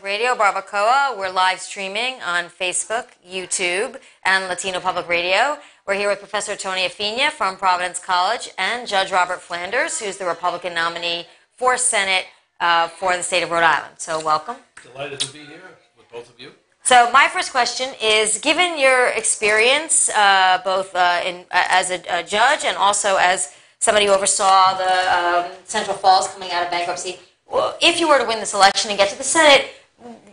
Public Radio, Barbacoa. We're live streaming on Facebook, YouTube, and Latino Public Radio. We're here with Professor Tony Afina from Providence College and Judge Robert Flanders, who's the Republican nominee for Senate for the state of Rhode Island. So welcome. Delighted to be here with both of you. So my first question is, given your experience both as a judge and also as somebody who oversaw the Central Falls coming out of bankruptcy, if you were to win this election and get to the Senate,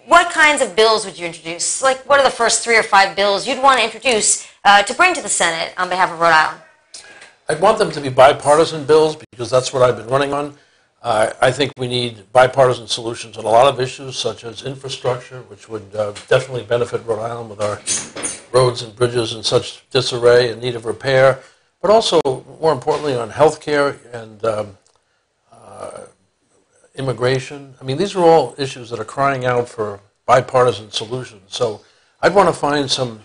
what kinds of bills would you introduce? Like, what are the first 3 or 5 bills you'd want to introduce to bring to the Senate on behalf of Rhode Island? I'd want them to be bipartisan bills because that's what I've been running on. I think we need bipartisan solutions on a lot of issues, such as infrastructure, which would definitely benefit Rhode Island with our roads and bridges in such disarray and need of repair, but also, more importantly, on health care and immigration. I mean, these are all issues that are crying out for bipartisan solutions. So I'd want to find some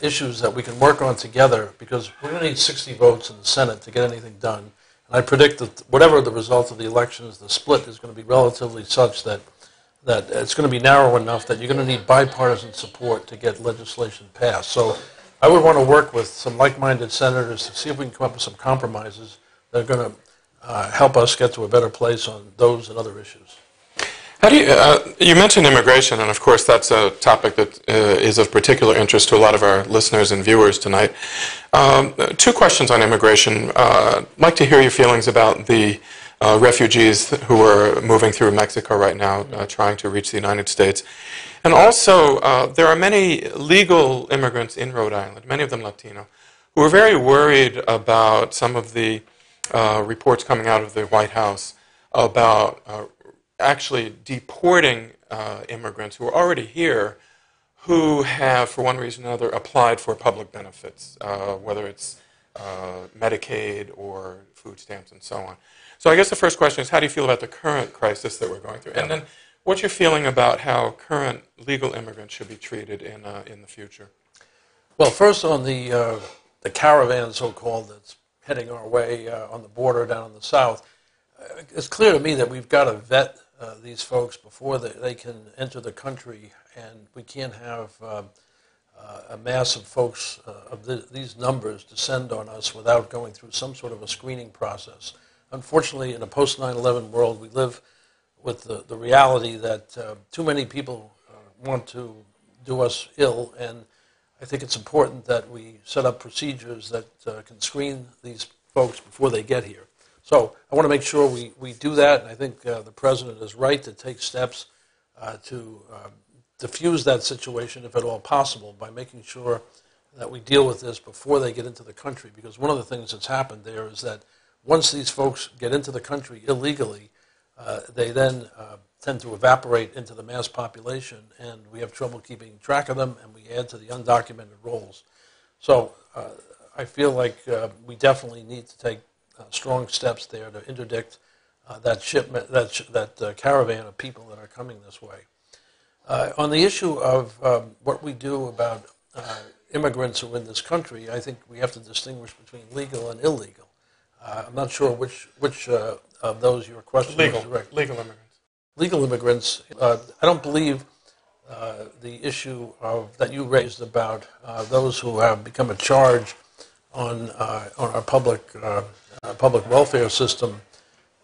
issues that we can work on together, because we're going to need 60 votes in the Senate to get anything done. And I predict that whatever the result of the election is, the split is going to be relatively such that it's going to be narrow enough that you're going to need bipartisan support to get legislation passed. So I would want to work with some like-minded senators to see if we can come up with some compromises that are going to help us get to a better place on those and other issues. How do you, you mentioned immigration, and of course that's a topic that is of particular interest to a lot of our listeners and viewers tonight. 2 questions on immigration. I'd like to hear your feelings about the refugees who are moving through Mexico right now, trying to reach the United States. And also, there are many legal immigrants in Rhode Island, many of them Latino, who are very worried about some of the reports coming out of the White House about actually deporting immigrants who are already here who have, for one reason or another, applied for public benefits, whether it's Medicaid or food stamps and so on. So I guess the first question is, how do you feel about the current crisis that we're going through? And then what's your feeling about how current legal immigrants should be treated in the future? Well, first on the caravan, so-called, that's heading our way on the border down in the south, it's clear to me that we've got to vet these folks before they can enter the country, and we can't have a mass of folks of these numbers descend on us without going through some sort of a screening process. Unfortunately, in a post-9/11 world, we live with the reality that too many people want to do us ill, and I think it's important that we set up procedures that can screen these folks before they get here. So I want to make sure we do that, and I think the President is right to take steps to diffuse that situation, if at all possible, by making sure that we deal with this before they get into the country. Because one of the things that's happened there is that once these folks get into the country illegally, they then tend to evaporate into the mass population, and we have trouble keeping track of them, and we add to the undocumented rolls. So I feel like we definitely need to take strong steps there to interdict that shipment, that caravan of people that are coming this way. On the issue of what we do about immigrants who are in this country, I think we have to distinguish between legal and illegal. I'm not sure which of those your question is direct. Legal immigrants. Legal immigrants, I don't believe the issue that you raised about those who have become a charge on our public welfare system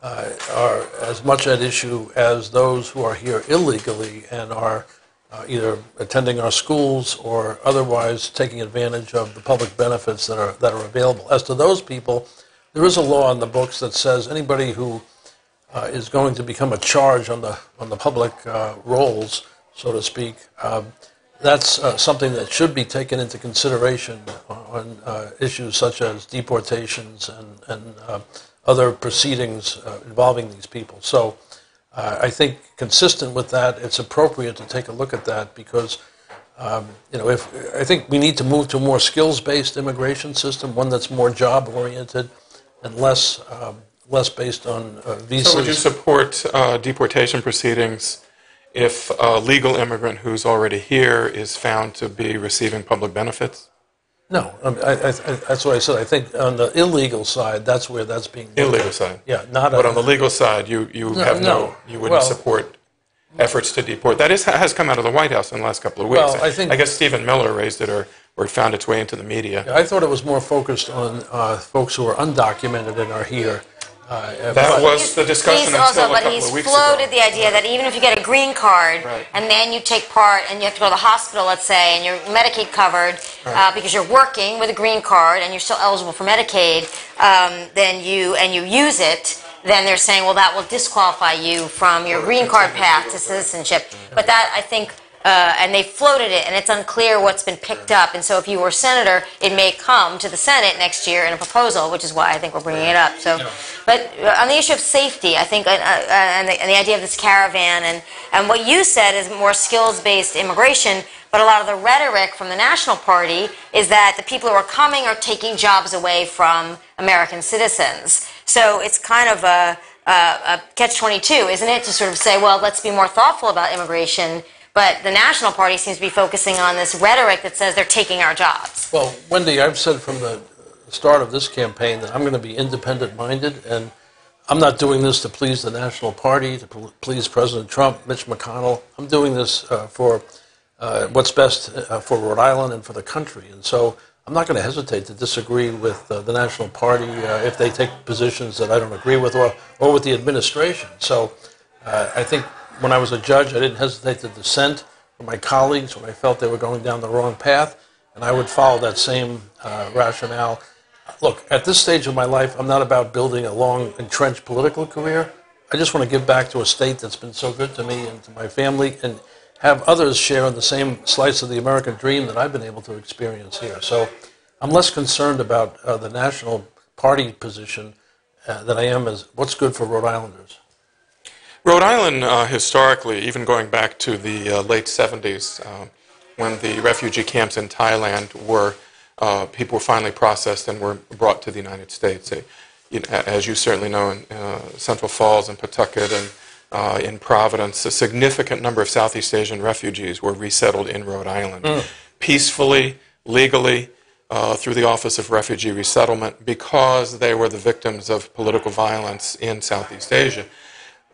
are as much at issue as those who are here illegally and are either attending our schools or otherwise taking advantage of the public benefits that are available. As to those people, there is a law in the books that says anybody who is going to become a charge on the public rolls, so to speak, that's something that should be taken into consideration on issues such as deportations and other proceedings involving these people. So I think consistent with that, it's appropriate to take a look at that because, I think we need to move to a more skills-based immigration system, one that's more job-oriented and less based on visas. So would you support deportation proceedings if a legal immigrant who's already here is found to be receiving public benefits? No, that's what I said. I think on the illegal side, that's where that's being done. Illegal side? Yeah, But on the legal side, you wouldn't support efforts to deport. That has come out of the White House in the last couple of weeks. Well, I guess Stephen Miller raised it, or it found its way into the media. I thought it was more focused on folks who are undocumented and are here. That was the discussion until a couple of weeks ago. But he's floated the idea that even if you get a green card and then you take part and you have to go to the hospital, let's say, and you're Medicaid covered because you're working with a green card and you're still eligible for Medicaid, then you use it, then they're saying, well, that will disqualify you from your green card path to citizenship. But that, I think, and they floated it, and it's unclear what's been picked up. And so if you were senator, it may come to the Senate next year in a proposal, which is why I think we're bringing it up. So, but on the issue of safety, I think, and the idea of this caravan, and what you said is more skills-based immigration, but a lot of the rhetoric from the National Party is that the people who are coming are taking jobs away from American citizens. So it's kind of a catch-22, isn't it, to sort of say, well, let's be more thoughtful about immigration. But the National Party seems to be focusing on this rhetoric that says they're taking our jobs. Well, Wendy, I've said from the start of this campaign that I'm going to be independent-minded, and I'm not doing this to please the National Party, to please President Trump, Mitch McConnell. I'm doing this for what's best for Rhode Island and for the country. And so I'm not going to hesitate to disagree with the National Party if they take positions that I don't agree with, or with the administration. So I think when I was a judge, I didn't hesitate to dissent from my colleagues when I felt they were going down the wrong path, and I would follow that same rationale. Look, at this stage of my life, I'm not about building a long, entrenched political career. I just want to give back to a state that's been so good to me and to my family, and have others share in the same slice of the American dream that I've been able to experience here. So I'm less concerned about the National Party position than I am as what's good for Rhode Islanders. Rhode Island, historically, even going back to the late 70s, when the refugee camps in Thailand were, people were finally processed and were brought to the United States. As you certainly know, in Central Falls and Pawtucket and in Providence, a significant number of Southeast Asian refugees were resettled in Rhode Island, peacefully, legally, through the Office of Refugee Resettlement, because they were the victims of political violence in Southeast Asia.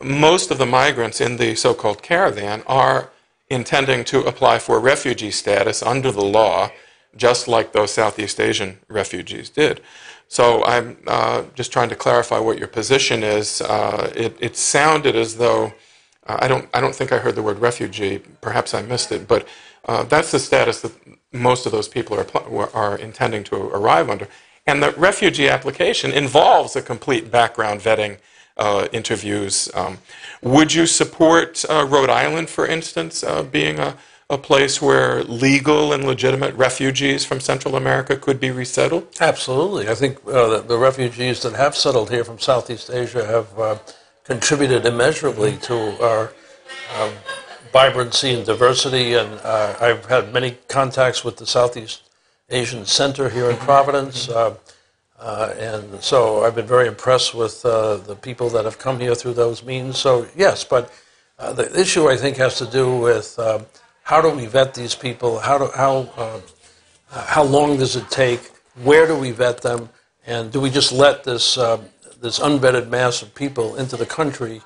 Most of the migrants in the so-called caravan are intending to apply for refugee status under the law, just like those Southeast Asian refugees did. So I'm just trying to clarify what your position is. It sounded as though I don't think I heard the word refugee. Perhaps I missed it, but that's the status that most of those people are intending to arrive under. And the refugee application involves a complete background vetting. Interviews. Would you support Rhode Island, for instance, being a place where legal and legitimate refugees from Central America could be resettled? Absolutely. I think the refugees that have settled here from Southeast Asia have contributed immeasurably to our vibrancy and diversity. And I've had many contacts with the Southeast Asian Center here in Providence. And so I've been very impressed with the people that have come here through those means. So yes, but the issue I think has to do with how do we vet these people? How long does it take? Where do we vet them? And do we just let this this unvetted mass of people into the country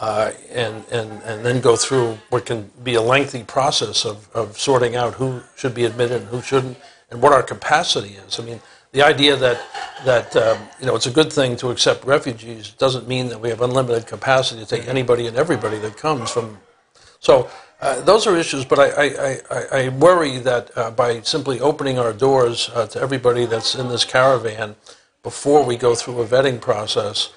and then go through what can be a lengthy process of sorting out who should be admitted and who shouldn't, and what our capacity is? I mean, the idea that it's a good thing to accept refugees doesn't mean that we have unlimited capacity to take anybody and everybody that comes from. So those are issues, but I worry that by simply opening our doors to everybody that's in this caravan before we go through a vetting process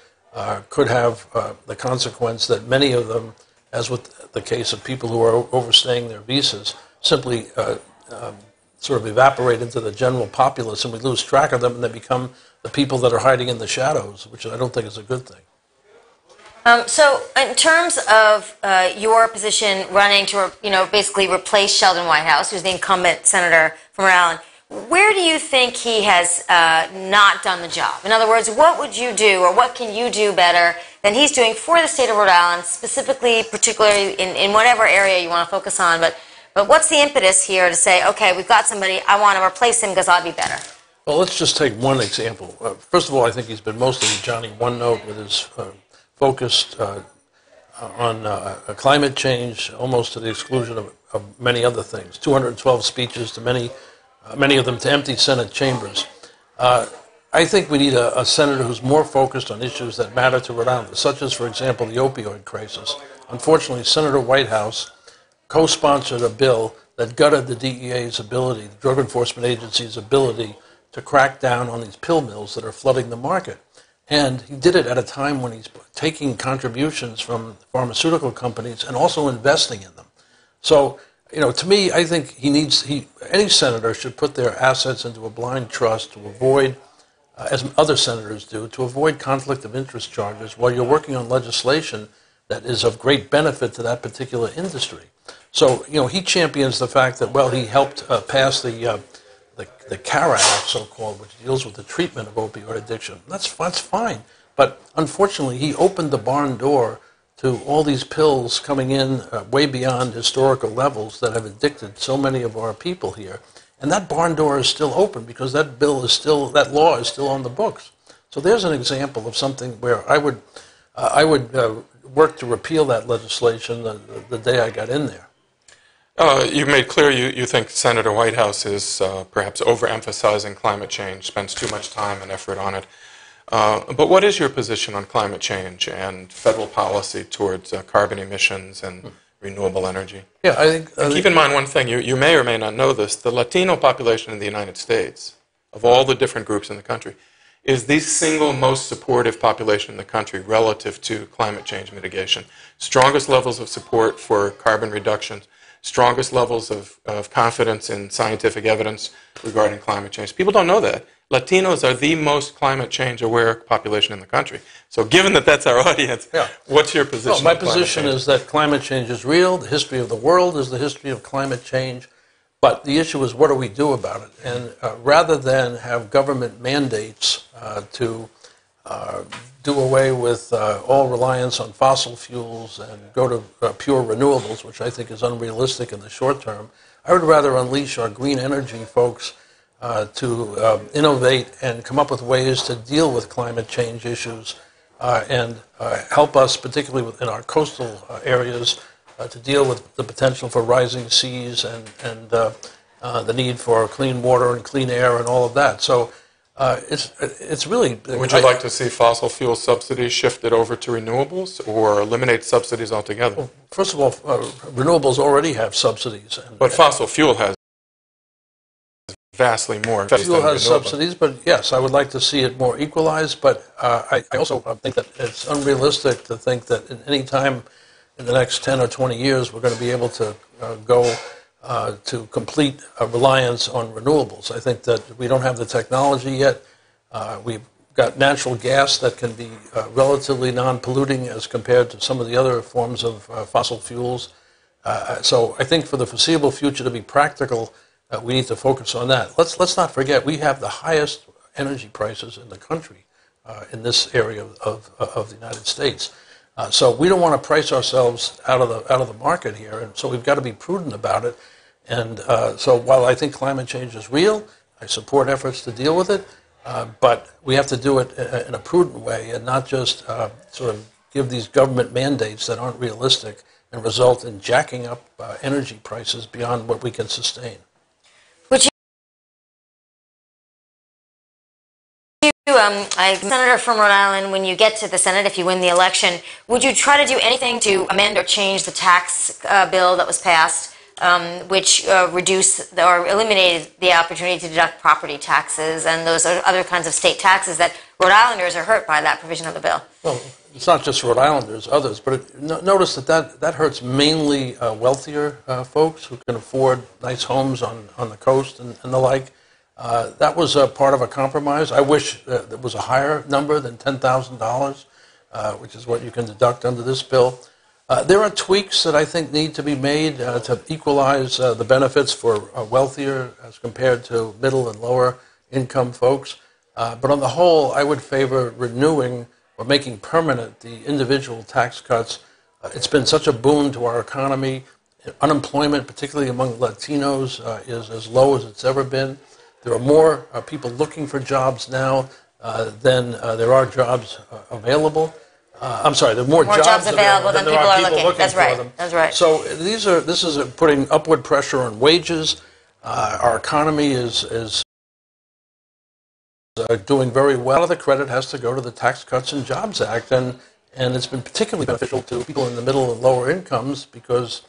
could have the consequence that many of them, as with the case of people who are overstaying their visas, simply sort of evaporate into the general populace, and we lose track of them, and they become the people that are hiding in the shadows, which I don't think is a good thing. So, in terms of your position running to, basically replace Sheldon Whitehouse, who's the incumbent senator from Rhode Island, where do you think he has not done the job? In other words, what would you do, or what can you do better than he's doing for the state of Rhode Island, specifically, particularly in whatever area you want to focus on? But what's the impetus here to say, okay, we've got somebody, I want to replace him because I'll be better? Well, let's just take one example. First of all, I think he's been mostly Johnny One Note with his focused climate change, almost to the exclusion of many other things. 212 speeches to many of them to empty Senate chambers. I think we need a senator who's more focused on issues that matter to Rhode Island, such as, for example, the opioid crisis. Unfortunately, Senator Whitehouse co-sponsored a bill that gutted the DEA's ability, the Drug Enforcement Agency's ability, to crack down on these pill mills that are flooding the market. And he did it at a time when he's taking contributions from pharmaceutical companies and also investing in them. So, to me, I think any senator should put their assets into a blind trust to avoid, as other senators do, to avoid conflict of interest charges while you're working on legislation that is of great benefit to that particular industry. So, he champions the fact that, well, he helped pass the CARA Act, so-called, which deals with the treatment of opioid addiction. That's fine. But unfortunately, he opened the barn door to all these pills coming in way beyond historical levels that have addicted so many of our people here. And that barn door is still open because that law is still on the books. So there's an example of something where I would work to repeal that legislation the day I got in there. You've made clear you think Senator Whitehouse is perhaps overemphasizing climate change, spends too much time and effort on it. But what is your position on climate change and federal policy towards carbon emissions and renewable energy? Yeah, I think... keep in mind one thing, you may or may not know this, the Latino population in the United States, of all the different groups in the country, is the single most supportive population in the country relative to climate change mitigation. Strongest levels of support for carbon reduction, strongest levels of confidence in scientific evidence regarding climate change. People don't know that. Latinos are the most climate change aware population in the country. So given that that's our audience, what's your position? Well, my position is that climate change is real. The history of the world is the history of climate change. But the issue is, what do we do about it? And rather than have government mandates to do away with all reliance on fossil fuels and go to pure renewables, which I think is unrealistic in the short term, I would rather unleash our green energy folks to innovate and come up with ways to deal with climate change issues and help us, particularly in our coastal areas, to deal with the potential for rising seas and the need for clean water and clean air and all of that. So it's really... Would you like to see fossil fuel subsidies shifted over to renewables or eliminate subsidies altogether? Well, first of all, renewables already have subsidies. But fossil fuel has vastly more. Fuel has subsidies, but yes, I would like to see it more equalized. But I also think that it's unrealistic to think that in any time in the next 10 or 20 years we're going to be able to go to complete reliance on renewables. I think that we don't have the technology yet. We've got natural gas that can be relatively non-polluting as compared to some of the other forms of fossil fuels. So I think for the foreseeable future, to be practical, we need to focus on that. Let's not forget, we have the highest energy prices in the country in this area of the United States. So we don't want to price ourselves out of the market here, and so we've got to be prudent about it. And so while I think climate change is real, I support efforts to deal with it, but we have to do it in a prudent way and not just sort of give these government mandates that aren't realistic and result in jacking up energy prices beyond what we can sustain. A senator from Rhode Island, when you get to the Senate, if you win the election, would you try to do anything to amend or change the tax bill that was passed, which reduced or eliminated the opportunity to deduct property taxes and those other kinds of state taxes that Rhode Islanders are hurt by that provision of the bill? Well, it's not just Rhode Islanders, others, but notice that hurts mainly wealthier folks who can afford nice homes on the coast and the like. That was part of a compromise. I wish there was a higher number than $10,000, which is what you can deduct under this bill. There are tweaks that I think need to be made to equalize the benefits for wealthier as compared to middle and lower income folks. But on the whole, I would favor renewing or making permanent the individual tax cuts. It's been such a boon to our economy. Unemployment, particularly among Latinos, is as low as it's ever been. There are more people looking for jobs now than there are jobs available. I'm sorry, there are more, More jobs available than than there people are are people looking. That's for right. them. That's right. So this is putting upward pressure on wages. Our economy is doing very well. A lot of the credit has to go to the Tax Cuts and Jobs Act, and it's been particularly beneficial to people in the middle and lower incomes because,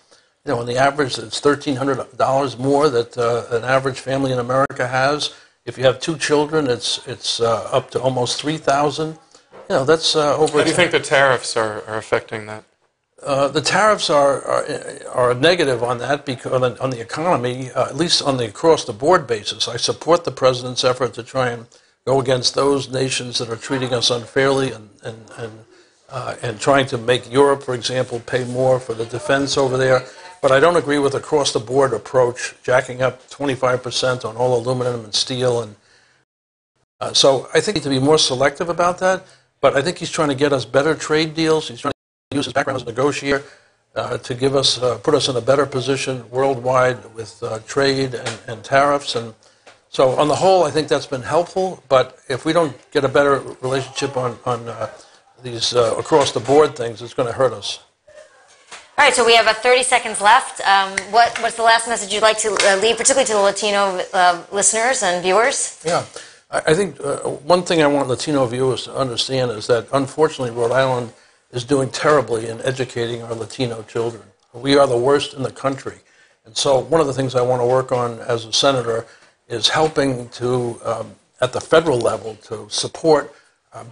on the average, it's $1,300 more that an average family in America has. If you have two children, it's up to almost $3,000. That's over. How do you think the tariffs are affecting that? The tariffs are negative on that because on the economy, at least on the across the board basis. I support the president's effort to try and go against those nations that are treating us unfairly and trying to make Europe, for example, pay more for the defense over there. But I don't agree with across the board approach, jacking up 25% on all aluminum and steel, and so I think we need to be more selective about that. But I think he's trying to get us better trade deals. He's trying to use his background as a negotiator to give us, put us in a better position worldwide with trade and tariffs. And so on the whole, I think that's been helpful. But if we don't get a better relationship on these across the board things, it's going to hurt us. All right, so we have 30 seconds left. What's the last message you'd like to leave, particularly to the Latino listeners and viewers? Yeah. I think one thing I want Latino viewers to understand is that, unfortunately, Rhode Island is doing terribly in educating our Latino children. We are the worst in the country. And so one of the things I want to work on as a senator is helping to, at the federal level, to support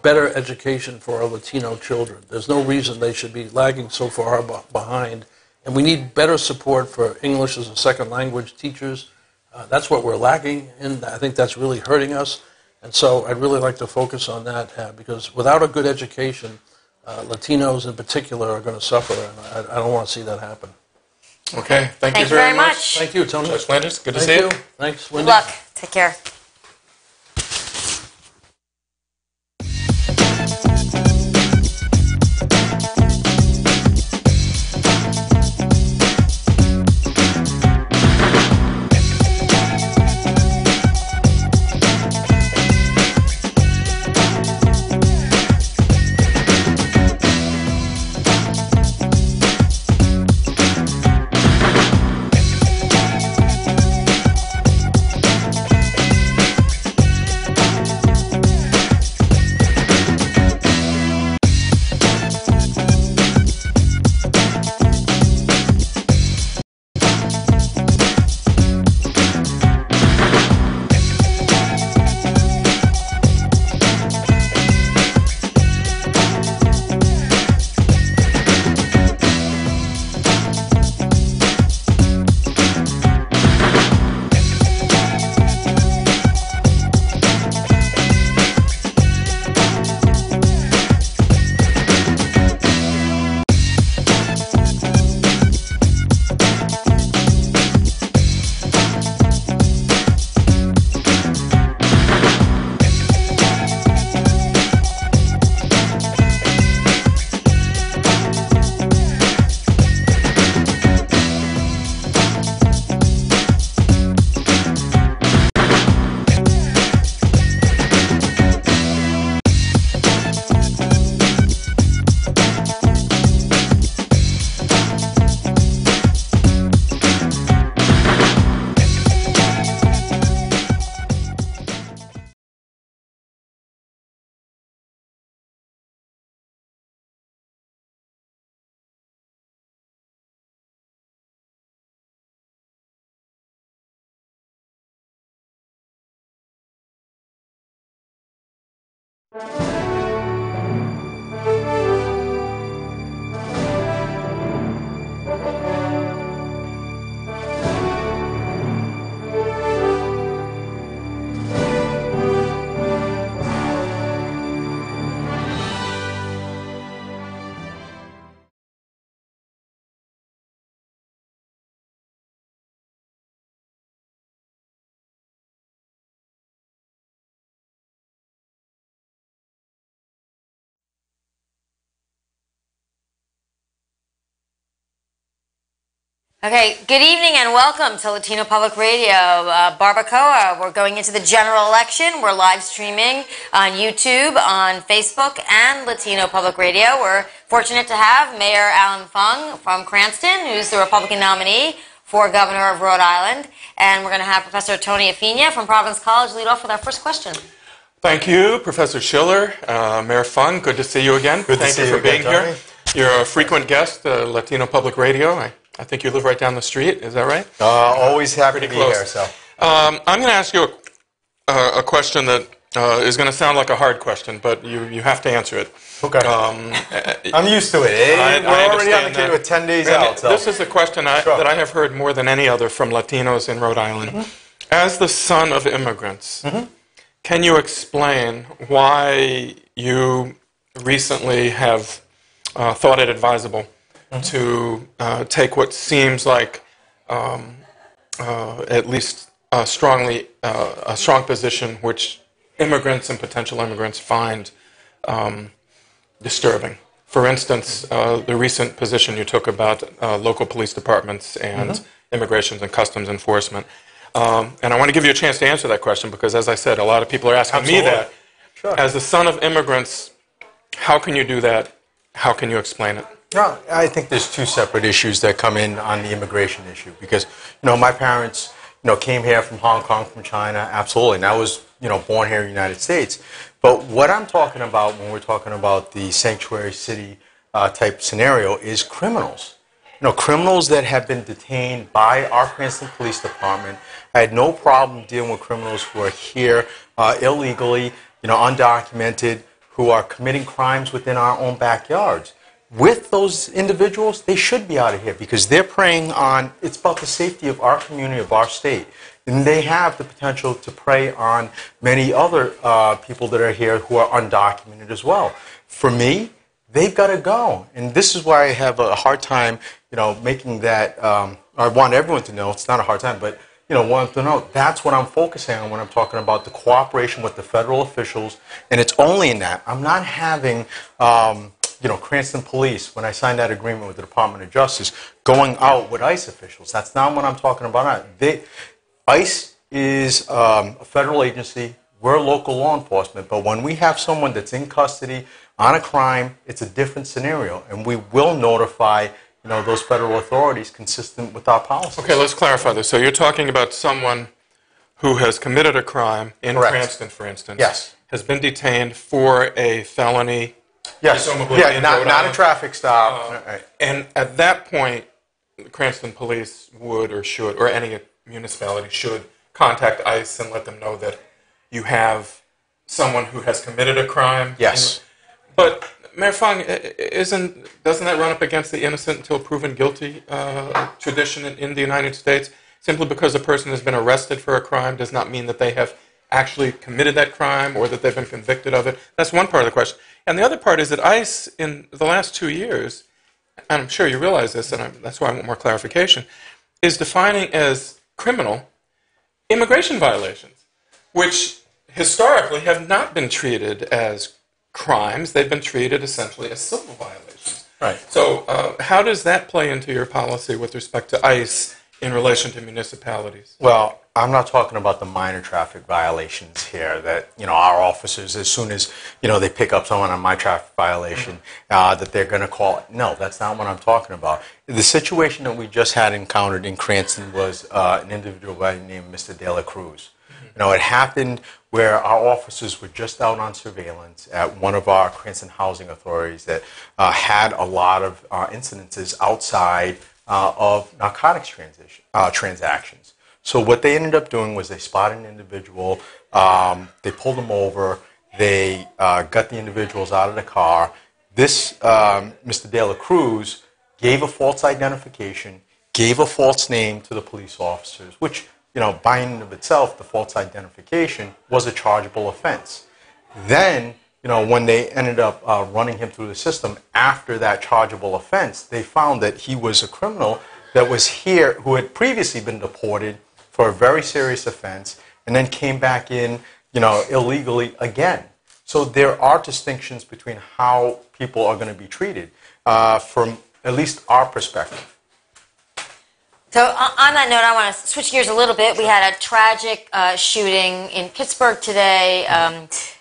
better education for our Latino children. There's no reason they should be lagging so far behind. And we need better support for English as a second language teachers. That's what we're lacking in. I think that's really hurting us. And so I'd really like to focus on that because without a good education, Latinos in particular are going to suffer, and I don't want to see that happen. Okay, thank you very much. Thank you, Tony. Judge Landers, good to Thank see you. you. Thanks, Good Wendy. luck. Take care. Okay, good evening and welcome to Latino Public Radio. Barbacoa, we're going into the general election. We're live streaming on YouTube, on Facebook, and Latino Public Radio. We're fortunate to have Mayor Alan Fung from Cranston, who's the Republican nominee for governor of Rhode Island. And we're going to have Professor Tony Afina from Providence College lead off with our first question. Thank you, Professor Schiller. Mayor Fung, good to see you again. Thank you for being here. You're a frequent guest, Latino Public Radio. I think you live right down the street. Is that right? Always happy to be close. here. So, I'm going to ask you a question that is going to sound like a hard question, but you have to answer it. Okay. I'm used to it. We're already on the kid with 10 days out. So. This is a question that I have heard more than any other from Latinos in Rhode Island. Mm-hmm. As the son of immigrants, mm-hmm. can you explain why you recently have thought it advisable to take what seems like at least a strong position which immigrants and potential immigrants find disturbing? For instance, the recent position you took about local police departments and mm-hmm. immigration and customs enforcement. And I want to give you a chance to answer that question because, as I said, a lot of people are asking me that. Sure. As the son of immigrants, how can you do that? How can you explain it? No, I think there's two separate issues that come in on the immigration issue because, my parents, came here from Hong Kong, from China, absolutely, and I was, born here in the United States. But what I'm talking about when we're talking about the sanctuary city type scenario is criminals. Criminals that have been detained by our Cranston Police Department. I had no problem dealing with criminals who are here illegally, undocumented, who are committing crimes within our own backyards. With those individuals, they should be out of here because they're preying on, it's about the safety of our community, of our state. And they have the potential to prey on many other people that are here who are undocumented as well. For me, they've got to go. And this is why I have a hard time, making that, I want everyone to know, it's not a hard time, but, want to know, that's what I'm focusing on when I'm talking about the cooperation with the federal officials. And it's only in that. I'm not having... Cranston Police, when I signed that agreement with the Department of Justice, going out with ICE officials. That's not what I'm talking about now. ICE is a federal agency. We're local law enforcement. But when we have someone that's in custody on a crime, it's a different scenario. And we will notify those federal authorities consistent with our policy. Okay, let's clarify this. So you're talking about someone who has committed a crime in Correct. Cranston, for instance. Yes. Has been detained for a felony. Yes. Yeah, not a traffic stop. And at that point, Cranston Police would or should, or any municipality should contact ICE and let them know that you have someone who has committed a crime. Yes. But Mayor Fung, doesn't that run up against the innocent until proven guilty tradition in the United States? Simply because a person has been arrested for a crime does not mean that they have actually committed that crime or that they've been convicted of it. That's one part of the question. And the other part is that ICE, in the last 2 years, and I'm sure you realize this, and that's why I want more clarification, is defining as criminal immigration violations, which historically have not been treated as crimes. They've been treated essentially as civil violations. Right. So how does that play into your policy with respect to ICE in relation to municipalities? Well, I'm not talking about the minor traffic violations here that, our officers, as soon as, they pick up someone on my traffic violation, that they're going to call it. No, that's not what I'm talking about. The situation that we just had encountered in Cranston was an individual by the name of Mr. De La Cruz. It happened where our officers were just out on surveillance at one of our Cranston housing authorities that had a lot of incidences outside of narcotics transactions. So what they ended up doing was they spotted an individual, they pulled him over, they got the individuals out of the car. This Mr. De La Cruz gave a false identification, gave a false name to the police officers, which, by and of itself, the false identification was a chargeable offense. Then, when they ended up running him through the system after that chargeable offense, they found that he was a criminal that was here, who had previously been deported for a very serious offense, and then came back in, illegally again. So there are distinctions between how people are going to be treated from at least our perspective. So on that note, I want to switch gears a little bit. We had a tragic shooting in Pittsburgh today.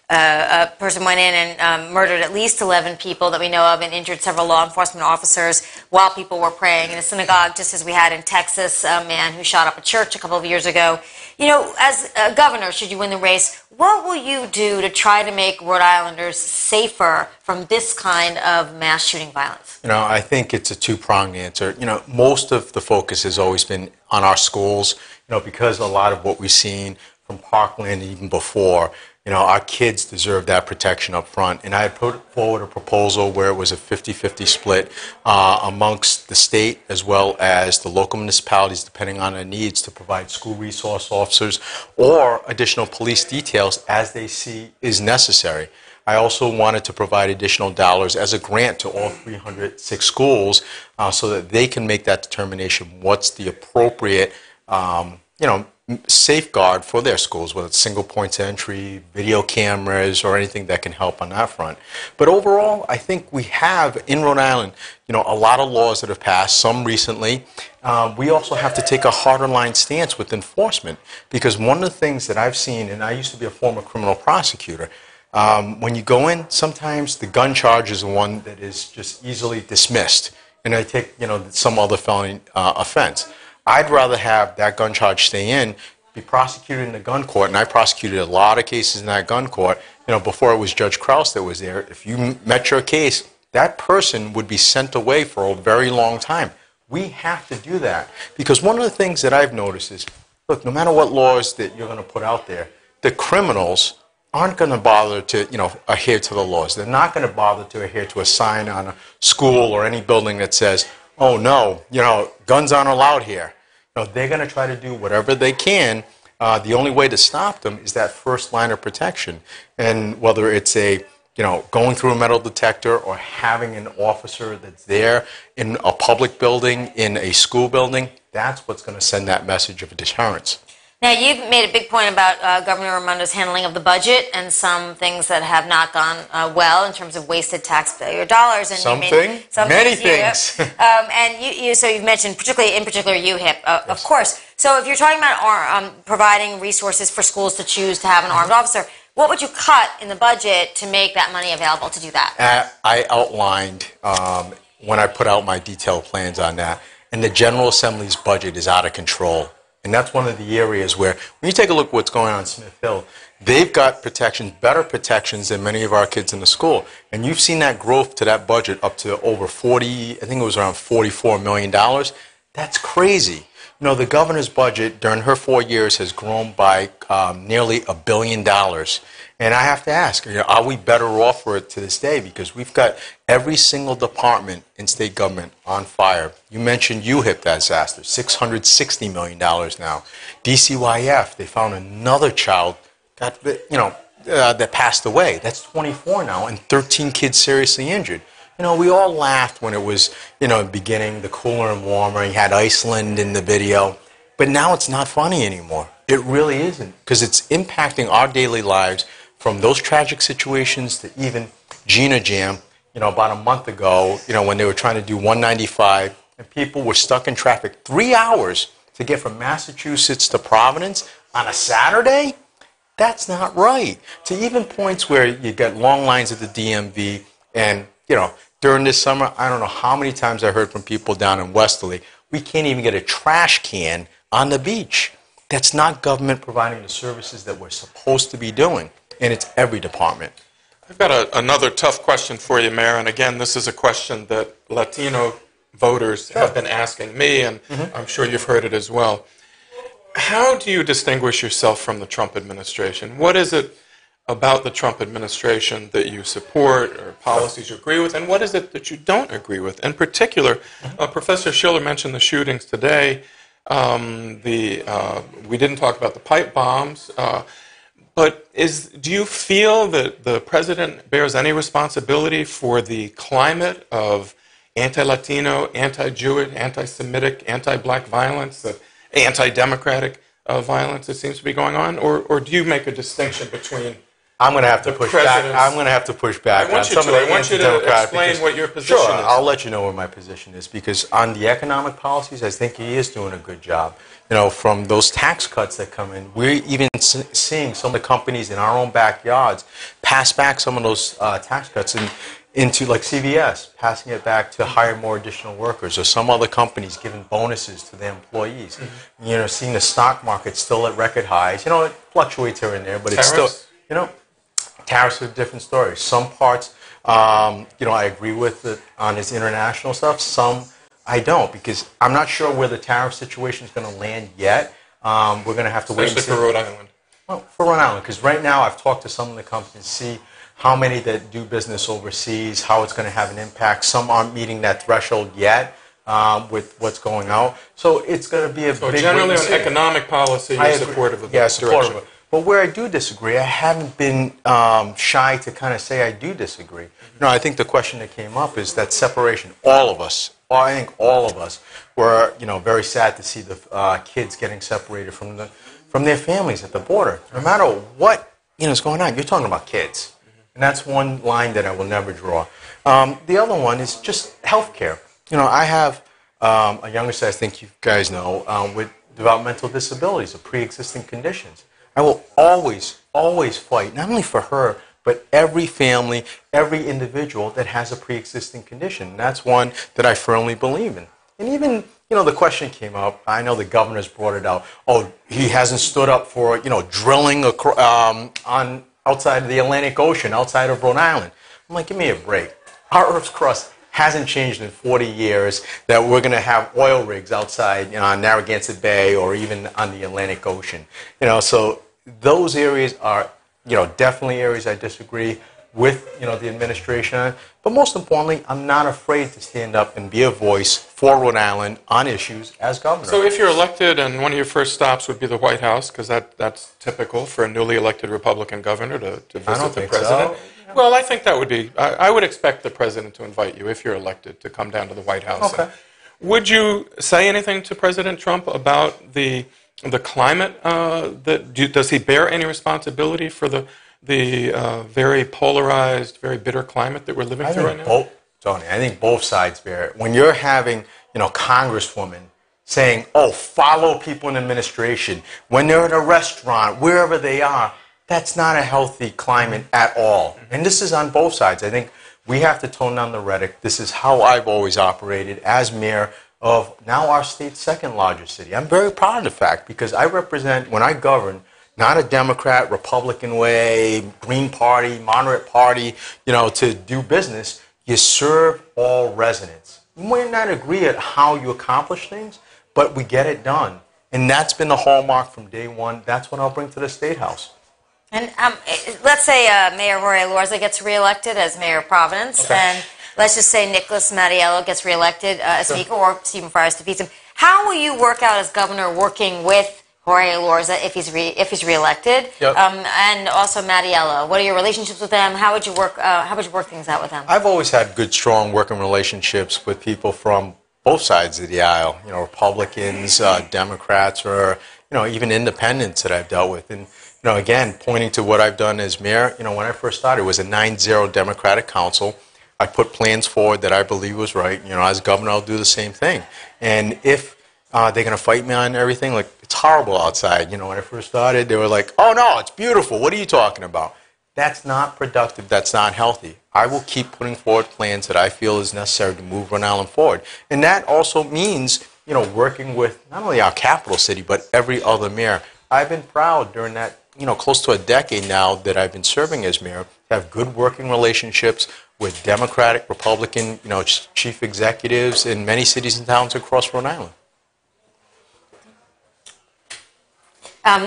A person went in and murdered at least 11 people that we know of and injured several law enforcement officers while people were praying in a synagogue, just as we had in Texas, a man who shot up a church a couple of years ago. You know, as a governor, should you win the race, what will you do to try to make Rhode Islanders safer from this kind of mass shooting violence? You know, I think it's a two-pronged answer. You know, most of the focus has always been on our schools, you know, because a lot of what we've seen from Parkland even before, you know, our kids deserve that protection up front. And I had put forward a proposal where it was a 50-50 split amongst the state as well as the local municipalities, depending on their needs, to provide school resource officers or additional police details as they see is necessary. I also wanted to provide additional dollars as a grant to all 306 schools so that they can make that determination what's the appropriate, you know, safeguard for their schools, whether it's single points of entry, video cameras, or anything that can help on that front. But overall, I think we have in Rhode Island, you know, a lot of laws that have passed, some recently. We also have to take a harder line stance with enforcement, because one of the things that I've seen, and I used to be a former criminal prosecutor, when you go in, sometimes the gun charge is one that is just easily dismissed, and I take, you know, some other felony offense. I'd rather have that gun charge stay in, be prosecuted in the gun court, and I prosecuted a lot of cases in that gun court. You know, before it was Judge Krause that was there. If you met your case, that person would be sent away for a very long time. We have to do that, because one of the things that I've noticed is, look, no matter what laws that you're going to put out there, the criminals aren't going to bother to, you know, adhere to the laws. They're not going to bother to adhere to a sign on a school or any building that says, oh no, you know, guns aren't allowed here. You know, they're going to try to do whatever they can. The only way to stop them is that first line of protection. And whether it's a, you know, going through a metal detector or having an officer that's there in a public building, in a school building, that's what's going to send that message of a deterrence. Now, you've made a big point about Governor Raimondo's handling of the budget and some things that have not gone well in terms of wasted taxpayer dollars. And Many things. And so you've mentioned, in particular, UHIP, Yes. of course. So if you're talking about providing resources for schools to choose to have an armed officer, what would you cut in the budget to make that money available to do that? I outlined when I put out my detailed plans on that, and the General Assembly's budget is out of control. And that's one of the areas where, when you take a look at what's going on in Smith Hill, they've got protections, better protections than many of our kids in the school. And you've seen that growth to that budget up to over 40, I think it was around $44 million. That's crazy. You know, the governor's budget during her 4 years has grown by nearly $1 billion. And I have to ask, you know, are we better off for it to this day? Because we've got every single department in state government on fire. You mentioned UHIP disaster, $660 million now. DCYF, they found another child that passed away. That's 24 now, and 13 kids seriously injured. You know, we all laughed when it was, you know, beginning, the cooler and warmer, you had Iceland in the video. But now it's not funny anymore. It really isn't, because it's impacting our daily lives, from those tragic situations to even Gina Jam, you know, about a month ago, you know, when they were trying to do 195 and people were stuck in traffic 3 hours to get from Massachusetts to Providence on a Saturday. That's not right. To even points where you get long lines at the DMV, and, you know, during this summer, I don't know how many times I heard from people down in Westerly, we can't even get a trash can on the beach. That's not government providing the services that we're supposed to be doing. And it's every department. I've got another tough question for you, Mayor. And again, this is a question that Latino voters have been asking me, and I'm sure you've heard it as well. How do you distinguish yourself from the Trump administration? What is it about the Trump administration that you support or policies you agree with, and what is it that you don't agree with? In particular, Professor Schiller mentioned the shootings today. We didn't talk about the pipe bombs. But do you feel that the president bears any responsibility for the climate of anti-Latino, anti-Jewish, anti-Semitic, anti-black violence, the anti-democratic violence that seems to be going on? Or do you make a distinction between I'm going to have to push back. I'm going to have to push back. I want you to explain what your position is. Sure, I'll let you know what my position is, because on the economic policies, I think he is doing a good job. You know, from those tax cuts that come in, we're even seeing some of the companies in our own backyards pass back some of those tax cuts into, like CVS, passing it back to hire more additional workers, or some other companies giving bonuses to their employees. Mm-hmm. You know, seeing the stock market still at record highs. You know, it fluctuates here and there, but tariffs? It's still, you know, tariffs are a different story. Some parts, you know, I agree with it on his international stuff. Some I don't, because I'm not sure where the tariff situation is going to land yet. We're going to have to wait and see. Especially for Rhode Island. Well, for Rhode Island, because right now I've talked to some of the companies, see how many that do business overseas, how it's going to have an impact. Some aren't meeting that threshold yet with what's going out. So it's going to be a big... So generally on economic policy, you're supportive of this direction. But where I do disagree, I haven't been shy to kind of say I do disagree. No, I think the question that came up is that separation. All of us, I think all of us, were, you know, very sad to see the kids getting separated from their families at the border. No matter what, you know, is going on, you're talking about kids. And that's one line that I will never draw. The other one is just health care. You know, I have a younger son, I think you guys know, with developmental disabilities or pre-existing conditions. I will always, always fight, not only for her, but every family, every individual that has a pre-existing condition. And that's one that I firmly believe in. And even, you know, the question came up, I know the governor's brought it out, oh, he hasn't stood up for, you know, drilling on outside of the Atlantic Ocean, outside of Rhode Island. I'm like, give me a break. Our Earth's crust hasn't changed in 40 years that we're going to have oil rigs outside, you know, on Narragansett Bay or even on the Atlantic Ocean. You know, so those areas are, you know, definitely areas I disagree with, you know, the administration. But most importantly, I'm not afraid to stand up and be a voice for Rhode Island on issues as governor. So if you're elected and one of your first stops would be the White House, because that's typical for a newly elected Republican governor to visit the president. So. Well, I think that would be, I would expect the president to invite you, if you're elected, to come down to the White House. Okay. Would you say anything to President Trump about the climate? Does he bear any responsibility for the very polarized, very bitter climate that we're living through right now? Tony, I think both sides bear it. When you're having, you know, congresswomen saying, oh, follow people in administration, when they're at a restaurant, wherever they are, that's not a healthy climate at all. And this is on both sides. I think we have to tone down the rhetoric. This is how I've always operated as mayor of now our state's second largest city. I'm very proud of the fact, because I represent, when I govern, not a Democrat, Republican way, Green Party, moderate party, you know, to do business. You serve all residents. You might not agree at how you accomplish things, but we get it done. And that's been the hallmark from day one. That's what I'll bring to the State House. And let's say Mayor Jorge Lorza gets reelected as mayor of Providence, okay. And let's just say Nicholas Mattiello gets reelected as Speaker, or Stephen Friars defeats him. How will you work out as governor working with Jorge Lorza if he's reelected, yep. And also Mattiello? What are your relationships with them? How would you work? How would you work things out with them? I've always had good, strong working relationships with people from both sides of the aisle. You know, Republicans, Democrats, or you know, even independents that I've dealt with. And you know, again, pointing to what I've done as mayor. You know, when I first started, it was a 9-0 Democratic council. I put plans forward that I believe was right. You know, as governor, I'll do the same thing. And if they're going to fight me on everything, like, it's horrible outside. You know, when I first started, they were like, oh, no, it's beautiful. What are you talking about? That's not productive. That's not healthy. I will keep putting forward plans that I feel is necessary to move Rhode Island forward. And that also means, you know, working with not only our capital city, but every other mayor. I've been proud during that, you know, close to a decade now that I've been serving as mayor, to have good working relationships with Democratic, Republican, you know, chief executives in many cities and towns across Rhode Island.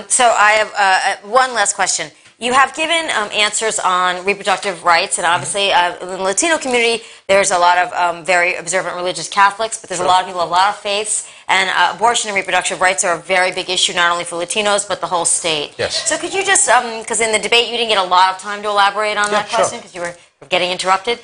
So I have one last question. You have given answers on reproductive rights, and obviously in the Latino community, there's a lot of very observant religious Catholics, but there's a lot of people of a lot of faiths, and abortion and reproductive rights are a very big issue, not only for Latinos, but the whole state. Yes. So could you just, because in the debate you didn't get a lot of time to elaborate on that question, because you were getting interrupted.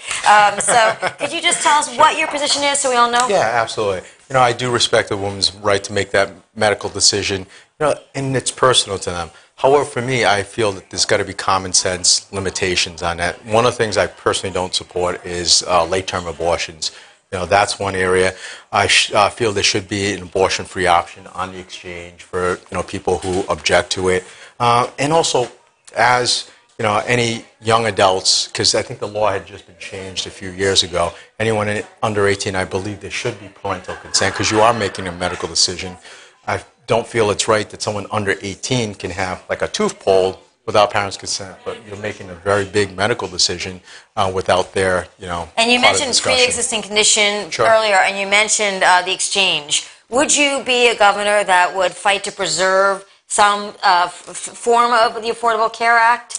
So could you just tell us what your position is so we all know? Yeah, absolutely. You know, I do respect a woman's right to make that medical decision, you know, and it's personal to them. However, for me, I feel that there's got to be common sense limitations on that. One of the things I personally don't support is late-term abortions. That's one area. I feel there should be an abortion-free option on the exchange for people who object to it, and also as any young adults, because I think the law had just been changed a few years ago. Anyone under 18, I believe there should be parental consent because you are making a medical decision. I don't feel it's right that someone under 18 can have like a tooth pulled without parents' consent, but you're making a very big medical decision without their, And you part of mentioned discussion. pre-existing condition Sure. earlier, and you mentioned the exchange. Would you be a governor that would fight to preserve some form of the Affordable Care Act,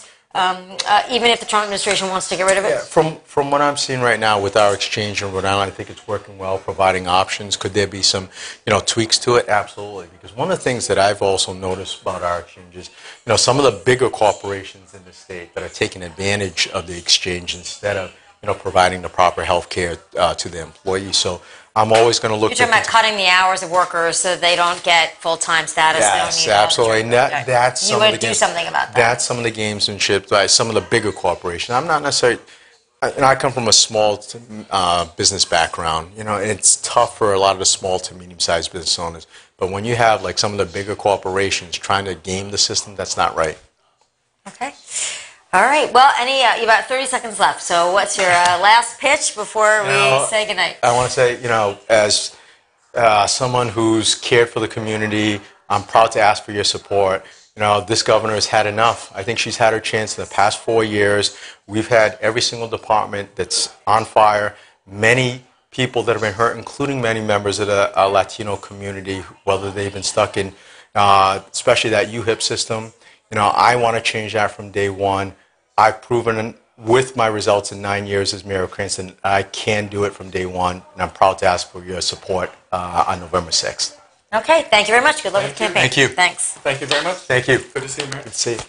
even if the Trump administration wants to get rid of it? Yeah, from what I'm seeing right now with our exchange in Rhode Island, I think it's working well, providing options. Could there be some, tweaks to it? Absolutely. Because one of the things that I've also noticed about our exchange is, some of the bigger corporations in the state that are taking advantage of the exchange instead of, providing the proper health care to the employees. So I'm always going to look. You're talking about cutting the hours of workers so that they don't get full-time status. Yes, they don't need absolutely. And that's you would do something about that. That's some of the gamesmanship by some of the bigger corporations. I'm not necessarily. I come from a small business background, and it's tough for a lot of the small to medium-sized business owners. But when you have like some of the bigger corporations trying to game the system, that's not right. Okay. All right. Well, you got 30 seconds left. So what's your last pitch before we say goodnight? I want to say, as someone who's cared for the community, I'm proud to ask for your support. This governor has had enough. I think she's had her chance in the past 4 years. We've had every single department that's on fire. Many people that have been hurt, including many members of the Latino community, whether they've been stuck in, especially that UHIP system. I want to change that from day one. I've proven with my results in 9 years as mayor of Cranston, I can do it from day one, and I'm proud to ask for your support on November 6th. Okay, thank you very much. Good luck with the campaign. Thank you. Thanks. Thank you very much. Thank you. Good to see you, Mayor. Good to see you.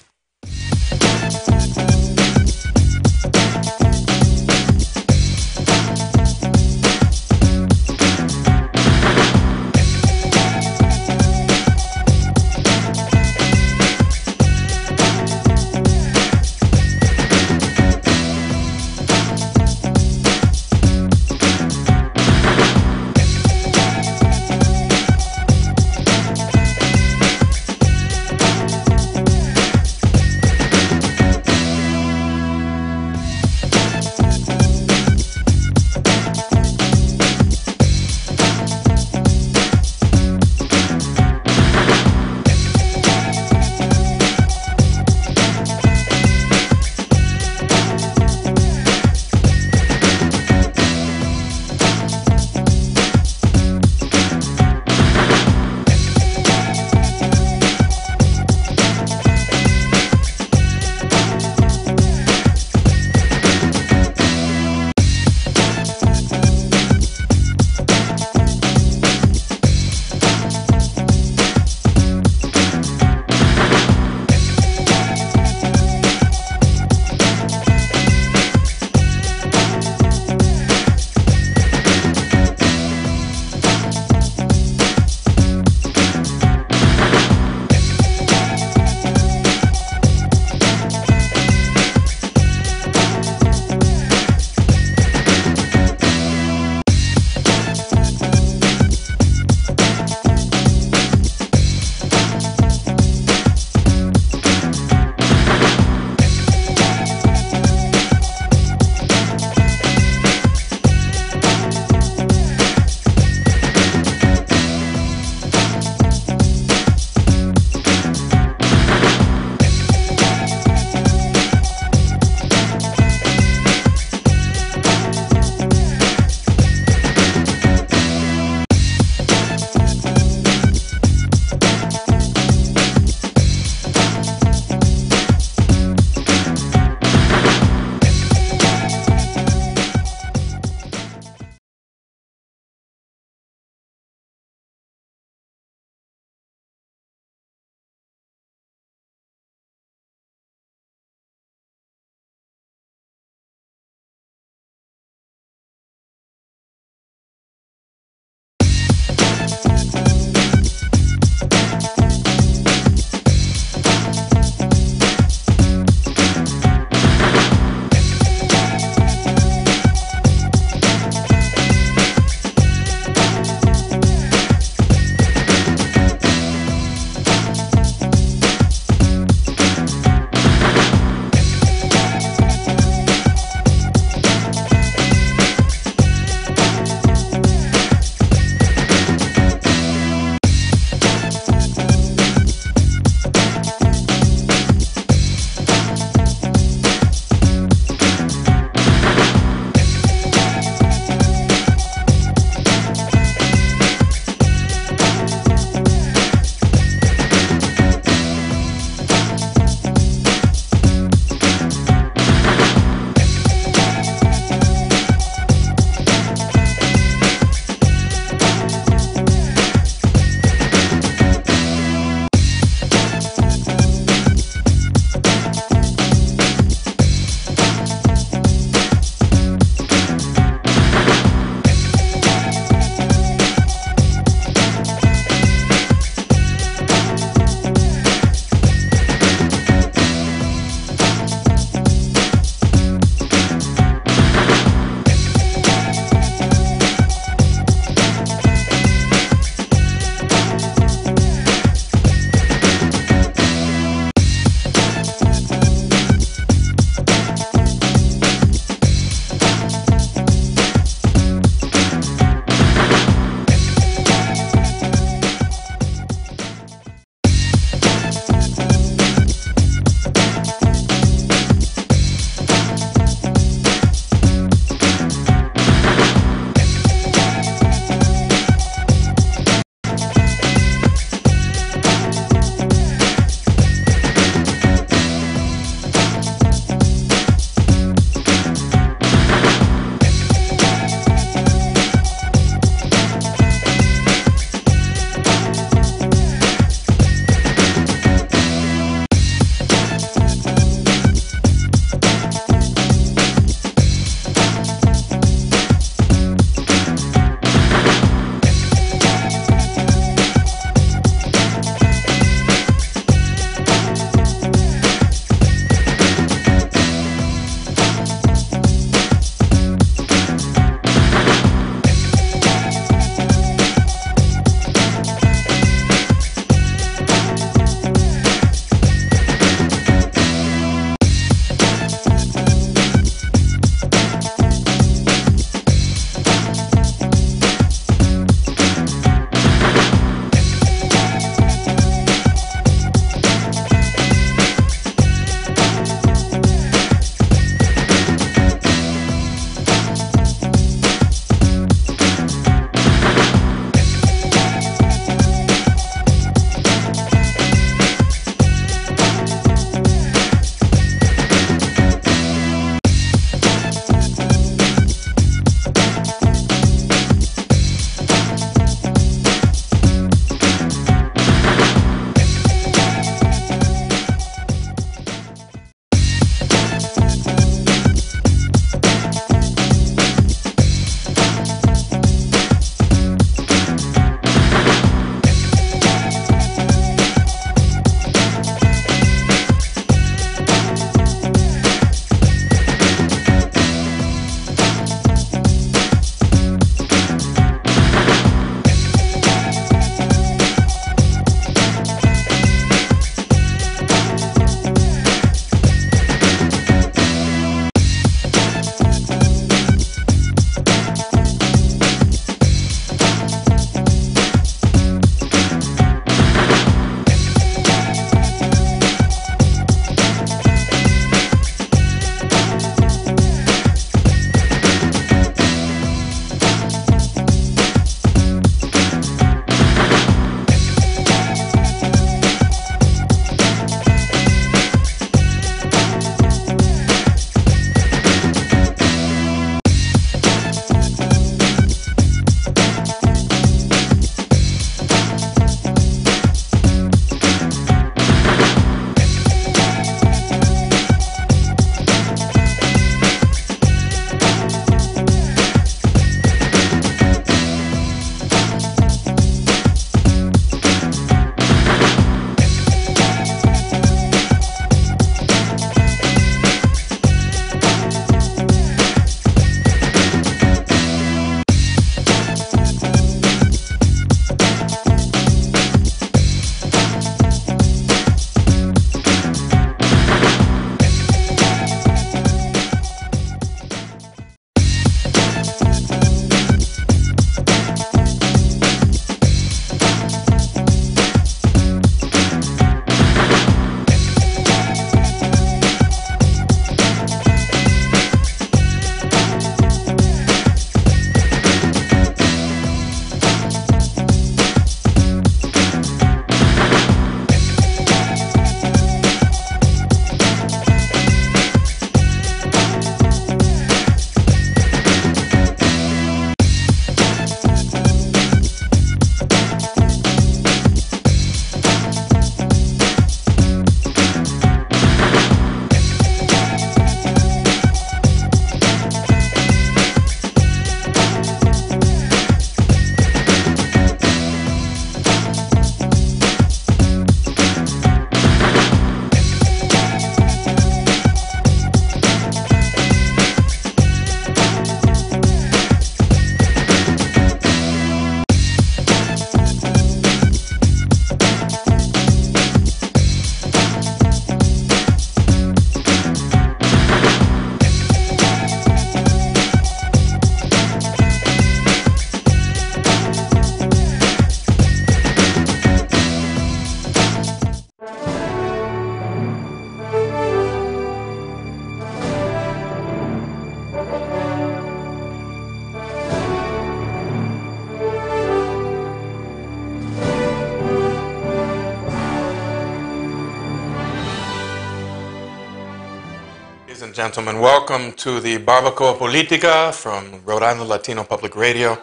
Ladies and gentlemen, welcome to the Barbacoa Politica from Rhode Island Latino Public Radio.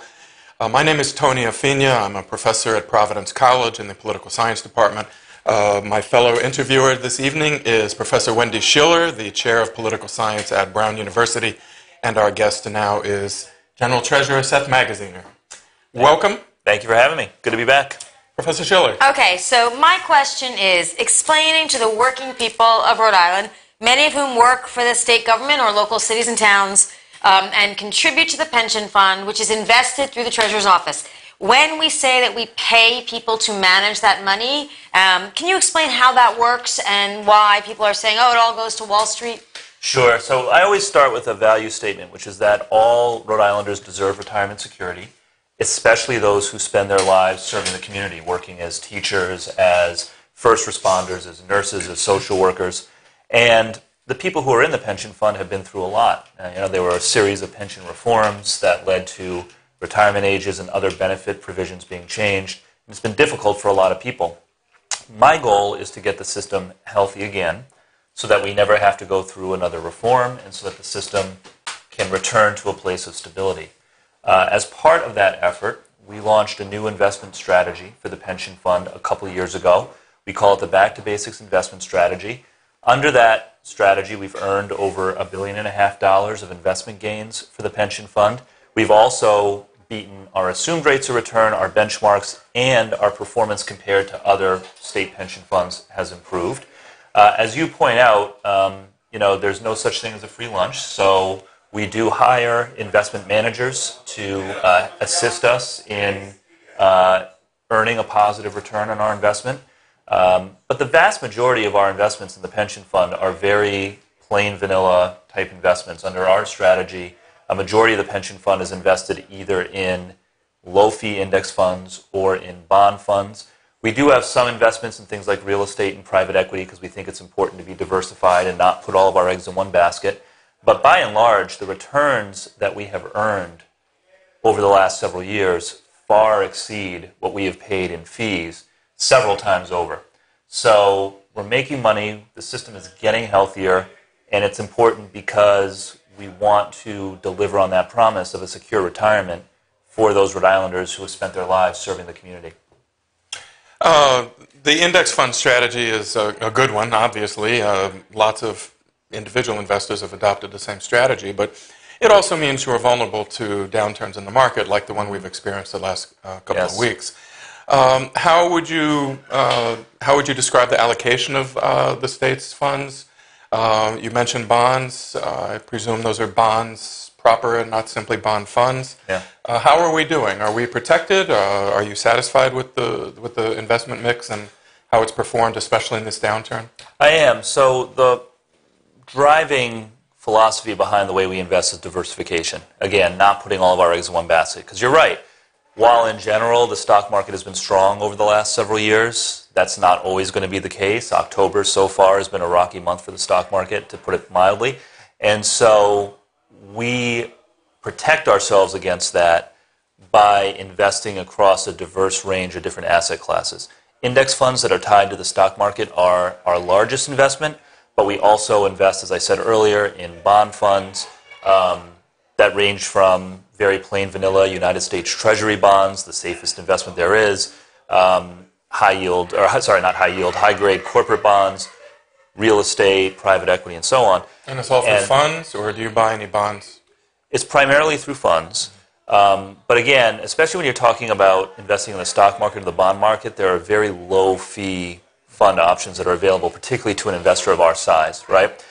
My name is Tony Afina. I'm a professor at Providence College in the Political Science Department. My fellow interviewer this evening is Professor Wendy Schiller, the Chair of Political Science at Brown University, and our guest now is General Treasurer Seth Magaziner. Welcome. Thank you for having me. Good to be back. Professor Schiller. Okay, so my question is explaining to the working people of Rhode Island, many of whom work for the state government or local cities and towns, and contribute to the pension fund, which is invested through the Treasurer's office. When we say that we pay people to manage that money, can you explain how that works and why people are saying, oh, it all goes to Wall Street? Sure. So I always start with a value statement, which is that all Rhode Islanders deserve retirement security, especially those who spend their lives serving the community, working as teachers, as first responders, as nurses, as social workers. And the people who are in the pension fund have been through a lot. There were a series of pension reforms that led to retirement ages and other benefit provisions being changed. It's been difficult for a lot of people. My goal is to get the system healthy again so that we never have to go through another reform and so that the system can return to a place of stability. As part of that effort, we launched a new investment strategy for the pension fund a couple of years ago. We call it the Back to Basics Investment Strategy. Under that strategy, we've earned over $1.5 billion of investment gains for the pension fund. We've also beaten our assumed rates of return, our benchmarks, and our performance compared to other state pension funds has improved. As you point out, there's no such thing as a free lunch, so we do hire investment managers to assist us in earning a positive return on our investment. But the vast majority of our investments in the pension fund are very plain vanilla type investments. Under our strategy, a majority of the pension fund is invested either in low-fee index funds or in bond funds. We do have some investments in things like real estate and private equity because we think it's important to be diversified and not put all of our eggs in one basket. But by and large, the returns that we have earned over the last several years far exceed what we have paid in fees several times over. So we're making money, the system is getting healthier, and it's important because we want to deliver on that promise of a secure retirement for those Rhode Islanders who have spent their lives serving the community. The index fund strategy is a good one, obviously. Lots of individual investors have adopted the same strategy, but it also means you are vulnerable to downturns in the market like the one we've experienced the last couple of weeks. How would you describe the allocation of the state's funds? You mentioned bonds. I presume those are bonds proper and not simply bond funds. Yeah. How are we doing? Are we protected? Are you satisfied with the investment mix and how it's performed, especially in this downturn? I am. So the driving philosophy behind the way we invest is diversification. Again, not putting all of our eggs in one basket. Because you're right. While in general the stock market has been strong over the last several years, that's not always going to be the case. October so far has been a rocky month for the stock market, to put it mildly. And so we protect ourselves against that by investing across a diverse range of different asset classes. Index funds that are tied to the stock market are our largest investment, but we also invest, as I said earlier, in bond funds that range from very plain vanilla United States Treasury bonds, the safest investment there is, high-grade corporate bonds, real estate, private equity, and so on. And it's all through funds, or do you buy any bonds? It's primarily through funds. But again, especially when you're talking about investing in the stock market or the bond market, there are very low-fee fund options that are available, particularly to an investor of our size, right?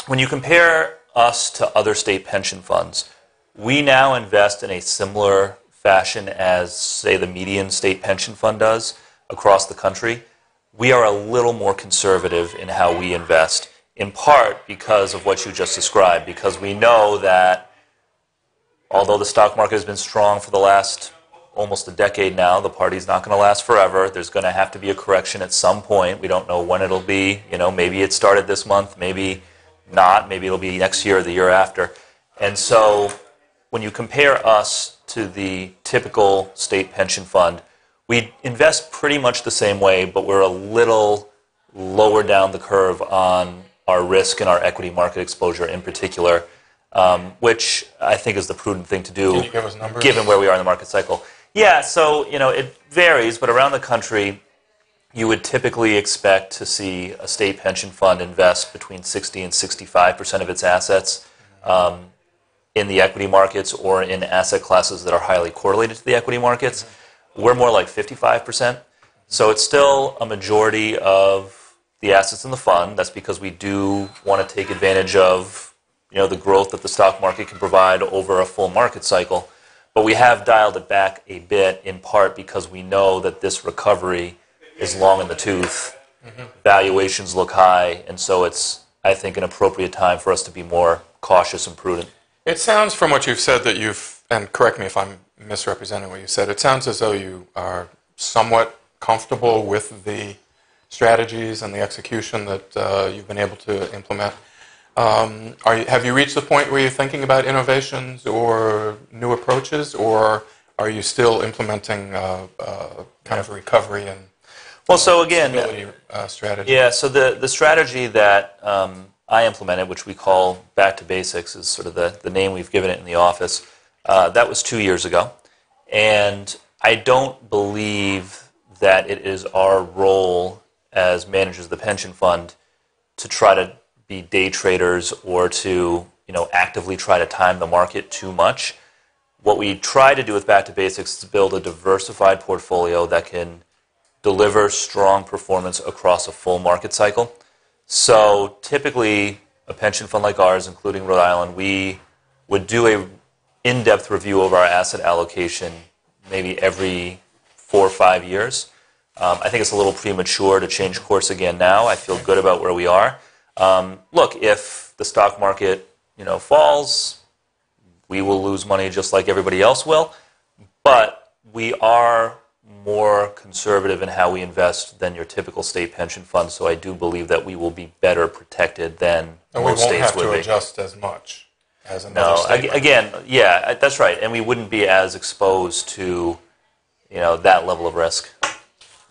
When you compare us to other state pension funds, we now invest in a similar fashion as, say, the median state pension fund does across the country. We are a little more conservative in how we invest, in part because of what you just described, because we know that although the stock market has been strong for the last almost a decade now, the party's not going to last forever. There's going to have to be a correction at some point. We don't know when it'll be. Maybe it started this month, maybe not. Maybe it'll be next year or the year after. And so when you compare us to the typical state pension fund, we invest pretty much the same way, but we're a little lower down the curve on our risk and our equity market exposure in particular, which I think is the prudent thing to do. Can you give us numbers? Given where we are in the market cycle. Yeah, so it varies, but around the country, you would typically expect to see a state pension fund invest between 60 and 65% of its assets in the equity markets or in asset classes that are highly correlated to the equity markets. We're more like 55%. So it's still a majority of the assets in the fund. That's because we do want to take advantage of the growth that the stock market can provide over a full market cycle. But we have dialed it back a bit, in part because we know that this recovery is long in the tooth. Valuations look high, and so it's, I think, an appropriate time for us to be more cautious and prudent. It sounds from what you've said that and correct me if I'm misrepresenting what you said, it sounds as though you are somewhat comfortable with the strategies and the execution that you've been able to implement. Have you reached the point where you're thinking about innovations or new approaches, or are you still implementing kind of a recovery and stability strategy? Yeah, so the strategy that I implemented, which we call Back to Basics, is sort of the name we've given it in the office. That was 2 years ago. And I don't believe that it is our role as managers of the pension fund to try to be day traders or to actively try to time the market too much. What we try to do with Back to Basics is build a diversified portfolio that can deliver strong performance across a full market cycle. So typically, a pension fund like ours, including Rhode Island, we would do a in-depth review of our asset allocation maybe every 4 or 5 years. I think it's a little premature to change course again now. I feel good about where we are. Look, if the stock market falls, we will lose money just like everybody else will. But we are more conservative in how we invest than your typical state pension fund, so I do believe that we will be better protected than most states would be. And we won't have to adjust as much as another state. Again, yeah, that's right, and we wouldn't be as exposed to that level of risk.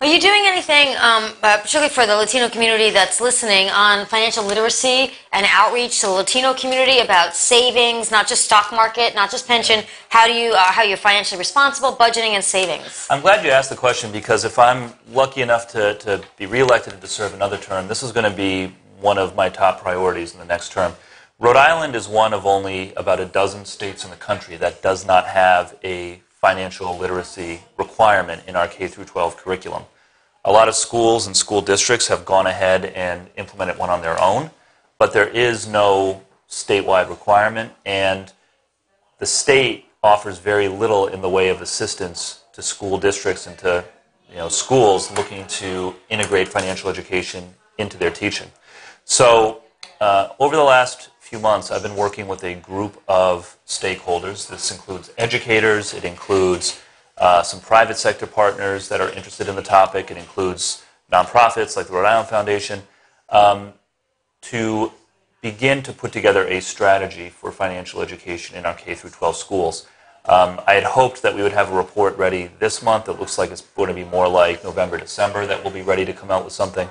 Are you doing anything, particularly for the Latino community that's listening, on financial literacy and outreach to the Latino community about savings, not just stock market, not just pension? How you're financially responsible, budgeting, and savings? I'm glad you asked the question, because if I'm lucky enough to be reelected and to serve another term, this is going to be one of my top priorities in the next term. Rhode Island is one of only about a dozen states in the country that does not have a financial literacy requirement in our K through 12 curriculum. A lot of schools and school districts have gone ahead and implemented one on their own, but there is no statewide requirement, and the state offers very little in the way of assistance to school districts and to schools looking to integrate financial education into their teaching. So over the last few months, I've been working with a group of stakeholders. This includes educators, it includes some private sector partners that are interested in the topic, it includes nonprofits like the Rhode Island Foundation, to begin to put together a strategy for financial education in our K through 12 schools. I had hoped that we would have a report ready this month. It looks like it's going to be more like November, December that we'll be ready to come out with something.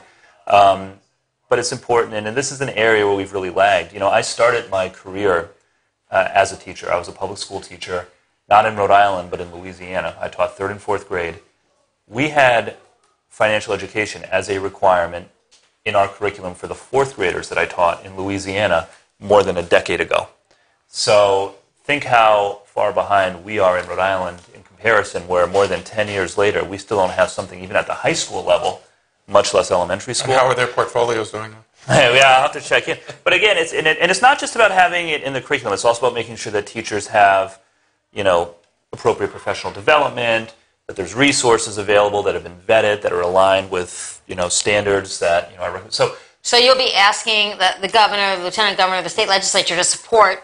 But it's important, and this is an area where we've really lagged. I started my career as a teacher. I was a public school teacher, not in Rhode Island, but in Louisiana. I taught 3rd and 4th grade. We had financial education as a requirement in our curriculum for the 4th graders that I taught in Louisiana more than a decade ago. So think how far behind we are in Rhode Island in comparison, where more than 10 years later, we still don't have something even at the high school level, much less elementary school. And how are their portfolios doing? Yeah, I'll have to check in. But again, it's not just about having it in the curriculum. It's also about making sure that teachers have, appropriate professional development, that there's resources available that have been vetted, that are aligned with, standards that, I recommend. So you'll be asking the governor, the lieutenant governor, the state legislature to support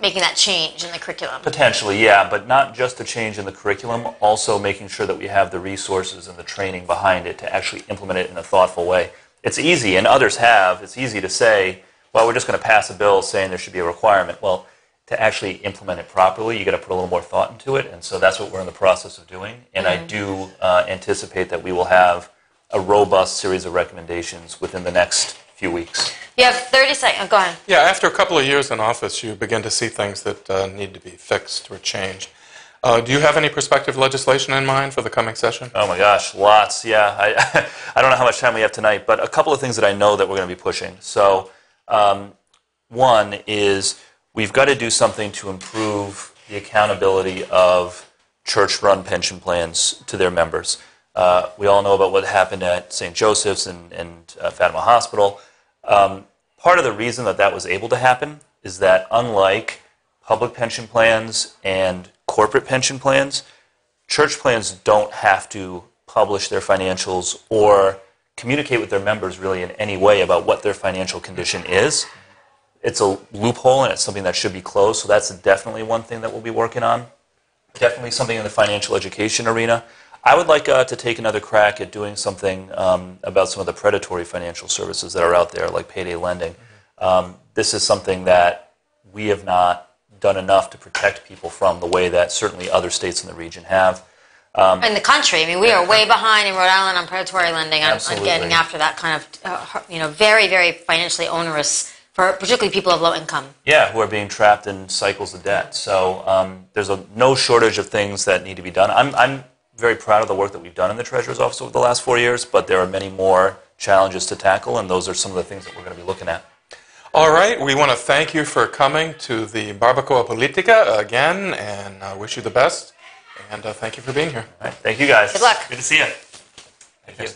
making that change in the curriculum? Potentially, yeah, but not just a change in the curriculum, also making sure that we have the resources and the training behind it to actually implement it in a thoughtful way. It's easy, and others have. It's easy to say, well, we're just going to pass a bill saying there should be a requirement. Well, to actually implement it properly, you got to put a little more thought into it, and so that's what we're in the process of doing. And I do anticipate that we will have a robust series of recommendations within the next few weeks. You have 30 seconds. Go ahead. Yeah, after a couple of years in office, you begin to see things that need to be fixed or changed. Do you have any prospective legislation in mind for the coming session? Oh my gosh, lots. Yeah, I don't know how much time we have tonight, but a couple of things that I know that we're going to be pushing. So one is we've got to do something to improve the accountability of church-run pension plans to their members. We all know about what happened at St. Joseph's and Fatima Hospital. Part of the reason that that was able to happen is that unlike public pension plans and corporate pension plans, church plans don't have to publish their financials or communicate with their members really in any way about what their financial condition is. It's a loophole and it's something that should be closed, so that's definitely one thing that we'll be working on. Definitely something in the financial education arena. I would like to take another crack at doing something about some of the predatory financial services that are out there, like payday lending. This is something that we have not done enough to protect people from the way that certainly other states in the region have. In the country, I mean, we are way behind in Rhode Island on predatory lending, on getting after that kind of, very, very financially onerous for particularly people of low income. Yeah, who are being trapped in cycles of debt. So there's no shortage of things that need to be done. I'm very proud of the work that we've done in the Treasurer's Office over the last 4 years, but there are many more challenges to tackle, and those are some of the things that we're going to be looking at. All right, we want to thank you for coming to the Barbacoa Politica again, and wish you the best, and thank you for being here. All right, thank you guys. Good luck. Good to see you. Thank you.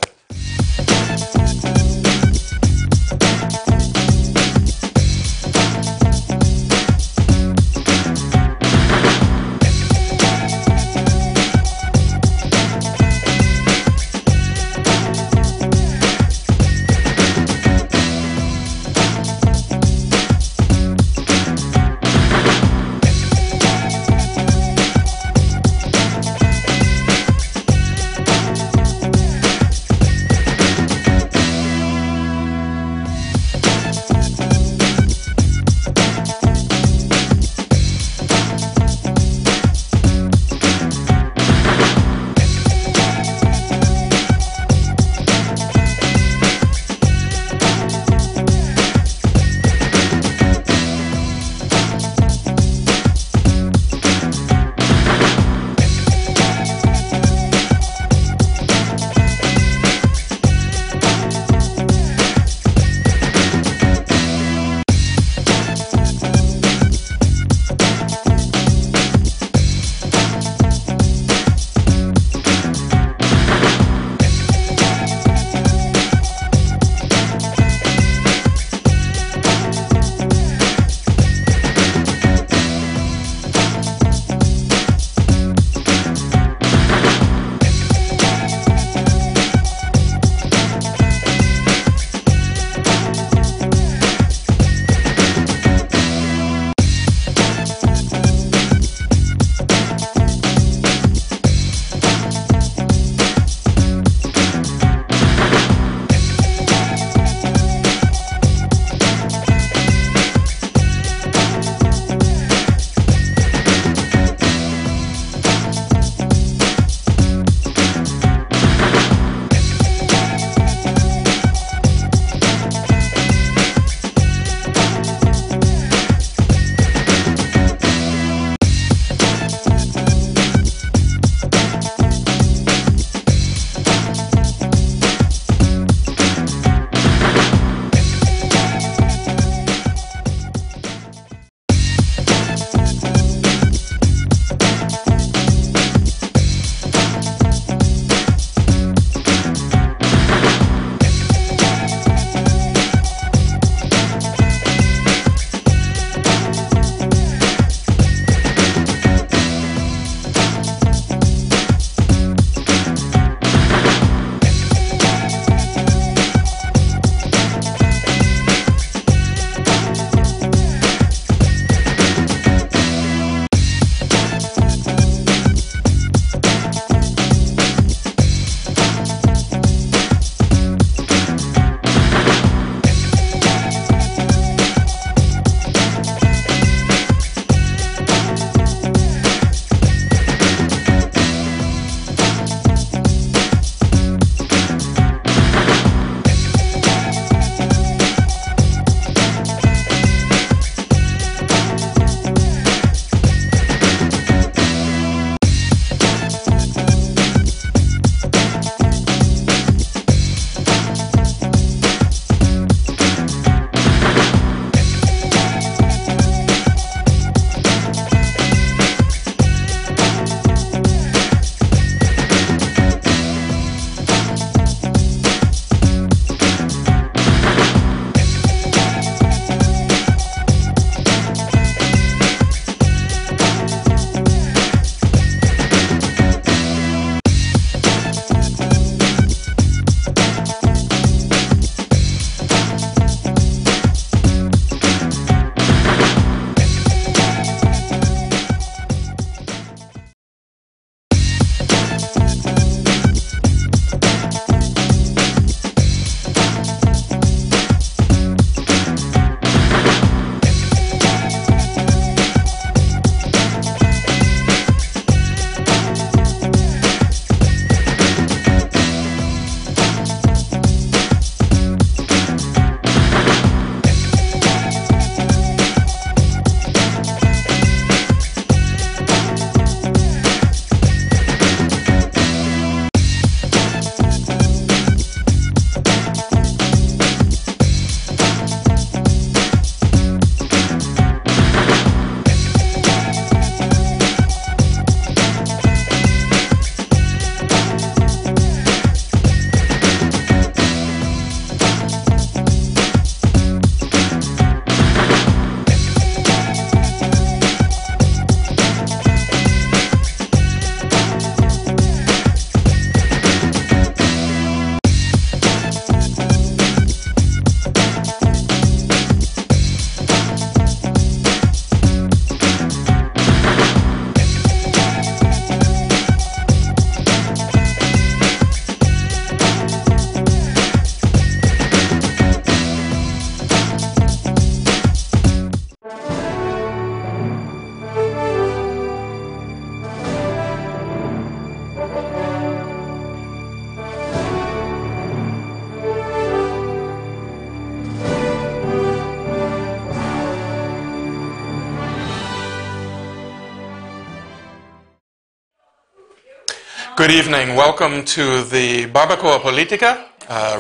Good evening. Welcome to the Barbacoa Politica,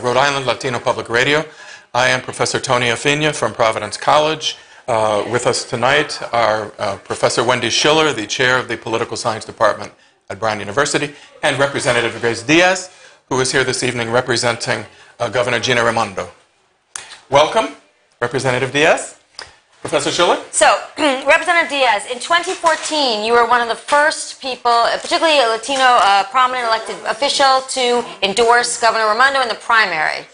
Rhode Island Latino Public Radio. I am Professor Tony Affinia from Providence College. With us tonight are Professor Wendy Schiller, the chair of the Political Science Department at Brown University, and Representative Grace Diaz, who is here this evening representing Governor Gina Raimondo. Welcome, Representative Diaz. Professor Schiller? So, Representative Diaz, in 2014, you were one of the first people, particularly a Latino prominent elected official, to endorse Governor Raimondo in the primary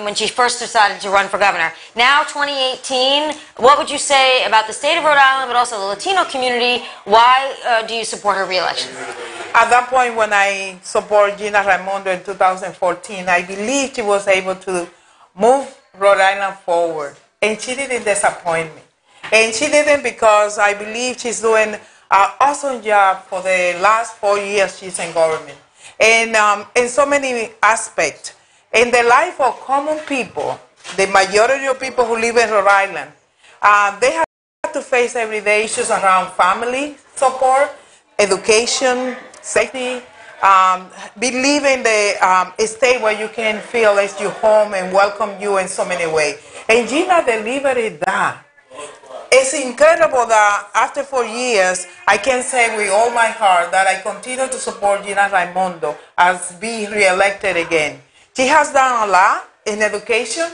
when she first decided to run for governor. Now, 2018, what would you say about the state of Rhode Island, but also the Latino community? Why do you support her re-election? At that point, when I supported Gina Raimondo in 2014, I believed she was able to move Rhode Island forward. And she didn't disappoint me. And she didn't because I believe she's doing an awesome job for the last 4 years she's in government. And in so many aspects. In the life of common people, the majority of people who live in Rhode Island, they have to face everyday issues around family support, education, safety, believe in the state where you can feel it's your home and welcome you in so many ways. And Gina delivered that. It's incredible that after 4 years, I can say with all my heart that I continue to support Gina Raimondo as being re-elected again. She has done a lot in education.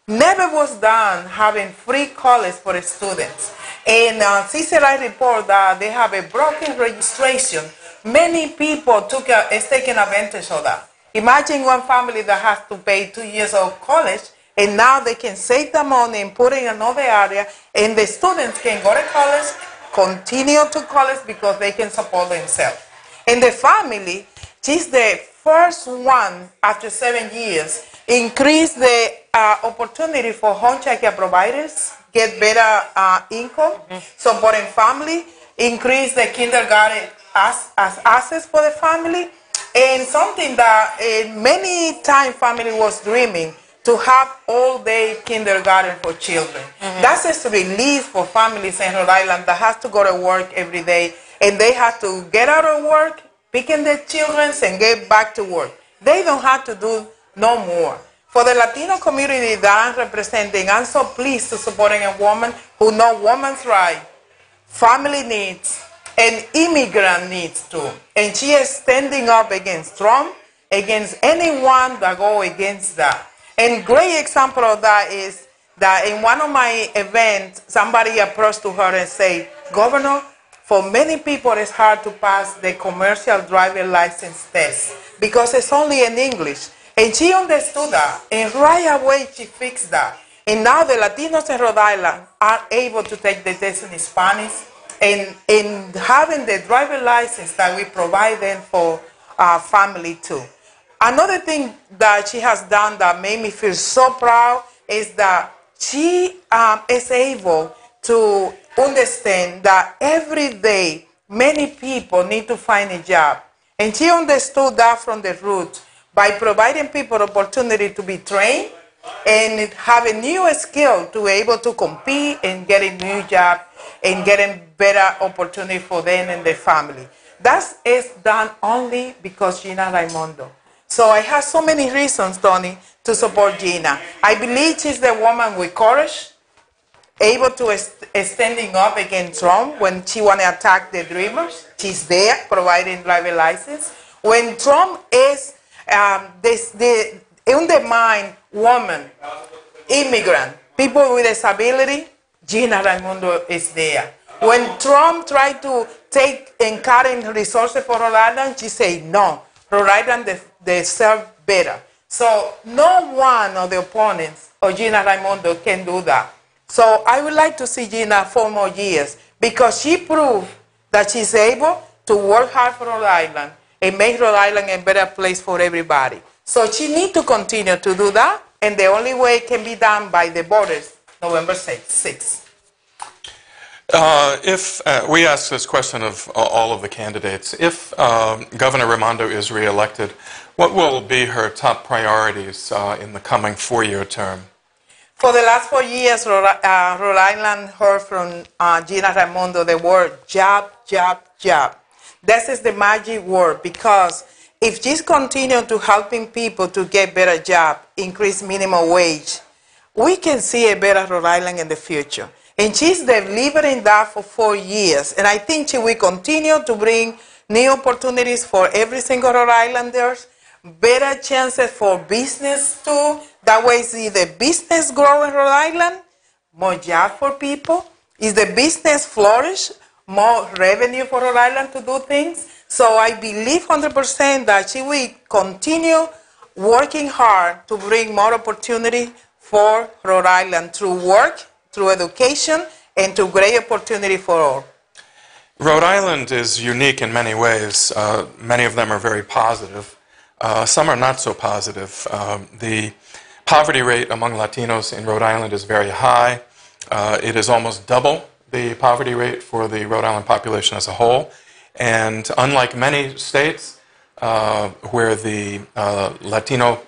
Never was done having free college for the students. And CCRI report that they have a broken registration. Many people is taking advantage of that. Imagine one family that has to pay 2 years of college, and now they can save the money and put it in another area, and the students can go to college, continue to college because they can support themselves. And the family, she's the first one after 7 years, increase the opportunity for home child care providers, get better income, supporting family, increase the kindergarten as access for the family, and something that many times family was dreaming, to have all-day kindergarten for children. That's a relief for families in Rhode Island that has to go to work every day, and they have to get out of work, picking their children, and get back to work. They don't have to do no more. For the Latino community that I'm representing, I'm so pleased to supporting a woman who knows women's rights, family needs, and immigrant needs too. And she is standing up against Trump, against anyone that go against that. And great example of that is that in one of my events, somebody approached to her and said, Governor, for many people it's hard to pass the commercial driver license test because it's only in English. And she understood that, and right away she fixed that. And now the Latinos in Rhode Island are able to take the test in Spanish, and in having the driver license that we provide them for family too. Another thing that she has done that made me feel so proud is that she is able to understand that every day many people need to find a job. And she understood that from the root by providing people opportunity to be trained and have a new skill to be able to compete and get a new job and getting better opportunity for them and their family. That is done only because Gina Raimondo. So I have so many reasons, Tony, to support Gina. I believe she's the woman with courage, able to standing up against Trump when she want to attack the dreamers. She's there providing driver license. When Trump is undermine women, immigrant, people with disability, Gina Raimondo is there. When Trump tried to take and cut in resources for Rhode Island, she said no. Rhode Island deserve better. So no one of the opponents of Gina Raimondo can do that. So I would like to see Gina 4 more years because she proved that she's able to work hard for Rhode Island and make Rhode Island a better place for everybody. So she needs to continue to do that, and the only way it can be done by the voters, November 6th. If we ask this question of all of the candidates, if Governor Raimondo is reelected, what will be her top priorities in the coming 4-year term? For the last 4 years, Rhode Island heard from Gina Raimondo the word job, job, job. This is the magic word, because if she's continue to helping people to get better job, increase minimum wage, we can see a better Rhode Island in the future. And she's delivering that for 4 years. And I think she will continue to bring new opportunities for every single Rhode Islanders, better chances for business too. That way, see the business grow in Rhode Island, more job for people. Is the business flourish, more revenue for Rhode Island to do things. So I believe 100% that she will continue working hard to bring more opportunity for Rhode Island through work, through education, and through great opportunity for all. Rhode Island is unique in many ways. Many of them are very positive. Some are not so positive. The poverty rate among Latinos in Rhode Island is very high. It is almost double the poverty rate for the Rhode Island population as a whole. And unlike many states where the Latino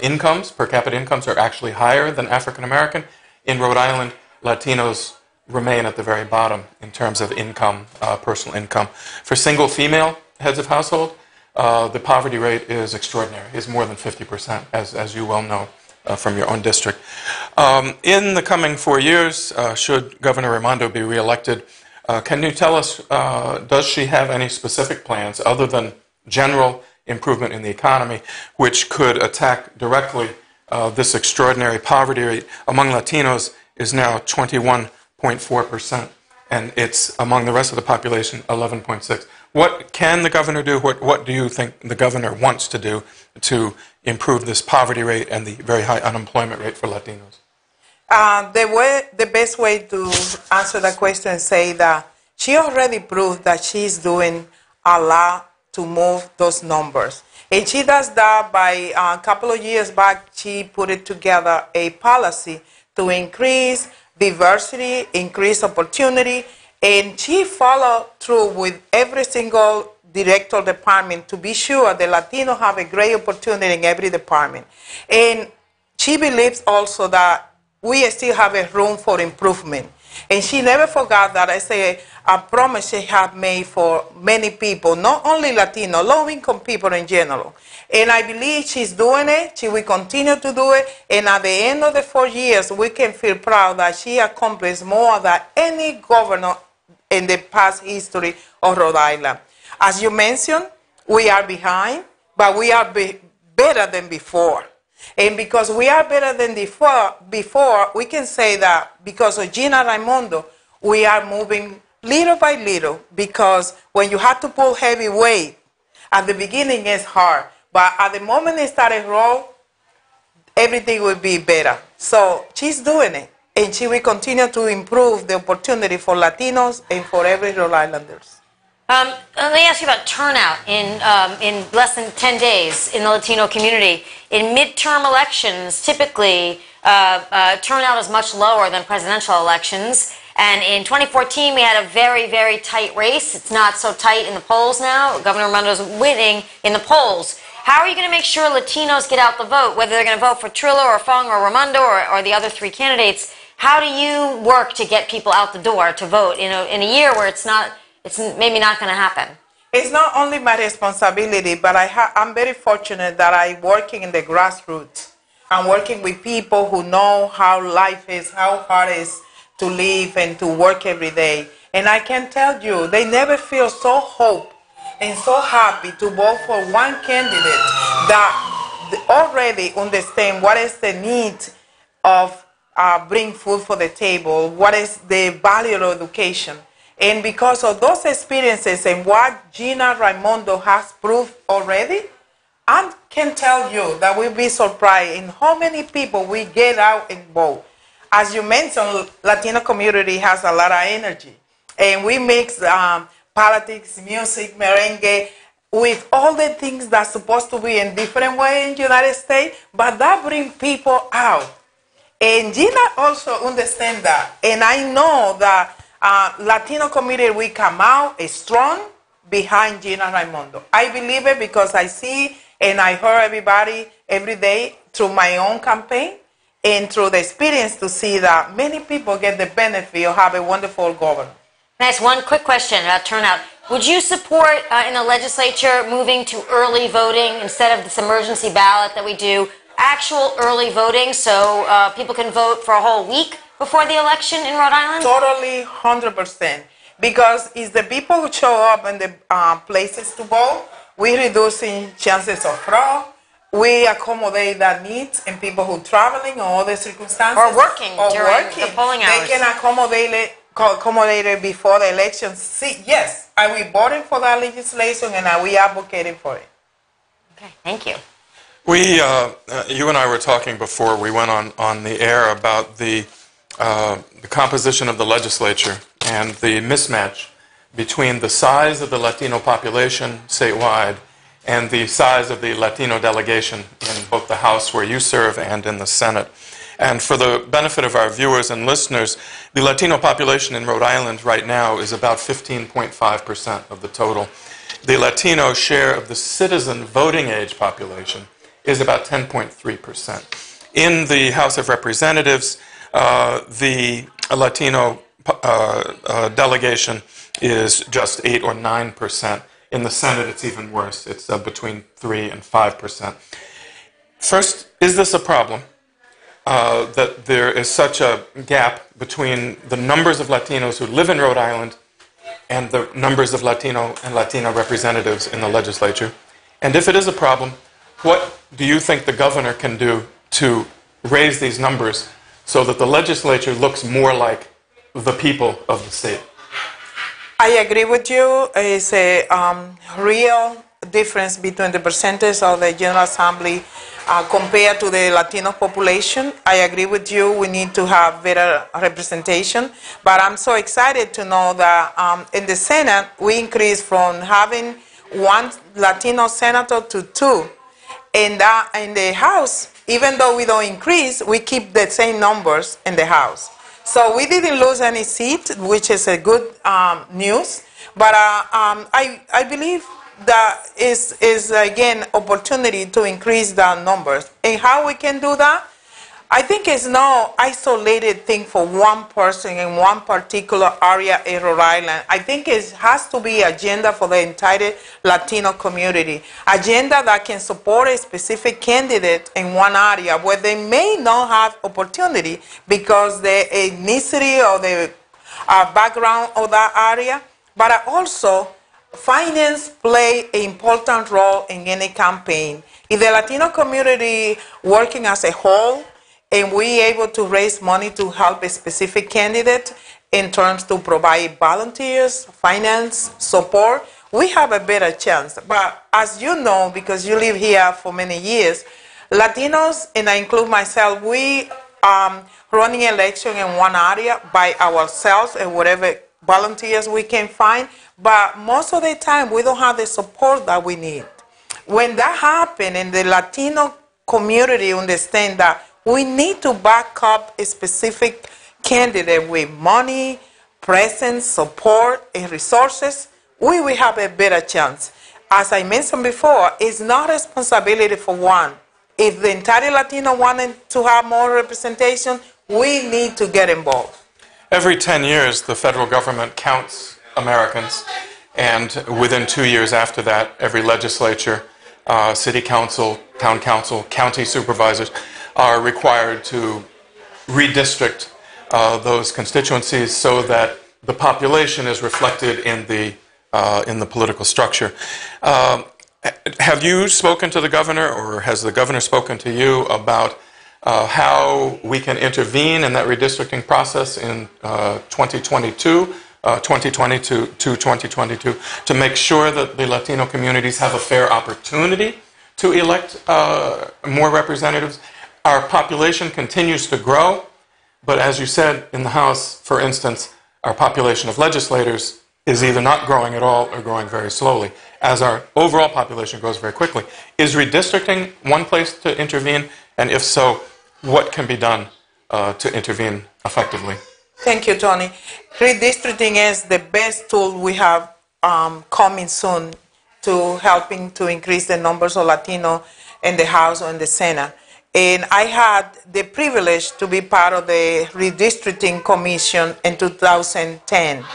incomes, per capita incomes, are actually higher than African American, in Rhode Island, Latinos remain at the very bottom in terms of income, personal income. For single female heads of household, the poverty rate is extraordinary, is more than 50%, as you well know from your own district. In the coming 4 years, should Governor Raimondo be reelected, can you tell us, does she have any specific plans other than general improvement in the economy, which could attack directly this extraordinary poverty rate among Latinos is now 21.4%, and it's among the rest of the population 11.6%. What can the governor do? What do you think the governor wants to do to improve this poverty rate and the very high unemployment rate for Latinos? The best way to answer that question is say that she already proved that she's doing a lot to move those numbers. And she does that by a couple of years back, she put it together a policy to increase diversity, increase opportunity, and she followed through with every single director department to be sure the Latinos have a great opportunity in every department. And she believes also that we still have a room for improvement. And she never forgot that I say a promise she had made for many people, not only Latino, low-income people in general. And I believe she's doing it. She will continue to do it. And at the end of the 4 years, we can feel proud that she accomplished more than any governor in the past history of Rhode Island. As you mentioned, we are behind, but we are better than before. And because we are better than before, we can say that because of Gina Raimondo, we are moving little by little, because when you have to pull heavy weight, at the beginning it's hard. But at the moment it started roll, everything will be better. So she's doing it, and she will continue to improve the opportunity for Latinos and for every Rhode Islanders. Let me ask you about turnout in less than 10 days in the Latino community. In midterm elections, typically turnout is much lower than presidential elections. And in 2014, we had a very, very tight race. It's not so tight in the polls now. Governor Raimondo's winning in the polls. How are you going to make sure Latinos get out the vote, whether they're going to vote for Trillo or Fung or Raimondo or the other three candidates? How do you work to get people out the door to vote in a year where it's maybe not going to happen? It's not only my responsibility, but I'm very fortunate that I'm working in the grassroots. I'm working with people who know how life is, how hard it is to live and to work every day. And I can tell you, they never feel so hope and so happy to vote for one candidate that already understand what is the need of bring food for the table, what is the value of education. And because of those experiences and what Gina Raimondo has proved already, I can tell you that we'll be surprised in how many people we get out and vote. As you mentioned, Latino community has a lot of energy. And we mix politics, music, merengue, with all the things that's supposed to be in different way in the United States, but that brings people out. And Gina also understands that. And I know that Latino community will come out strong behind Gina Raimondo. I believe it because I see and I hear everybody every day through my own campaign and through the experience to see that many people get the benefit of having a wonderful governor. Nice. One quick question about turnout. Would you support in the legislature moving to early voting instead of this emergency ballot that we do, actual early voting so people can vote for a whole week before the election in Rhode Island? Totally, 100%. Because if the people who show up in the places to vote, we're reducing chances of fraud. We accommodate that needs in people who are traveling or other circumstances. Or working during the polling hours. They can accommodate it before the election. See, yes, are we voting for that legislation and are we advocating for it? Okay, thank you. We, you and I were talking before we went on the air about the composition of the legislature and the mismatch between the size of the Latino population statewide and the size of the Latino delegation in both the House where you serve and in the Senate. And for the benefit of our viewers and listeners, the Latino population in Rhode Island right now is about 15.5% of the total. The Latino share of the citizen voting age population is about 10.3%. In the House of Representatives, the Latino delegation is just 8 or 9%. In the Senate, it's even worse. It's between 3 and 5%. First, is this a problem? That there is such a gap between the numbers of Latinos who live in Rhode Island and the numbers of Latino and Latina representatives in the legislature? And if it is a problem, what do you think the governor can do to raise these numbers so that the legislature looks more like the people of the state? I agree with you. It's a real difference between the percentage of the General Assembly compared to the Latino population. I agree with you. We need to have better representation. But I'm so excited to know that in the Senate, we increased from having 1 Latino senator to 2. In the House, even though we don't increase, we keep the same numbers in the House. So we didn't lose any seat, which is a good news. But I believe that is again opportunity to increase the numbers. And how we can do that? I think it's no isolated thing for one person in one particular area in Rhode Island. I think it has to be agenda for the entire Latino community. Agenda that can support a specific candidate in one area where they may not have opportunity because the ethnicity or the background of that area. But also, finance play an important role in any campaign. If the Latino community working as a whole, and we able to raise money to help a specific candidate in terms to provide volunteers, finance, support, we have a better chance. But as you know, because you live here for many years, Latinos, and I include myself, we running election in one area by ourselves and whatever volunteers we can find, but most of the time we don't have the support that we need. When that happens and the Latino community understand that we need to back up a specific candidate with money, presence, support, and resources, we will have a better chance. As I mentioned before, it's not responsibility for one. If the entire Latino wanted to have more representation, we need to get involved. Every 10 years, the federal government counts Americans, and within 2 years after that, every legislature, city council, town council, county supervisors are required to redistrict those constituencies so that the population is reflected in the political structure. Have you spoken to the governor, or has the governor spoken to you about how we can intervene in that redistricting process in 2022 to 2022 to make sure that the Latino communities have a fair opportunity to elect more representatives? Our population continues to grow, but as you said in the House, for instance, our population of legislators is either not growing at all or growing very slowly, as our overall population grows very quickly. Is redistricting one place to intervene? And if so, what can be done to intervene effectively? Thank you, Tony. Redistricting is the best tool we have coming soon to helping to increase the numbers of Latino in the House or in the Senate. And I had the privilege to be part of the redistricting commission in 2010.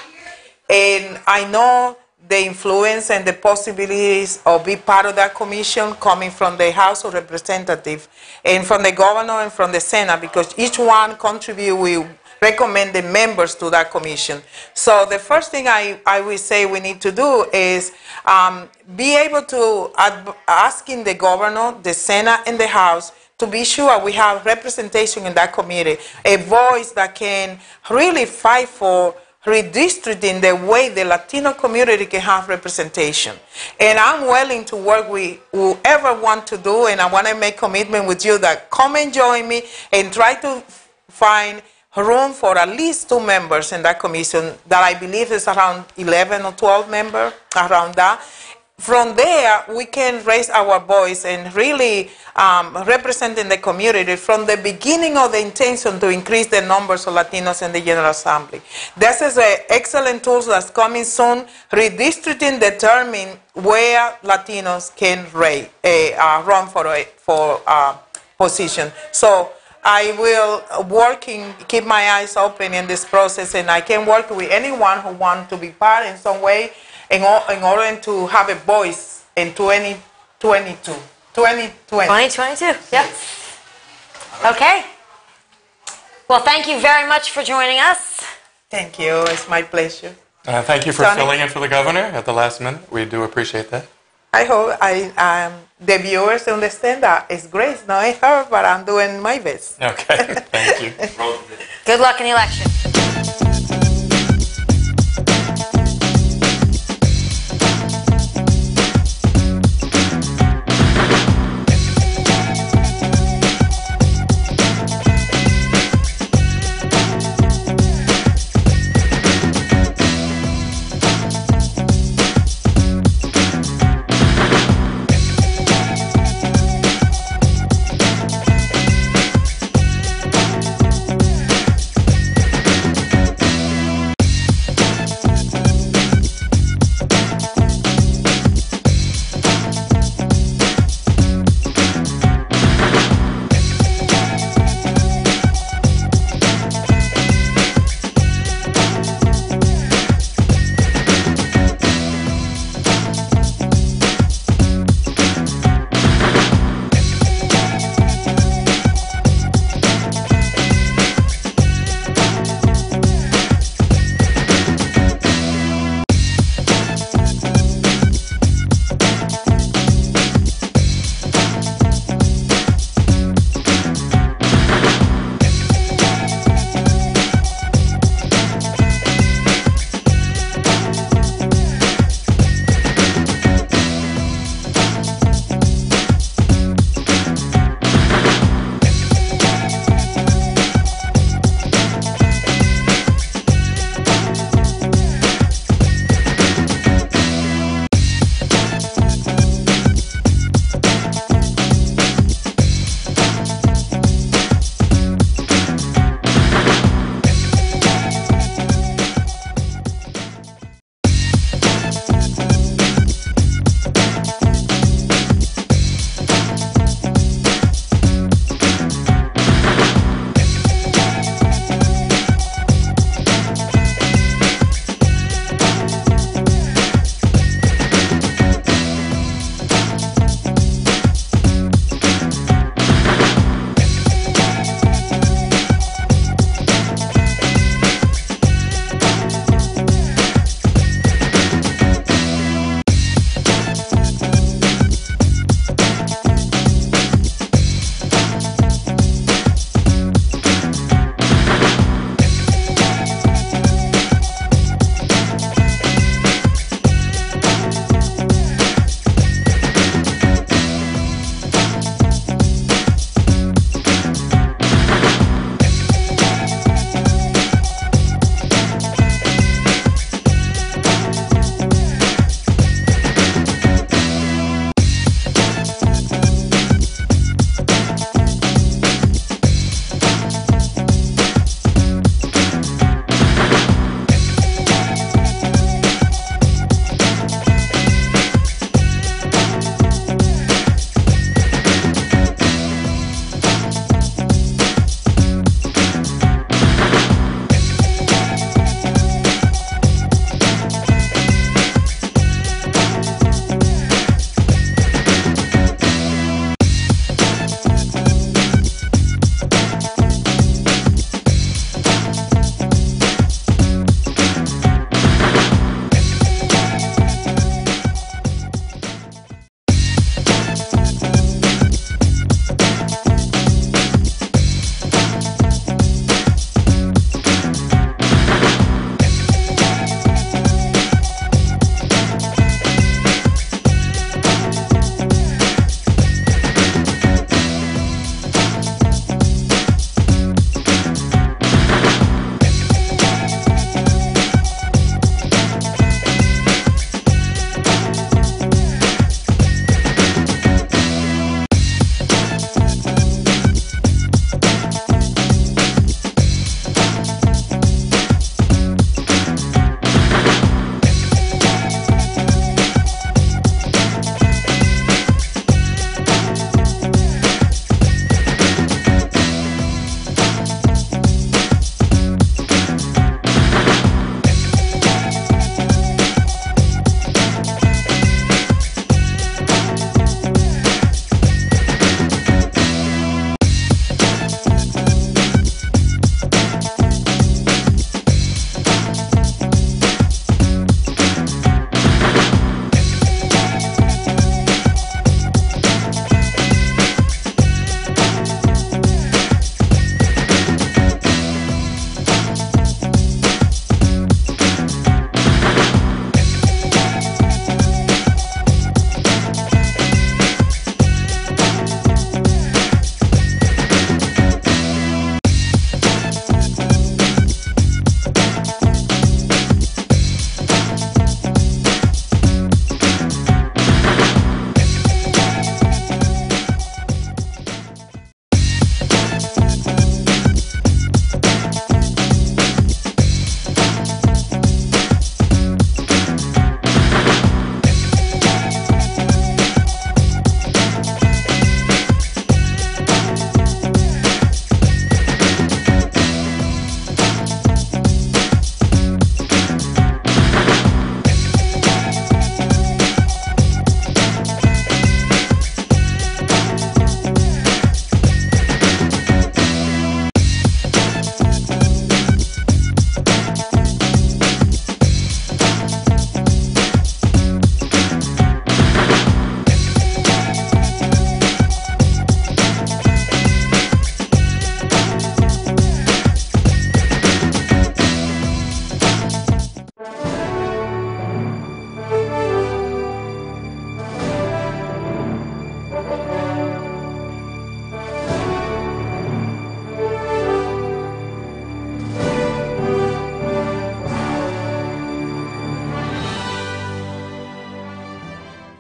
And I know the influence and the possibilities of be part of that commission coming from the House of Representatives and from the governor and from the Senate, because each one contribute with recommended members to that commission. So the first thing I will say we need to do is be able to asking the governor, the Senate, and the House to be sure we have representation in that committee, a voice that can really fight for redistricting the way the Latino community can have representation. And I'm willing to work with whoever want to do, and I want to make commitment with you that come and join me and try to find room for at least 2 members in that commission that I believe is around 11 or 12 members, around that. From there, we can raise our voice and really representing the community from the beginning of the intention to increase the numbers of Latinos in the General Assembly. This is an excellent tool that's coming soon. Redistricting determine where Latinos can run for position. So I will keep my eyes open in this process, and I can work with anyone who wants to be part in some way in order to have a voice in 2022. 2022, yep. Okay. Well, thank you very much for joining us. Thank you. It's my pleasure. Thank you for filling in for the governor at the last minute. We do appreciate that. I hope the viewers understand that it's Grace, not her, but I'm doing my best. Okay, thank you. Good luck in the election.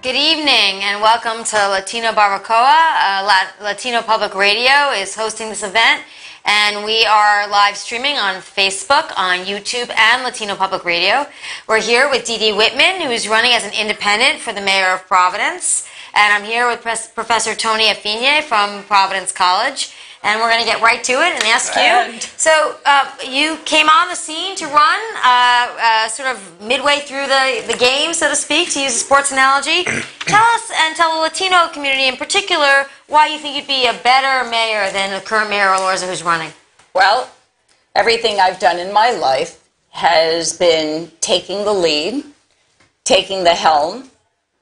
Good evening and welcome to Latino Barbacoa. Latino Public Radio is hosting this event, and we are live streaming on Facebook, on YouTube, and Latino Public Radio. We're here with Dee Dee Whitman, who is running as an independent for the mayor of Providence, and I'm here with Professor Tony Affigne from Providence College. And we're going to get right to it and ask you. So you came on the scene to run sort of midway through the game, so to speak, to use a sports analogy. Tell us and tell the Latino community in particular why you think you'd be a better mayor than the current mayor, Elorza, who's running. Well, everything I've done in my life has been taking the lead, taking the helm.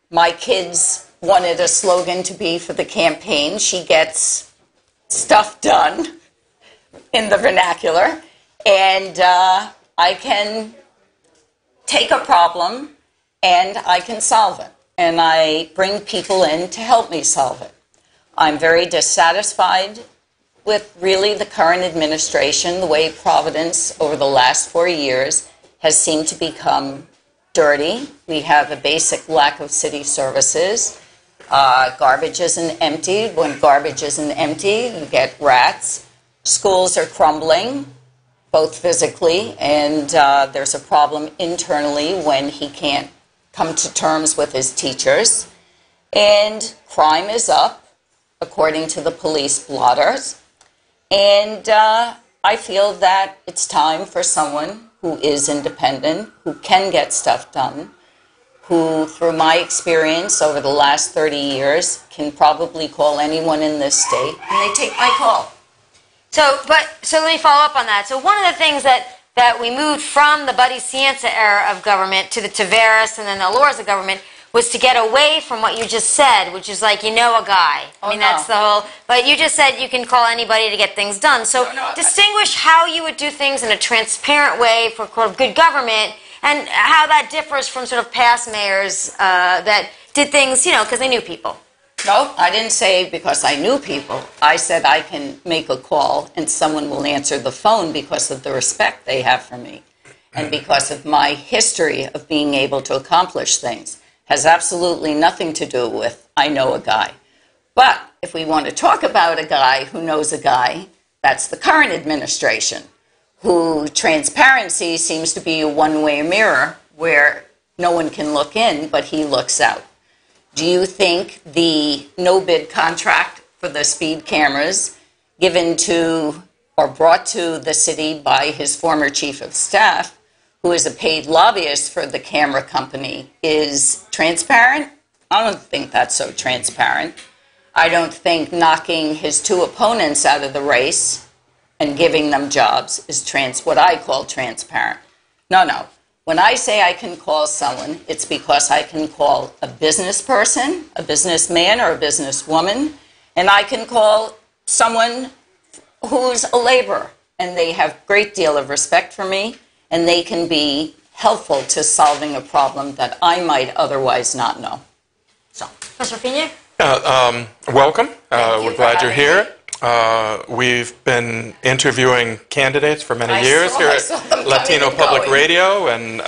My kids wanted a slogan to be for the campaign, "She gets stuff done," in the vernacular, and I can take a problem and I can solve it, and I bring people in to help me solve it. I'm very dissatisfied with really the current administration, the way Providence over the last 4 years has seemed to become dirty. We have a basic lack of city services. Garbage isn't empty. When garbage isn't empty, you get rats. Schools are crumbling, both physically, and there's a problem internally when he can't come to terms with his teachers. And crime is up, according to the police blotters. And I feel that it's time for someone who is independent, who can get stuff done, who, through my experience over the last 30 years, can probably call anyone in this state, and they take my call. So let me follow up on that. So one of the things that we moved from the Buddy Cienza era of government to the Taveras and then the Elorza government was to get away from what you just said, which is like, you know a guy. I mean, that's the whole, but you just said you can call anybody to get things done. So distinguish how you would do things in a transparent way for good government, and how that differs from sort of past mayors that did things, because they knew people. No, I didn't say because I knew people. I said I can make a call and someone will answer the phone because of the respect they have for me and because of my history of being able to accomplish things. Has absolutely nothing to do with I know a guy. But if we want to talk about a guy who knows a guy, that's the current administration, who transparency seems to be a one-way mirror where no one can look in, but he looks out. Do you think the no-bid contract for the speed cameras given to or brought to the city by his former chief of staff, who is a paid lobbyist for the camera company, is transparent? I don't think that's so transparent. I don't think knocking his two opponents out of the race and giving them jobs is what I call transparent. No. When I say I can call someone, it's because I can call a business person, a businessman or a businesswoman, and I can call someone who's a laborer, and they have a great deal of respect for me, and they can be helpful to solving a problem that I might otherwise not know. So, Professor Affigne? Welcome. We're glad you're here. We've been interviewing candidates for many years here at Latino Public Radio, and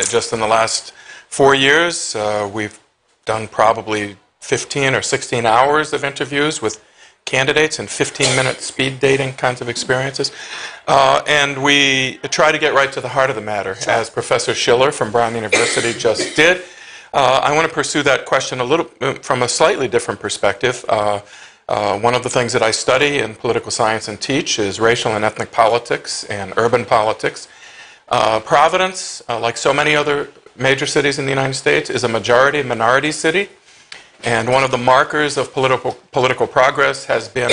just in the last 4 years, we've done probably 15 or 16 hours of interviews with candidates and 15-minute speed dating kinds of experiences. And we try to get right to the heart of the matter, as Professor Schiller from Brown University just did. I want to pursue that question a little from a slightly different perspective. One of the things that I study in political science and teach is racial and ethnic politics and urban politics. Providence, like so many other major cities in the United States, is a majority-minority city. And one of the markers of political progress has been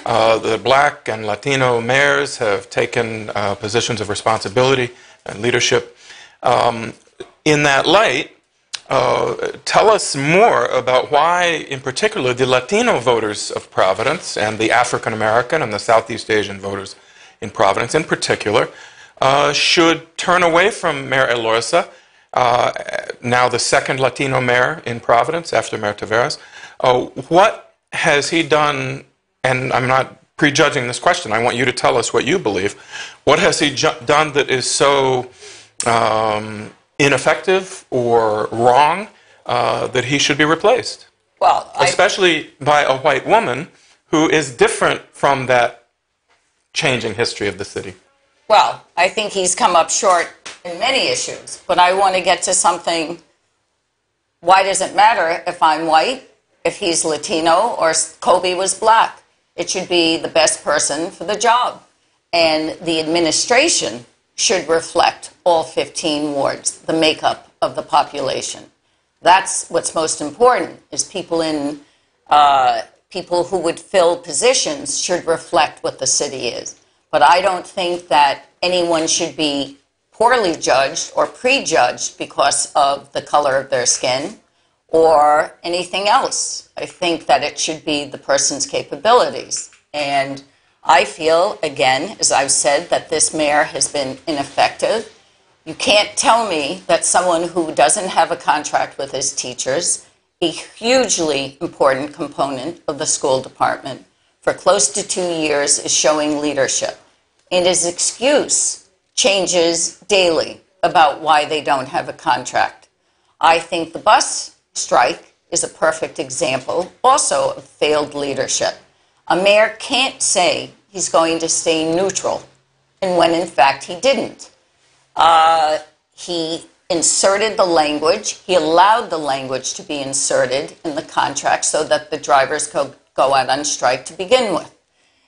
the black and Latino mayors have taken positions of responsibility and leadership. In that light, tell us more about why, in particular, the Latino voters of Providence and the African American and the Southeast Asian voters in Providence, in particular, should turn away from Mayor Elorza, now the second Latino mayor in Providence after Mayor Taveras. What has he done? And I'm not prejudging this question. I want you to tell us what you believe. What has he done that is so ineffective or wrong that he should be replaced, Well, especially by a white woman who is different from that changing history of the city. Well, I think he's come up short in many issues, but I want to get to something. Why does it matter if I'm white, if he's Latino, or Kobe was black? It should be the best person for the job. And the administration should reflect all 15 wards, the makeup of the population. That's what's most important, is people who would fill positions should reflect what the city is. But I don't think that anyone should be poorly judged or prejudged because of the color of their skin or anything else. I think that it should be the person's capabilities. And I feel, again, as I've said, that this mayor has been ineffective. You can't tell me that someone who doesn't have a contract with his teachers, a hugely important component of the school department, for close to 2 years is showing leadership. And his excuse changes daily about why they don't have a contract. I think the bus strike is a perfect example also of failed leadership. A mayor can't say he's going to stay neutral, and when in fact he didn't. He inserted the language, he allowed the language to be inserted in the contract so that the drivers could go out on strike to begin with.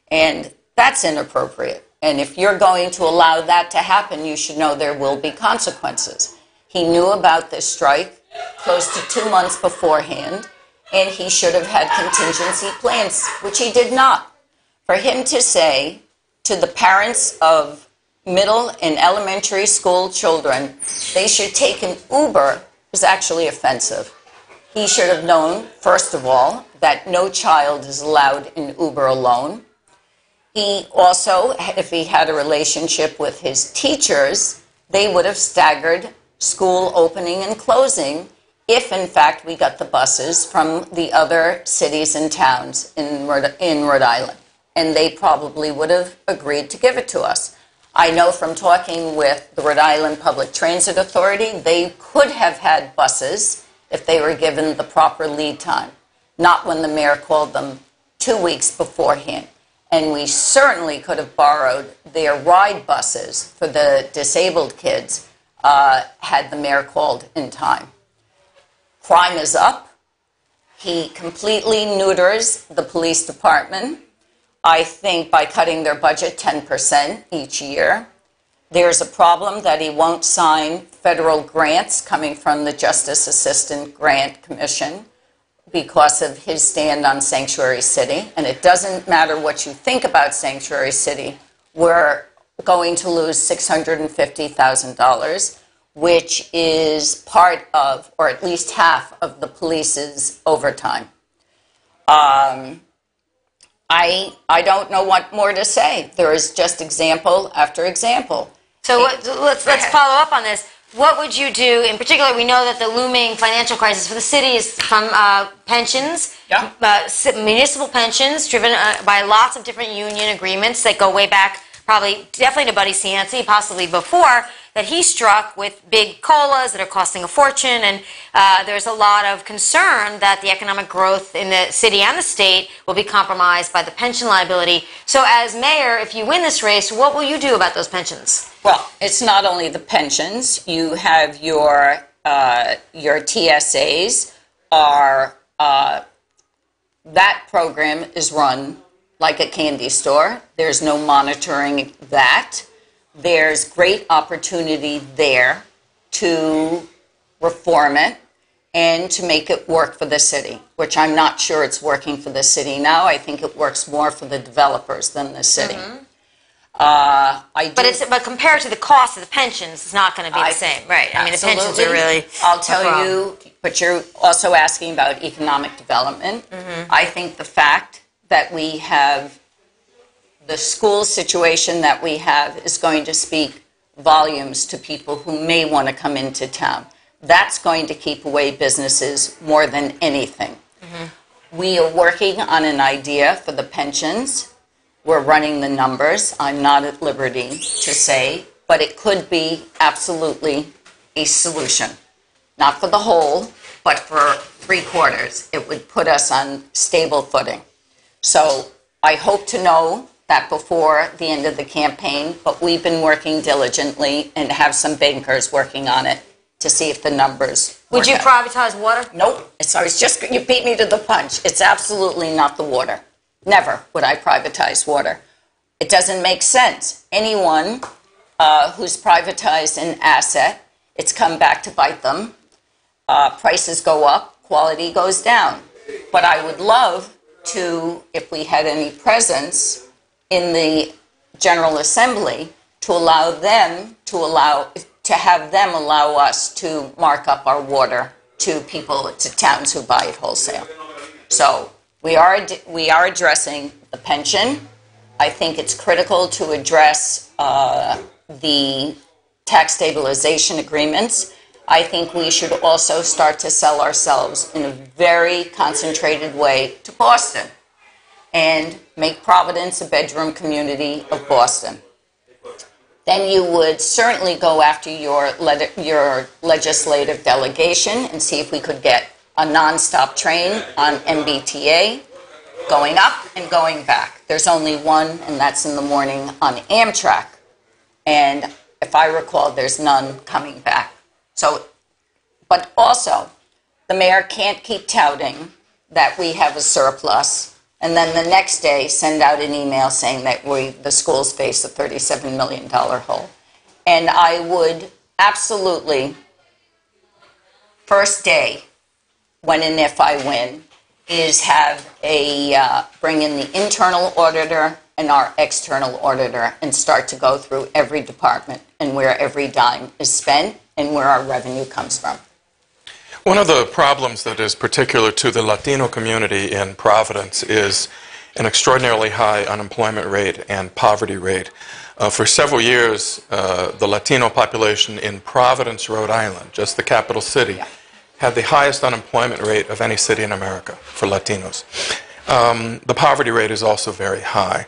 And that's inappropriate. And if you're going to allow that to happen, you should know there will be consequences. He knew about this strike close to 2 months beforehand, and he should have had contingency plans, which he did not. For him to say to the parents of middle and elementary school children they should take an Uber is actually offensive. He should have known, first of all, that no child is allowed in Uber alone. He also, if he had a relationship with his teachers, they would have staggered school opening and closing if, in fact, we got the buses from the other cities and towns in Rhode Island. And they probably would have agreed to give it to us. I know from talking with the Rhode Island Public Transit Authority, they could have had buses if they were given the proper lead time, not when the mayor called them 2 weeks beforehand. And we certainly could have borrowed their ride buses for the disabled kids had the mayor called in time. Crime is up. He completely neuters the police department. I think by cutting their budget 10% each year. There's a problem that he won't sign federal grants coming from the Justice Assistant Grant Commission because of his stand on Sanctuary City. And it doesn't matter what you think about Sanctuary City, we're going to lose $650,000, which is part of, or at least half of the police's overtime. I don't know what more to say. There is just example after example. So let's follow up on this. What would you do, in particular, we know that the looming financial crisis for the city is from pensions, municipal pensions, driven by lots of different union agreements that go way back, probably definitely to Buddy Cianci, possibly before, that he struck with big COLAs that are costing a fortune, and there's a lot of concern that the economic growth in the city and the state will be compromised by the pension liability. So as mayor, if you win this race, what will you do about those pensions? Well, it's not only the pensions. You have your TSAs that program is run like a candy store. There's no monitoring that. There's great opportunity there to reform it and to make it work for the city, which I'm not sure it's working for the city now. I think it works more for the developers than the city. Mm-hmm. But compared to the cost of the pensions, it's not going to be the same, right? I mean, the pensions are really. I'll tell you, but you're also asking about economic development. Mm-hmm. I think the fact that we have the school situation that we have is going to speak volumes to people who may want to come into town. That's going to keep away businesses more than anything. Mm-hmm. We are working on an idea for the pensions. We're running the numbers. I'm not at liberty to say, but it could be absolutely a solution. Not for the whole, but for 3/4, it would put us on stable footing. So I hope to know that before the end of the campaign, but we've been working diligently and have some bankers working on it to see if the numbers Would you work out. privatize water? Nope. You beat me to the punch. It's absolutely not the water. Never would I privatize water. It doesn't make sense. Anyone who's privatized an asset, it's come back to bite them. Prices go up, quality goes down. But I would love to, if we had any presence in the General Assembly, to have them allow us to mark up our water to people, to towns who buy it wholesale. So we are addressing the pension. I think it's critical to address the tax stabilization agreements. I think we should also start to sell ourselves in a very concentrated way to Boston and make Providence a bedroom community of Boston. Then you would certainly go after your legislative delegation and see if we could get a nonstop train on MBTA going up and going back. There's only one, and that's in the morning on Amtrak. And if I recall, there's none coming back. So, but also, the mayor can't keep touting that we have a surplus and then the next day send out an email saying that the schools face a $37 million hole. And I would absolutely, first day, when and if I win, is have bring in the internal auditor and our external auditor and start to go through every department and where every dime is spent and where our revenue comes from. One of the problems that is particular to the Latino community in Providence is an extraordinarily high unemployment rate and poverty rate. For several years, the Latino population in Providence, Rhode Island, just the capital city, had the highest unemployment rate of any city in America for Latinos. The poverty rate is also very high.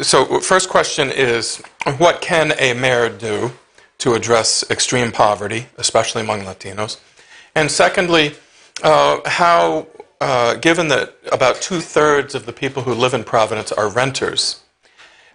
So first question is, what can a mayor do to address extreme poverty, especially among Latinos? And secondly, given that about 2/3 of the people who live in Providence are renters,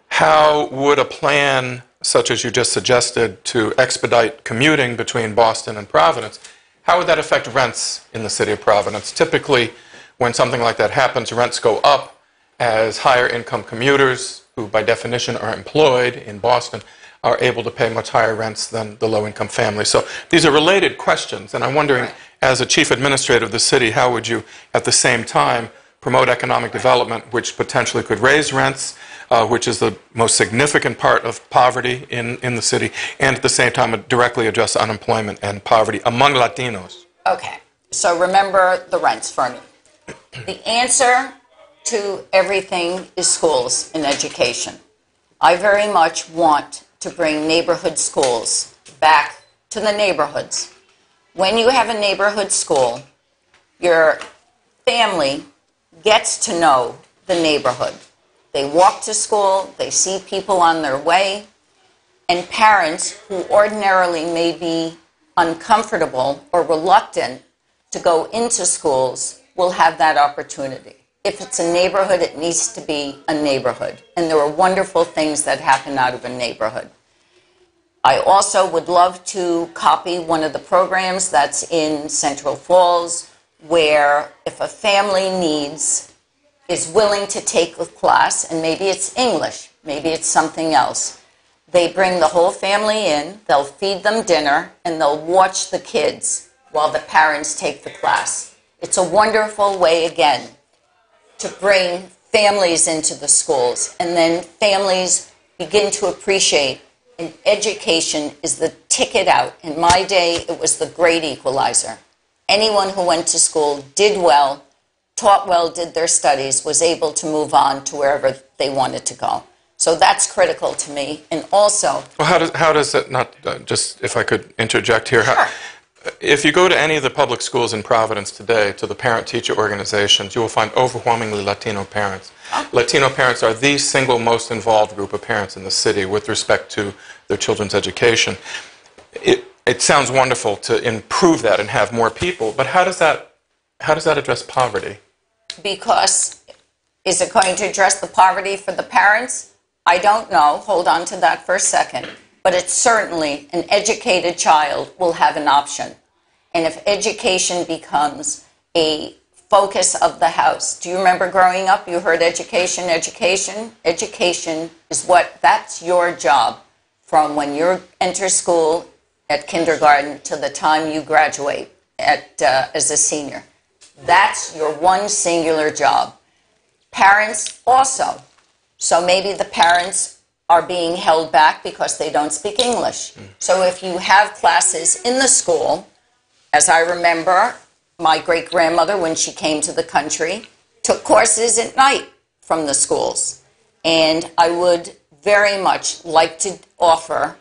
how would a plan such as you just suggested to expedite commuting between Boston and Providence, how would that affect rents in the city of Providence? Typically, when something like that happens, rents go up as higher income commuters, who by definition are employed in Boston, are able to pay much higher rents than the low-income families. So these are related questions, and I'm wondering, as a chief administrator of the city, how would you, at the same time, promote economic development, which potentially could raise rents, which is the most significant part of poverty in the city, and at the same time directly address unemployment and poverty among Latinos? Okay, so remember the rents for me. The answer to everything is schools and education. I very much want to bring neighborhood schools back to the neighborhoods. When you have a neighborhood school, your family gets to know the neighborhood. They walk to school, they see people on their way, and parents who ordinarily may be uncomfortable or reluctant to go into schools will have that opportunity. If it's a neighborhood, it needs to be a neighborhood. And there are wonderful things that happen out of a neighborhood. I also would love to copy one of the programs that's in Central Falls, where if a family is willing to take a class, and maybe it's English, maybe it's something else, they bring the whole family in, they'll feed them dinner, and they'll watch the kids while the parents take the class. It's a wonderful way, again, to bring families into the schools, and then families begin to appreciate, and education is the ticket out. In my day, it was the great equalizer. Anyone who went to school did well, taught well, did their studies, was able to move on to wherever they wanted to go. So that's critical to me. And also... Well, how does it not, just if I could interject here, Sure. If you go to any of the public schools in Providence today, to the parent-teacher organizations, you will find overwhelmingly Latino parents. Latino parents are the single most involved group of parents in the city with respect to their children's education. it sounds wonderful to improve that and have more people, but how does that address poverty? Because is it going to address the poverty for the parents? I don't know. Hold on to that for a second. But it's certainly an educated child will have an option. And if education becomes a focus of the house. Do you remember growing up, you heard education, education? Education is that's your job from when you enter school at kindergarten to the time you graduate as a senior. That's your one singular job. Parents also. So maybe the parents are being held back because they don't speak English. So if you have classes in the school, as I remember, my great-grandmother, when she came to the country, took courses at night from the schools. And I would very much like to offer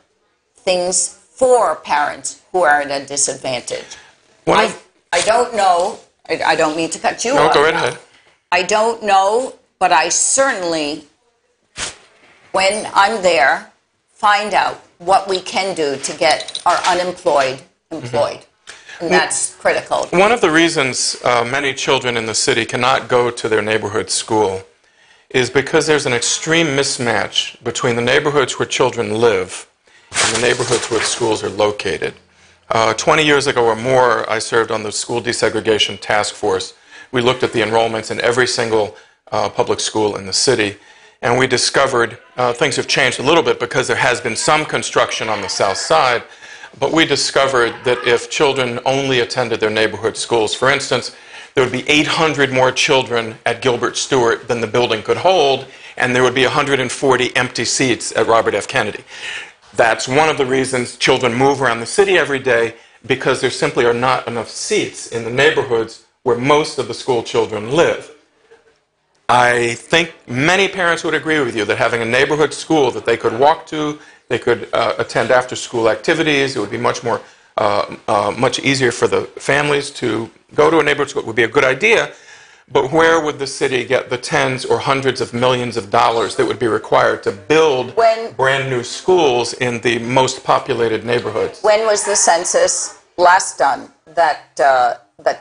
things for parents who are at a disadvantage. I don't know. I don't mean to cut you off. No, go right ahead. I don't know, but I certainly, when I'm there, find out what we can do to get our unemployed employed. And that's critical. One of the reasons many children in the city cannot go to their neighborhood school is because there's an extreme mismatch between the neighborhoods where children live and the neighborhoods where schools are located. 20 years ago or more, I served on the school desegregation task force. We looked at the enrollments in every single public school in the city, and we discovered things have changed a little bit because there has been some construction on the south side. But we discovered that if children only attended their neighborhood schools, for instance, there would be 800 more children at Gilbert Stewart than the building could hold, and there would be 140 empty seats at Robert F. Kennedy. That's one of the reasons children move around the city every day, because there simply are not enough seats in the neighborhoods where most of the school children live. I think many parents would agree with you that having a neighborhood school that they could walk to, they could attend after-school activities. It would be much easier for the families to go to a neighborhood school. It would be a good idea, but where would the city get the tens or hundreds of millions of dollars that would be required to build brand new schools in the most populated neighborhoods? When was the census last done that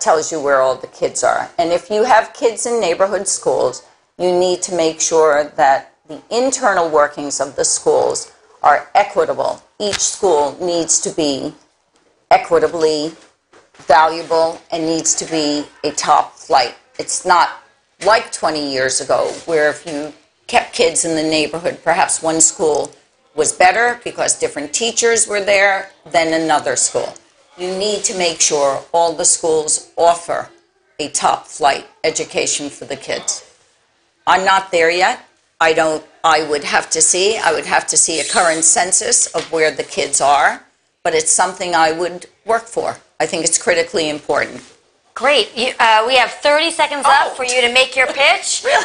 tells you where all the kids are? And if you have kids in neighborhood schools, you need to make sure that the internal workings of the schools are equitable. Each school needs to be equitably valuable and needs to be a top flight. It's not like 20 years ago where if you kept kids in the neighborhood, perhaps one school was better because different teachers were there than another school. You need to make sure all the schools offer a top flight education for the kids. I'm not there yet. I would have to see a current census of where the kids are, but it's something I would work for. I think it's critically important. Great. We have 30 seconds left for you to make your pitch. Really?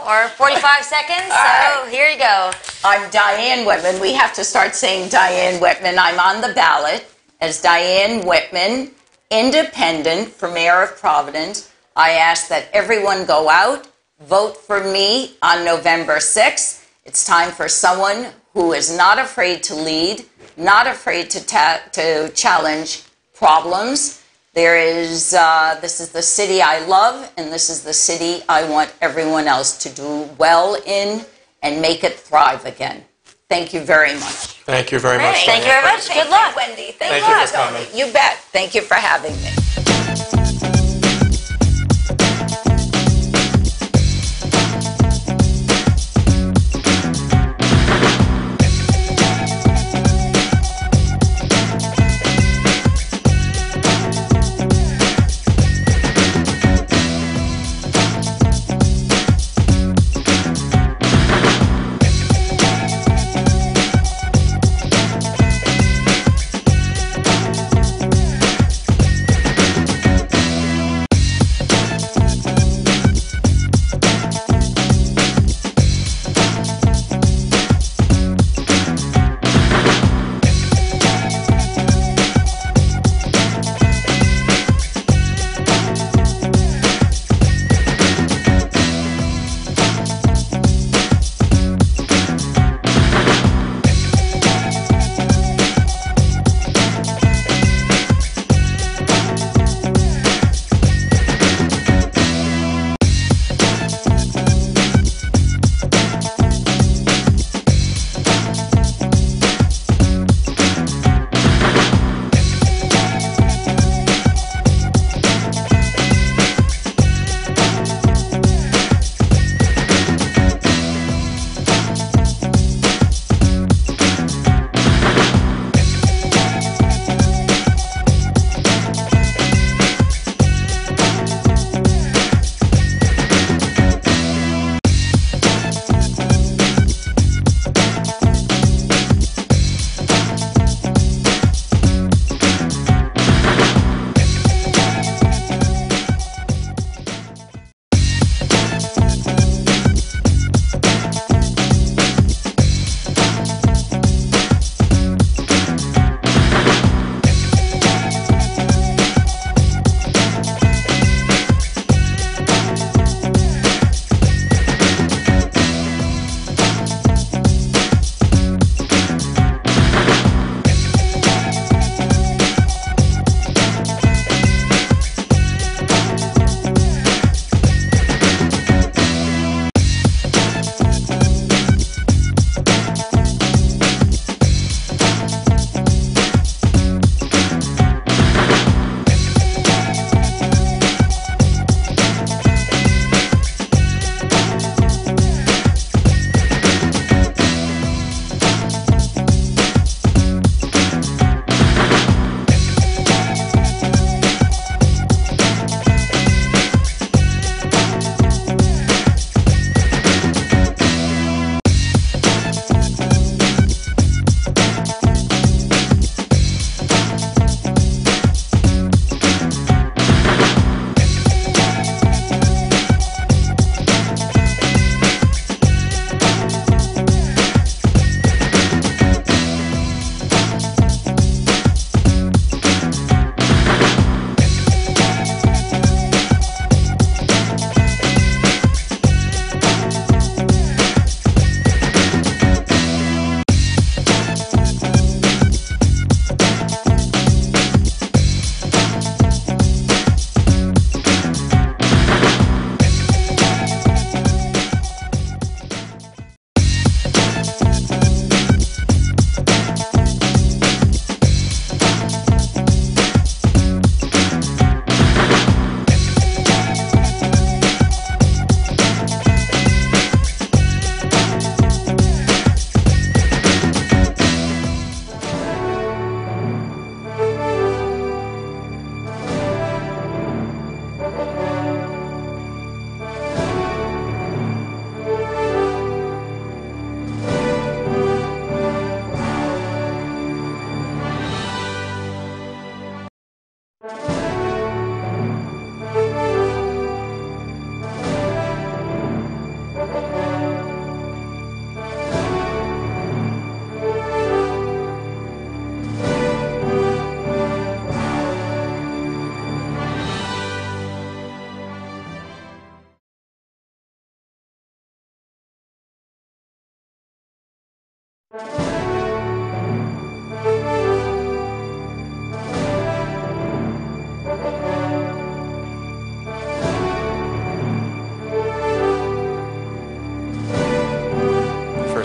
Or 45 seconds. All right. Here you go. I'm Diane Whitman. We have to start saying Diane Whitman. I'm on the ballot as Diane Whitman, independent for mayor of Providence. I ask that everyone go out, vote for me on November 6th. It's time for someone who is not afraid to lead, not afraid to challenge problems. This is the city I love, and this is the city I want everyone else to do well in and make it thrive again. Thank you very much. Thank you very much. Thank you very much. Good luck. Wendy. Thank you for coming. You bet. Thank you for having me.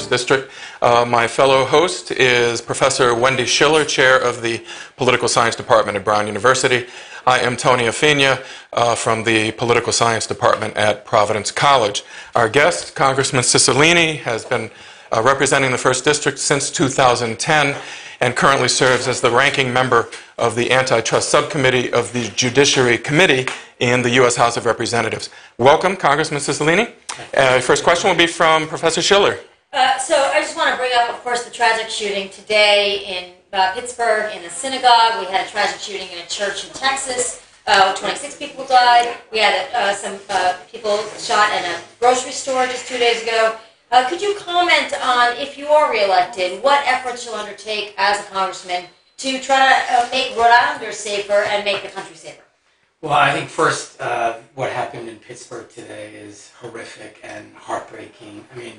1st District. My fellow host is Professor Wendy Schiller, Chair of the Political Science Department at Brown University. I am Tony Afenia from the Political Science Department at Providence College. Our guest, Congressman Cicilline, has been representing the 1st District since 2010 and currently serves as the ranking member of the Antitrust Subcommittee of the Judiciary Committee in the U.S. House of Representatives. Welcome, Congressman Cicilline. First question will be from Professor Schiller. So I just want to bring up, of course, the tragic shooting today in Pittsburgh in a synagogue. We had a tragic shooting in a church in Texas. 26 people died. We had some people shot in a grocery store just 2 days ago. Could you comment on, if you are reelected, what efforts you'll undertake as a congressman to try to make Rhode Islanders safer and make the country safer? Well, I think first, what happened in Pittsburgh today is horrific and heartbreaking. I mean,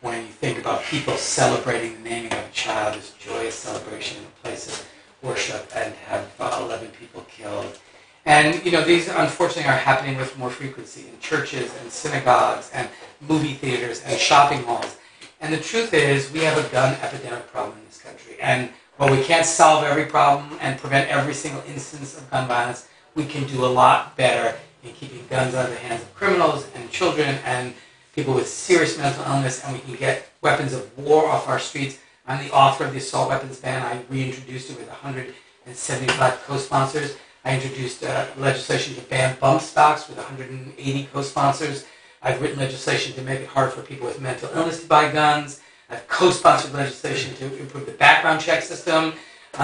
when you think about people celebrating the naming of a child, this joyous celebration in a place of worship, and have 11 people killed. And, you know, these unfortunately are happening with more frequency in churches and synagogues and movie theaters and shopping malls. And the truth is, we have a gun epidemic problem in this country. And while we can't solve every problem and prevent every single instance of gun violence, we can do a lot better in keeping guns out of the hands of criminals and children and people with serious mental illness, and we can get weapons of war off our streets. I'm the author of the assault weapons ban. I reintroduced it with 175 co-sponsors. I introduced legislation to ban bump stocks with 180 co-sponsors. I've written legislation to make it hard for people with mental illness to buy guns. I've co-sponsored legislation to improve the background check system.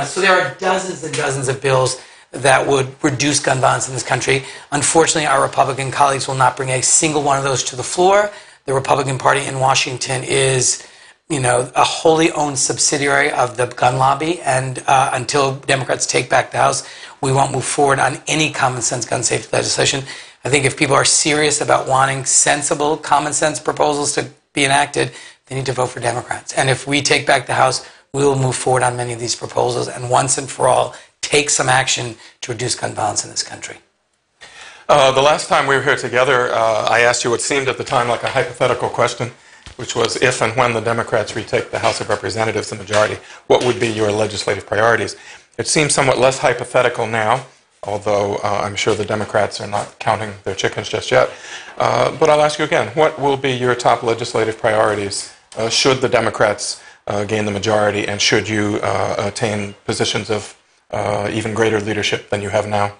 So there are dozens and dozens of bills that would reduce gun violence in this country. Unfortunately, our Republican colleagues will not bring a single one of those to the floor. The Republican Party in Washington is, you know, a wholly owned subsidiary of the gun lobby, and until Democrats take back the House, we won't move forward on any common sense gun safety legislation. I think if people are serious about wanting sensible, common sense proposals to be enacted, they need to vote for Democrats. And if we take back the House, we will move forward on many of these proposals and once and for all take some action to reduce gun violence in this country. The last time we were here together, I asked you what seemed at the time like a hypothetical question, which was if and when the Democrats retake the House of Representatives, the majority, what would be your legislative priorities? It seems somewhat less hypothetical now, although I'm sure the Democrats are not counting their chickens just yet. But I'll ask you again, what will be your top legislative priorities should the Democrats gain the majority, and should you attain positions of even greater leadership than you have now?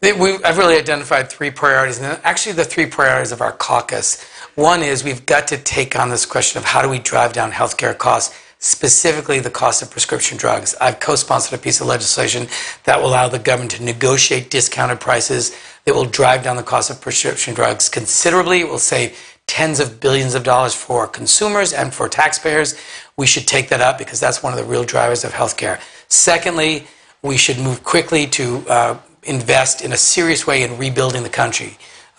I've really identified three priorities, and actually the three priorities of our caucus. One is we've got to take on this question of how do we drive down healthcare costs, specifically the cost of prescription drugs. I've co-sponsored a piece of legislation that will allow the government to negotiate discounted prices that will drive down the cost of prescription drugs considerably. It will save tens of billions of dollars for consumers and for taxpayers. We should take that up because that's one of the real drivers of healthcare. Secondly, we should move quickly to invest in a serious way in rebuilding the country.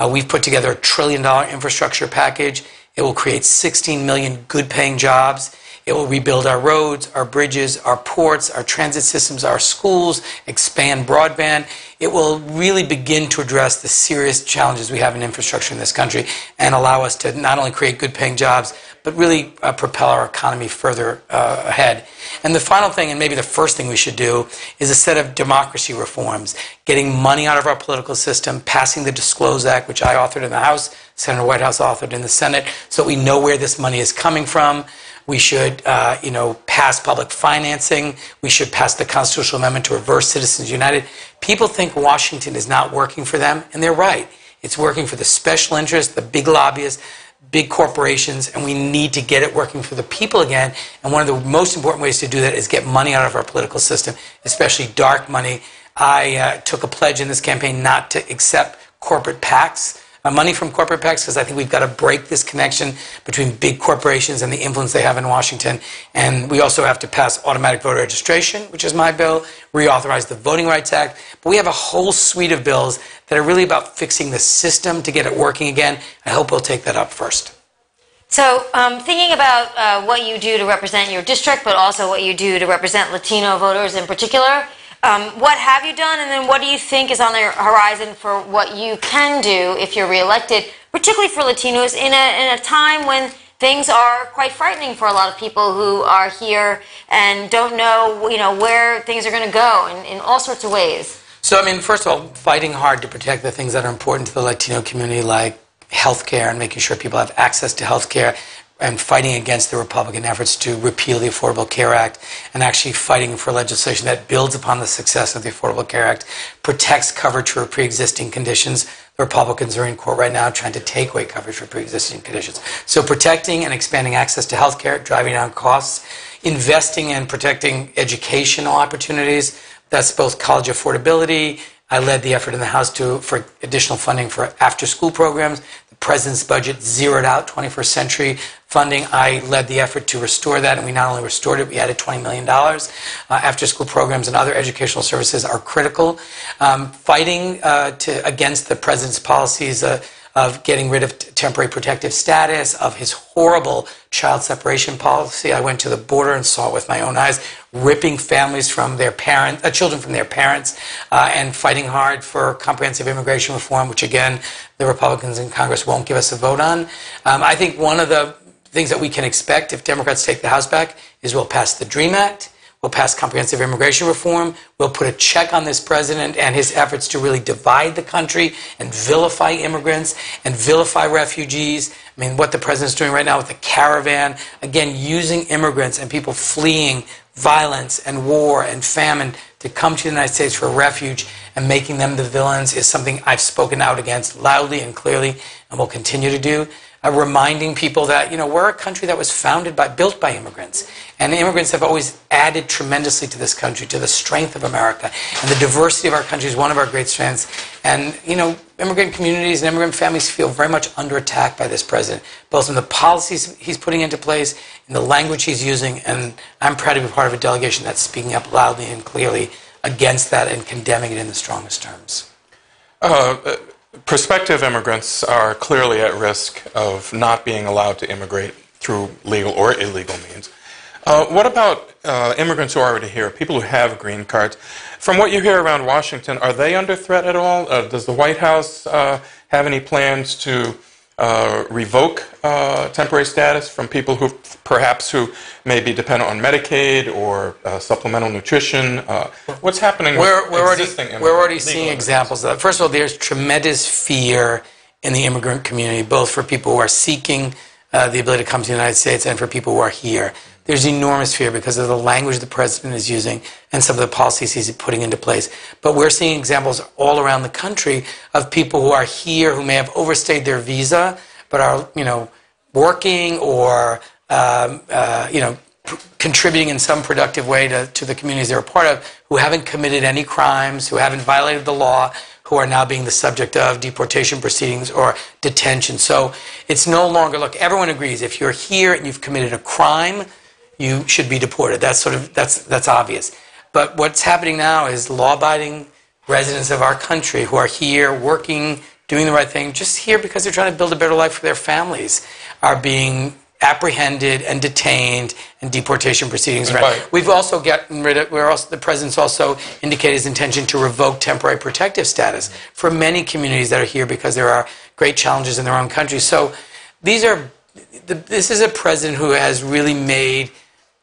We've put together a $1 trillion infrastructure package. It will create 16 million good-paying jobs. It will rebuild our roads, our bridges, our ports, our transit systems, our schools, expand broadband. It will really begin to address the serious challenges we have in infrastructure in this country and allow us to not only create good-paying jobs, but really propel our economy further ahead. And the final thing, and maybe the first thing we should do, is a set of democracy reforms, getting money out of our political system, passing the Disclose Act, which I authored in the House, Senator Whitehouse authored in the Senate, so we know where this money is coming from. We should, pass public financing. We should pass the constitutional amendment to reverse Citizens United. People think Washington is not working for them, and they're right. It's working for the special interests, the big lobbyists, big corporations, and we need to get it working for the people again. And one of the most important ways to do that is get money out of our political system, especially dark money. I took a pledge in this campaign not to accept corporate PACs, money from corporate PACs, because I think we've got to break this connection between big corporations and the influence they have in Washington. And we also have to pass automatic voter registration, which is my bill, reauthorize the Voting Rights Act. But we have a whole suite of bills that are really about fixing the system to get it working again. I hope we'll take that up first. So thinking about what you do to represent your district, but also what you do to represent Latino voters in particular, what have you done, and then what do you think is on the horizon for what you can do if you're reelected, particularly for Latinos in a time when things are quite frightening for a lot of people who are here and don't know, where things are going to go in all sorts of ways. So, I mean, first of all, fighting hard to protect the things that are important to the Latino community, like healthcare and making sure people have access to healthcare, and fighting against the Republican efforts to repeal the Affordable Care Act, and actually fighting for legislation that builds upon the success of the Affordable Care Act, protects coverage for pre-existing conditions. The Republicans are in court right now trying to take away coverage for pre-existing conditions. So protecting and expanding access to healthcare, driving down costs, investing and protecting educational opportunities. That's both college affordability. I led the effort in the House for additional funding for after-school programs. The President's budget zeroed out 21st century funding. I led the effort to restore that, and we not only restored it, we added $20 million. After-school programs and other educational services are critical. Fighting against the President's policies of getting rid of temporary protective status, of his horrible child separation policy. I went to the border and saw it with my own eyes, ripping families from their children from their parents, and fighting hard for comprehensive immigration reform, which again, the Republicans in Congress won't give us a vote on. I think one of the things that we can expect if Democrats take the House back is we'll pass the DREAM Act. We'll pass comprehensive immigration reform. We'll put a check on this president and his efforts to really divide the country and vilify immigrants and vilify refugees. I mean, what the president's doing right now with the caravan, again, using immigrants and people fleeing violence and war and famine to come to the United States for refuge and making them the villains is something I've spoken out against loudly and clearly and will continue to do. Reminding people that, we're a country that was built by immigrants. And immigrants have always added tremendously to this country, to the strength of America. And the diversity of our country is one of our great strengths. And, immigrant communities and immigrant families feel very much under attack by this president, both in the policies he's putting into place, in the language he's using. And I'm proud to be part of a delegation that's speaking up loudly and clearly against that and condemning it in the strongest terms. Prospective immigrants are clearly at risk of not being allowed to immigrate through legal or illegal means. What about immigrants who are already here, people who have green cards? From what you hear around Washington, are they under threat at all? Does the White House have any plans to revoke temporary status from people who may be dependent on Medicaid or supplemental nutrition? What's happening with existing immigrants? We're already seeing examples of that. First of all, there's tremendous fear in the immigrant community, both for people who are seeking the ability to come to the United States and for people who are here. There's enormous fear because of the language the president is using and some of the policies he's putting into place. But we're seeing examples all around the country of people who are here who may have overstayed their visa but are, working or, contributing in some productive way to the communities they're a part of, who haven't committed any crimes, who haven't violated the law, who are now being the subject of deportation proceedings or detention. So it's no longer, look, everyone agrees, if you're here and you've committed a crime, you should be deported. That's obvious. But what's happening now is law-abiding residents of our country who are here working, doing the right thing, just here because they're trying to build a better life for their families, are being apprehended and detained and deportation proceedings. Right. We've also gotten rid of, the president's also indicated his intention to revoke temporary protective status for many communities that are here because there are great challenges in their own country. So this is a president who has really made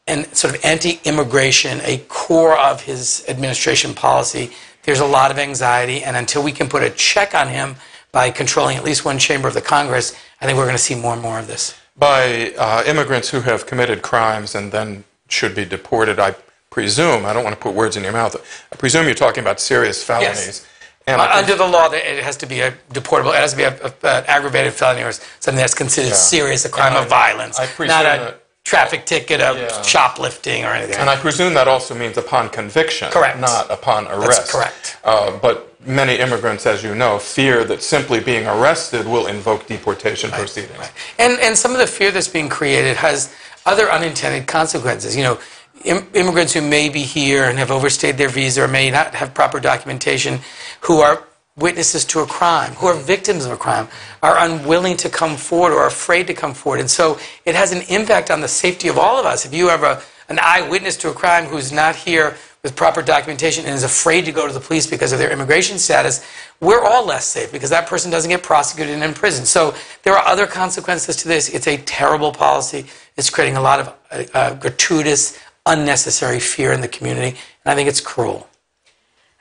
and sort of anti-immigration a core of his administration policy. There's a lot of anxiety, and until we can put a check on him by controlling at least one chamber of the Congress, I think we're going to see more and more of this. By immigrants who have committed crimes and then should be deported, I presume, I don't want to put words in your mouth, I presume you're talking about serious felonies. Yes. And under the law, it has to be a deportable, it has to be an aggravated felony or something that's considered serious, a crime of violence, not a traffic ticket of shoplifting or anything. And I presume that also means upon conviction, not upon arrest. That's correct. But many immigrants, as you know, fear that simply being arrested will invoke deportation proceedings. Right. And some of the fear that's being created has other unintended consequences. Immigrants who may be here and have overstayed their visa or may not have proper documentation, who are witnesses to a crime, who are victims of a crime, are unwilling to come forward or afraid to come forward. And so it has an impact on the safety of all of us. If you have an eyewitness to a crime who's not here with proper documentation and is afraid to go to the police because of their immigration status, we're all less safe because that person doesn't get prosecuted and in prison. So there are other consequences to this. It's a terrible policy. It's creating a lot of gratuitous, unnecessary fear in the community, and I think it's cruel.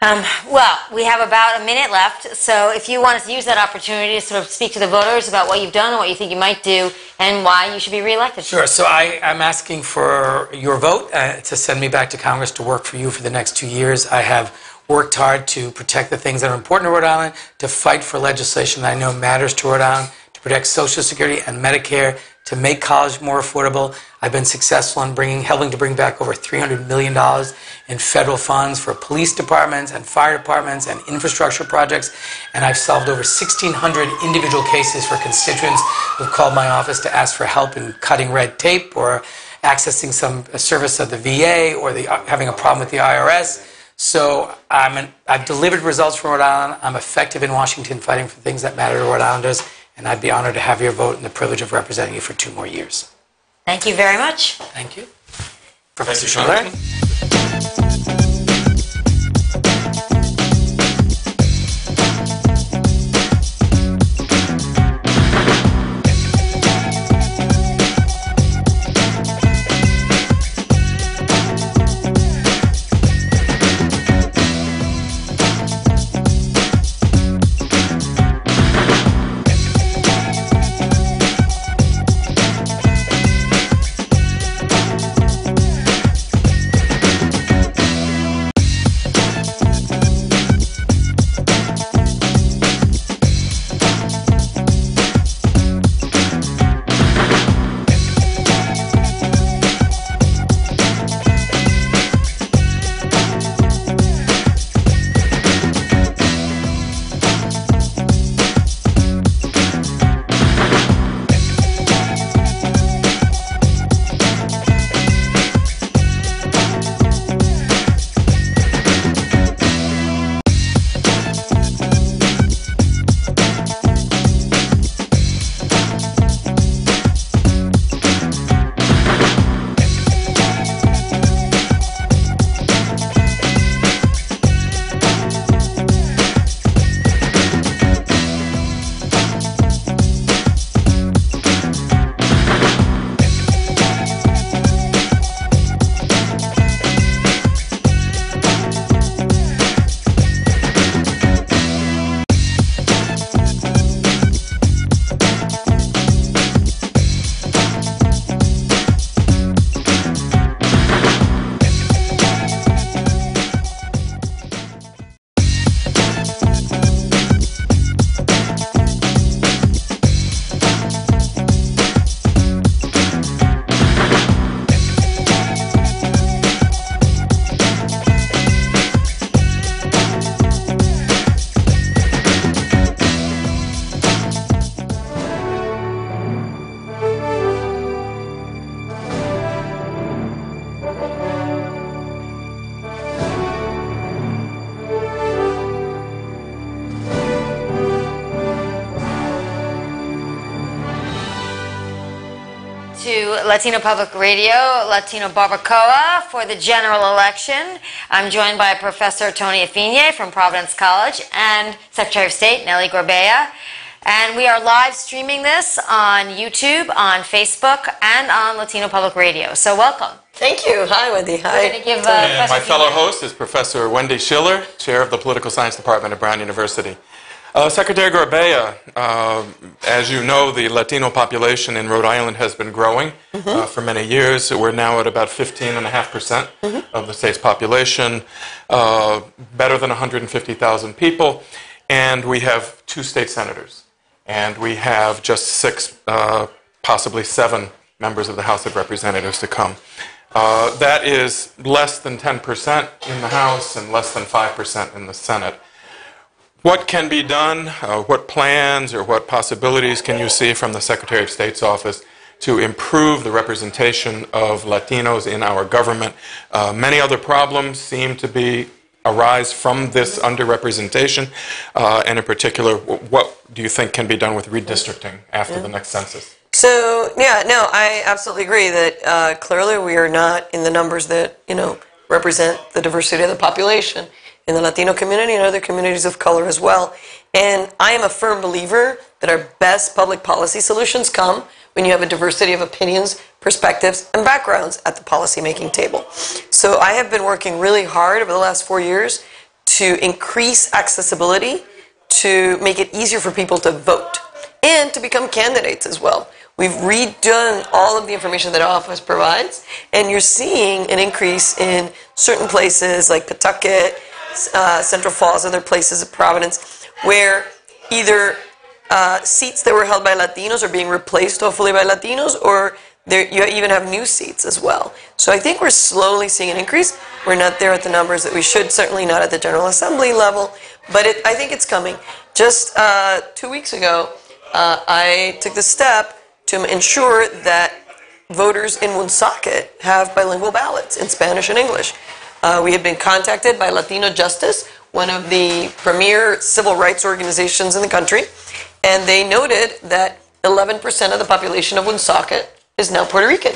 Well, we have about a minute left, so if you wanted to use that opportunity to sort of speak to the voters about what you've done and what you think you might do and why you should be reelected. Sure. So I'm asking for your vote to send me back to Congress to work for you for the next 2 years. I have worked hard to protect the things that are important to Rhode Island, to fight for legislation that I know matters to Rhode Island, to protect Social Security and Medicare, to make college more affordable. I've been successful in helping to bring back over $300 million in federal funds for police departments and fire departments and infrastructure projects. And I've solved over 1,600 individual cases for constituents who've called my office to ask for help in cutting red tape or accessing some service of the VA or having a problem with the IRS. So I've delivered results for Rhode Island. I'm effective in Washington fighting for things that matter to Rhode Islanders. And I'd be honored to have your vote and the privilege of representing you for 2 more years. Thank you very much. Thank you. Professor Schiller. To Latino Public Radio, Latino Barbacoa for the general election. I'm joined by Professor Tony Affigne from Providence College and Secretary of State Nellie Gorbea. And we are live streaming this on YouTube, on Facebook, and on Latino Public Radio. So welcome. Thank you. Hi, Wendy. Hi. We're going to give And my Professor fellow Affigne- host is Professor Wendy Schiller, Chair of the Political Science Department at Brown University. Secretary Gorbea, as you know, the Latino population in Rhode Island has been growing for many years. We're now at about 15.5% of the state's population, better than 150,000 people, and we have 2 state senators. And we have just 6, possibly 7 members of the House of Representatives to come. That is less than 10% in the House and less than 5% in the Senate. What can be done, what plans or what possibilities can you see from the Secretary of State's office to improve the representation of Latinos in our government? Many other problems seem to arise from this underrepresentation, and in particular, what do you think can be done with redistricting after the next census? So, yeah, no, I absolutely agree that clearly we are not in the numbers that, represent the diversity of the population in the Latino community and other communities of color as well. And I am a firm believer that our best public policy solutions come when you have a diversity of opinions, perspectives, and backgrounds at the policymaking table. So I have been working really hard over the last 4 years to increase accessibility, to make it easier for people to vote, and to become candidates as well. We've redone all of the information that our office provides, and you're seeing an increase in certain places like Pawtucket, Central Falls, other places of Providence, where either seats that were held by Latinos are being replaced, hopefully, by Latinos, or you even have new seats as well. So I think we're slowly seeing an increase. We're not there at the numbers that we should, certainly not at the General Assembly level, but I think it's coming. Just 2 weeks ago, I took the step to ensure that voters in Woonsocket have bilingual ballots in Spanish and English. We had been contacted by Latino Justice, one of the premier civil rights organizations in the country, and they noted that 11% of the population of Woonsocket is now Puerto Rican.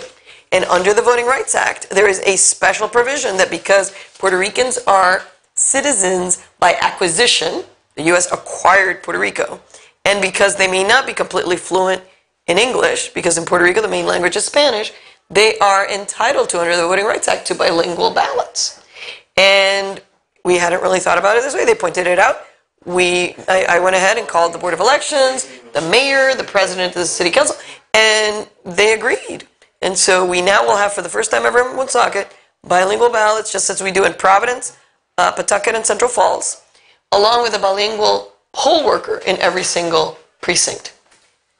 And under the Voting Rights Act, there is a special provision that because Puerto Ricans are citizens by acquisition, the U.S. acquired Puerto Rico, and because they may not be completely fluent in English, because in Puerto Rico the main language is Spanish, they are entitled to, under the Voting Rights Act, to bilingual ballots. And we hadn't really thought about it this way. They pointed it out. I went ahead and called the Board of Elections, the mayor, the president of the city council, and they agreed. And so we now will have, for the first time ever in Woonsocket, bilingual ballots, just as we do in Providence, Pawtucket, and Central Falls, along with a bilingual poll worker in every single precinct.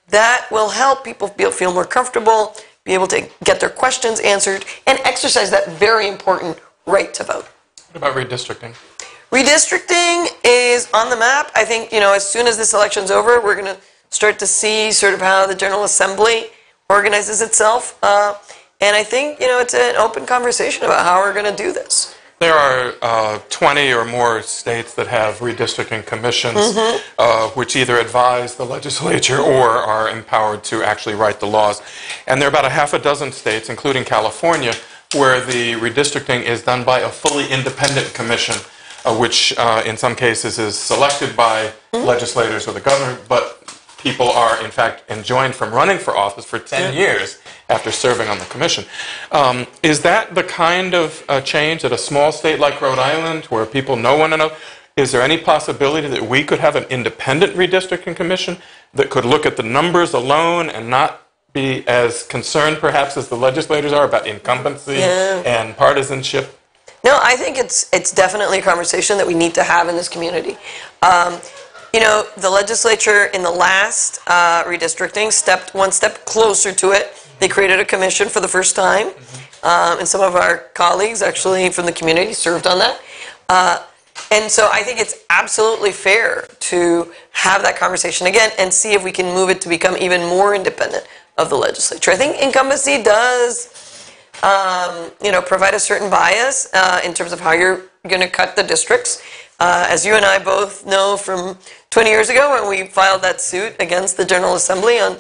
That will help people feel more comfortable, be able to get their questions answered, and exercise that very important right to vote. What about redistricting? Redistricting is on the map. I think, as soon as this election's over, we're going to start to see sort of how the General Assembly organizes itself. And I think, it's an open conversation about how we're going to do this. There are 20 or more states that have redistricting commissions, which either advise the legislature or are empowered to actually write the laws. And there are about a half a dozen states, including California, where the redistricting is done by a fully independent commission, which in some cases is selected by legislators or the governor, but people are, in fact, enjoined from running for office for 10 years after serving on the commission. Is that the kind of change that a small state like Rhode Island, where people know one another, is there any possibility that we could have an independent redistricting commission that could look at the numbers alone and not be as concerned, perhaps, as the legislators are about incumbency and partisanship? No, I think it's definitely a conversation that we need to have in this community. The legislature in the last redistricting stepped one step closer to it. They created a commission for the first time, and some of our colleagues actually from the community served on that. And so I think it's absolutely fair to have that conversation again and see if we can move it to become even more independent of the legislature. I think incumbency does, provide a certain bias in terms of how you're going to cut the districts. As you and I both know from 20 years ago when we filed that suit against the General Assembly on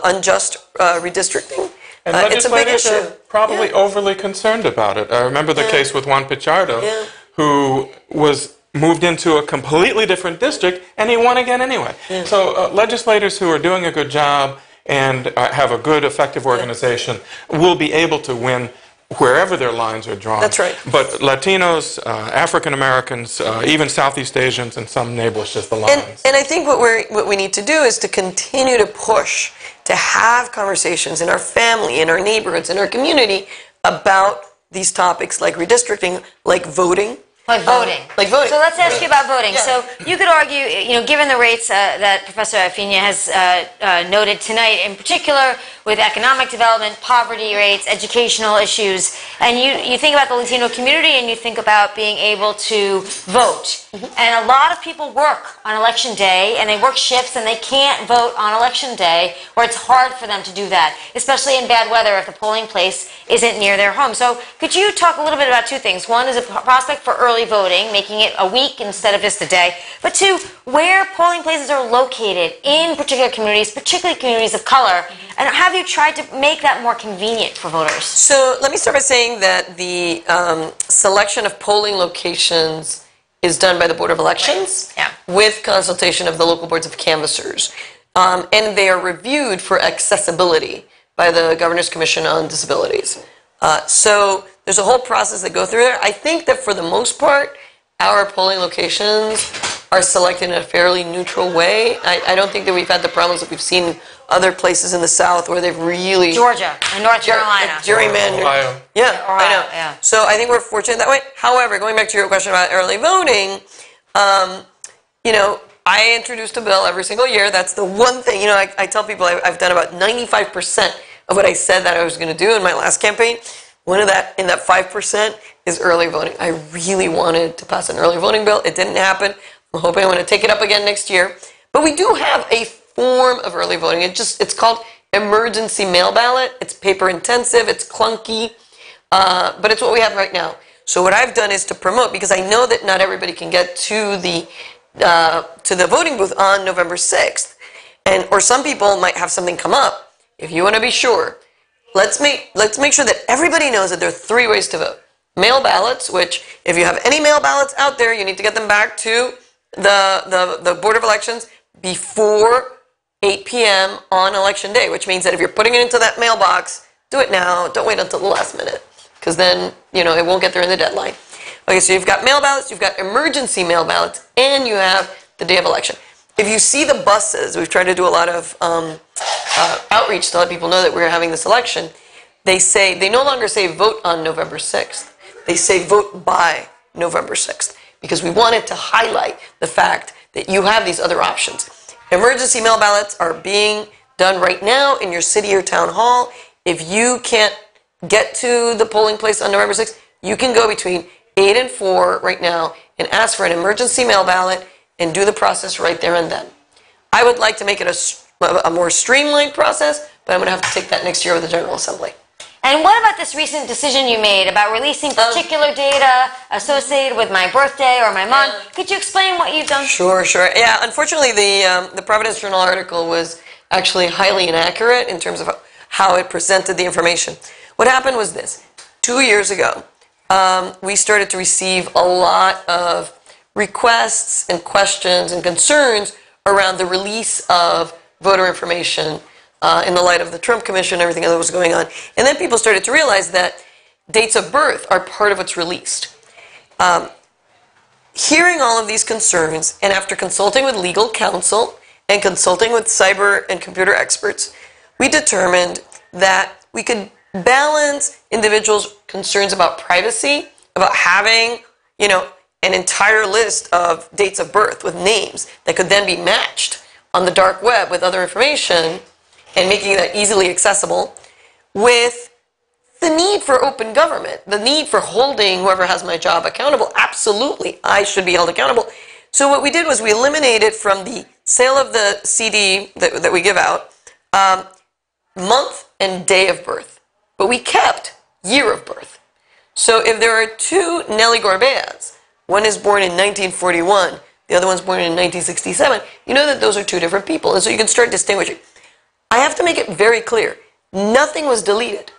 unjust redistricting. And it's a big issue. Are probably overly concerned about it. I remember the case with Juan Pichardo, who was moved into a completely different district, and he won again anyway. So legislators who are doing a good job and have a good, effective organization will be able to win wherever their lines are drawn. That's right. But Latinos, African Americans, even Southeast Asians, and some neighbors just the lines. And I think what we need to do is to continue to push, to have conversations in our family, in our neighborhoods, in our community about these topics like redistricting, like voting. Like voting. So let's ask you about voting. Yeah. So you could argue, given the rates that Professor Afinia has noted tonight, in particular with economic development, poverty rates, educational issues, and you think about the Latino community and you think about being able to vote. And a lot of people work on election day and they work shifts and they can't vote on election day, or it's hard for them to do that, especially in bad weather if the polling place isn't near their home. So could you talk a little bit about two things? One is a prospect for early early voting, making it a week instead of just a day, but two, where polling places are located in particular communities, particularly communities of color, and have you tried to make that more convenient for voters? So let me start by saying that the selection of polling locations is done by the Board of Elections with consultation of the local boards of canvassers. And they are reviewed for accessibility by the Governor's Commission on Disabilities. So there's a whole process that go through there. I think that for the most part, our polling locations are selected in a fairly neutral way. I don't think that we've had the problems that we've seen in other places in the South where they've really... Georgia and North Carolina. Gerrymandered. Ohio. Yeah, Ohio, I know. yeah. So I think we're fortunate that way. However, going back to your question about early voting, you know, I introduced a bill every single year. That's the one thing, you know, I tell people I've done about 95% of what I said that I was going to do in my last campaign. One of that, in that 5% is early voting. I really wanted to pass an early voting bill. It didn't happen. I'm hoping I'm going to take it up again next year. But we do have a form of early voting. It's called emergency mail ballot. It's paper intensive. It's clunky. But it's what we have right now. So what I've done is to promote, because I know that not everybody can get to the voting booth on November 6th. Or some people might have something come up. If you want to be sure, let's make sure that everybody knows that there are 3 ways to vote. Mail ballots, which if you have any mail ballots out there, you need to get them back to the Board of Elections before 8 p.m. on Election Day, which means that if you're putting it into that mailbox, do it now. Don't wait until the last minute, because then, you know, it won't get there in the deadline. Okay, so you've got mail ballots, you've got emergency mail ballots, and you have the day of election. If you see the buses, we've tried to do a lot of outreach to let people know that we're having this election. They no longer say vote on November 6th. They say vote by November 6th, because we wanted to highlight the fact that you have these other options. Emergency mail ballots are being done right now in your city or town hall. If you can't get to the polling place on November 6th, you can go between 8 and 4 right now and ask for an emergency mail ballot and do the process right there and then. I would like to make it a more streamlined process, but I'm going to have to take that next year with the General Assembly. And what about this recent decision you made about releasing particular data associated with my birthday or my month? Could you explain what you've done? Sure. Yeah, unfortunately, the Providence Journal article was actually highly inaccurate in terms of how it presented the information. What happened was this. 2 years ago, we started to receive a lot of requests and questions and concerns around the release of voter information in the light of the Trump Commission and everything that was going on. And then people started to realize that dates of birth are part of what's released. Hearing all of these concerns, and after consulting with legal counsel and consulting with cyber and computer experts, we determined that we could balance individuals' concerns about privacy, about having, you know, an entire list of dates of birth with names that could then be matched on the dark web with other information, and making that easily accessible, with the need for open government, the need for holding whoever has my job accountable. Absolutely, I should be held accountable. So what we did was we eliminated from the sale of the CD that we give out, month and day of birth. But we kept year of birth. So if there are 2 Nelly Gorbeas, one is born in 1941, the other one's born in 1967, you know that those are 2 different people. And so you can start distinguishing. I have to make it very clear. Nothing was deleted.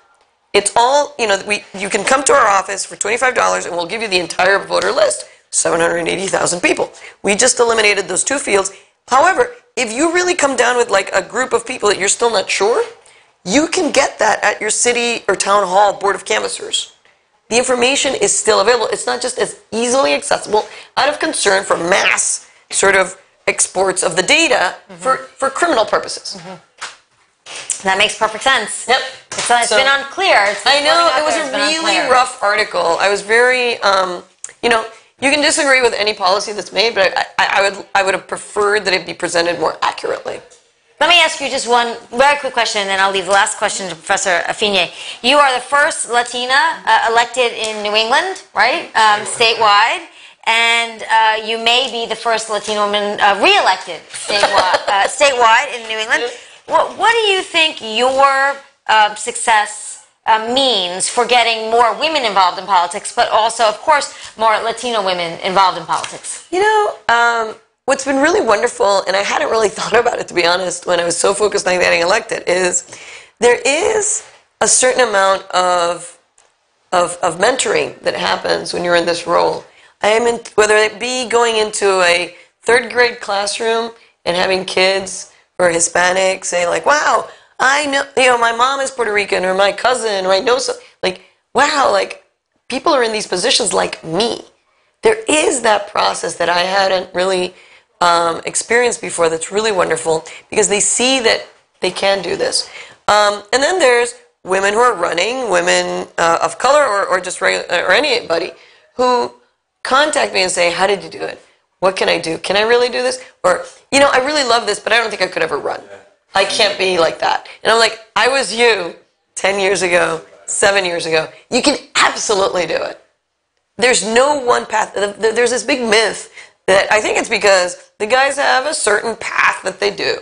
It's all, you know, you can come to our office for $25 and we'll give you the entire voter list, 780,000 people. We just eliminated those 2 fields. However, if you really come down with like a group of people that you're still not sure, you can get that at your city or town hall board of canvassers. The information is still available. It's not just as easily accessible out of concern for mass sort of exports of the data for criminal purposes. That makes perfect sense. Yep. It's been unclear. I know, it was a really rough article. I was very, you know, you can disagree with any policy that's made, but I would have preferred that it be presented more accurately. Let me ask you just one very quick question, and then I'll leave the last question to Professor Afigne. You are the first Latina elected in New England, right? Statewide. And you may be the first Latino woman re-elected statewide in New England. What do you think your success means for getting more women involved in politics, but also, of course, more Latino women involved in politics? You know, what's been really wonderful, and I hadn't really thought about it, to be honest, when I was so focused on getting elected, is there is a certain amount of mentoring that happens when you're in this role. Whether it be going into a third grade classroom and having kids who are Hispanic say like, wow, I know, my mom is Puerto Rican, or my cousin, or I know so, like, wow, like, people are in these positions like me. There is that process that I hadn't really experienced before that's really wonderful, because they see that they can do this. And then there's women who are running, women of color, or just regular, or anybody who contact me and say, how did you do it? What can I do? Can I really do this? Or, I really love this, but I don't think I could ever run. I can't be like that. And I'm like, I was you 10 years ago, 7 years ago. You can absolutely do it. There's no one path. There's this big myth that I think it's because the guys have a certain path that they do.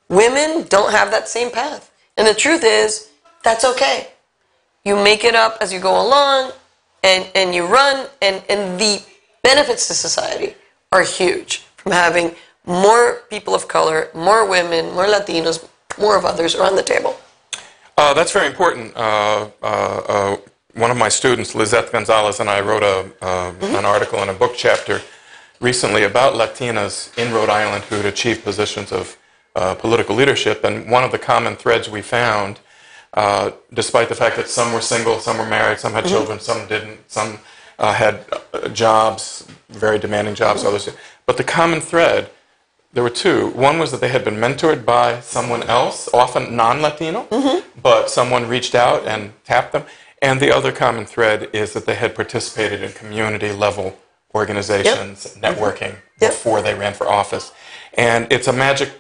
Women don't have that same path. And the truth is, that's okay. You make it up as you go along, and you run, and the benefits to society are huge from having more people of color, more women, more Latinos, more of others around the table. That's very important. One of my students, Lizette Gonzalez, and I wrote an article in a book chapter recently about Latinas in Rhode Island who had achieved positions of political leadership. And one of the common threads we found, despite the fact that some were single, some were married, some had children, some didn't, some had jobs, very demanding jobs, others did. But the common thread, there were two. One was that they had been mentored by someone else, often non-Latino, but someone reached out and tapped them. And the other common thread is that they had participated in community-level organizations, networking, before they ran for office. And it's a magic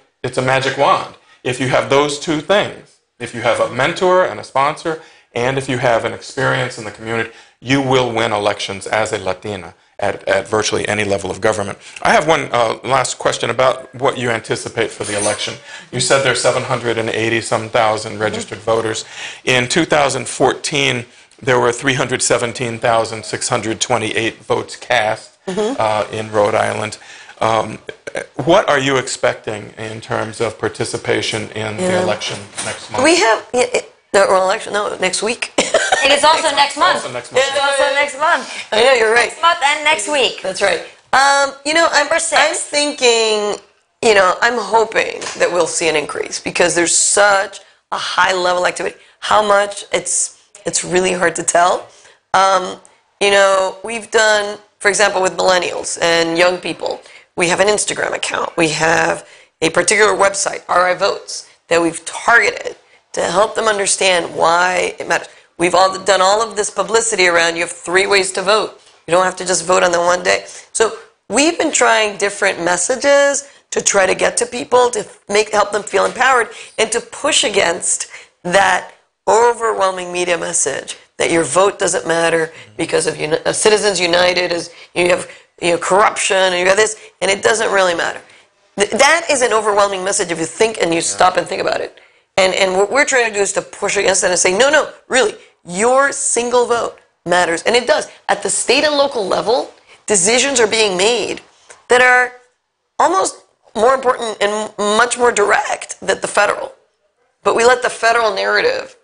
wand. If you have those two things, if you have a mentor and a sponsor, and if you have an experience in the community, you will win elections as a Latina at virtually any level of government. I have one last question about what you anticipate for the election. You said there's 780-some thousand registered voters. In 2014, there were 317,628 votes cast in Rhode Island. What are you expecting in terms of participation in the election next month? We have next week. It is also next month. Also next month. It's also next month. I know, you're right. Next month and next week. That's right. I'm thinking, I'm hoping that we'll see an increase, because there's such a high level activity. How much, it's really hard to tell. We've done, for example, with millennials and young people, we have an Instagram account. We have a particular website, RI Votes, that we've targeted to help them understand why it matters. We've all done all of this publicity around, you have 3 ways to vote. You don't have to just vote on the one day. So we've been trying different messages to try to get to people, to help them feel empowered, and to push against that overwhelming media message that your vote doesn't matter because of Citizens United, you have corruption, and you have this, and it doesn't really matter. That is an overwhelming message if you think and you stop and think about it. And what we're trying to do is to push against that and say, no, really, your single vote matters. And it does. At the state and local level, decisions are being made that are almost more important and much more direct than the federal. But we let the federal narrative,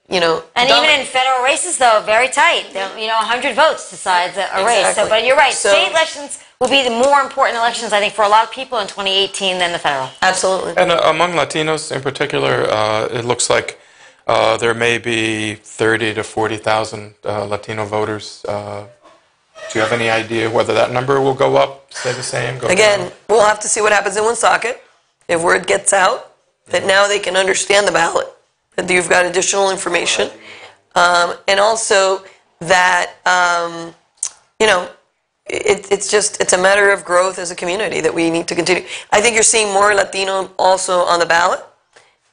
And even in federal races, though, very tight. 100 votes decides a race. So, but you're right. State elections will be the more important elections, I think, for a lot of people in 2018 than the federal. Absolutely. And among Latinos in particular, it looks like there may be 30 to 40,000 Latino voters. Do you have any idea whether that number will go up, stay the same, go down? We'll have to see what happens in Woonsocket. If word gets out that now they can understand the ballot, that you've got additional information, and also that, it's a matter of growth as a community that we need to continue. I think you're seeing more Latino also on the ballot,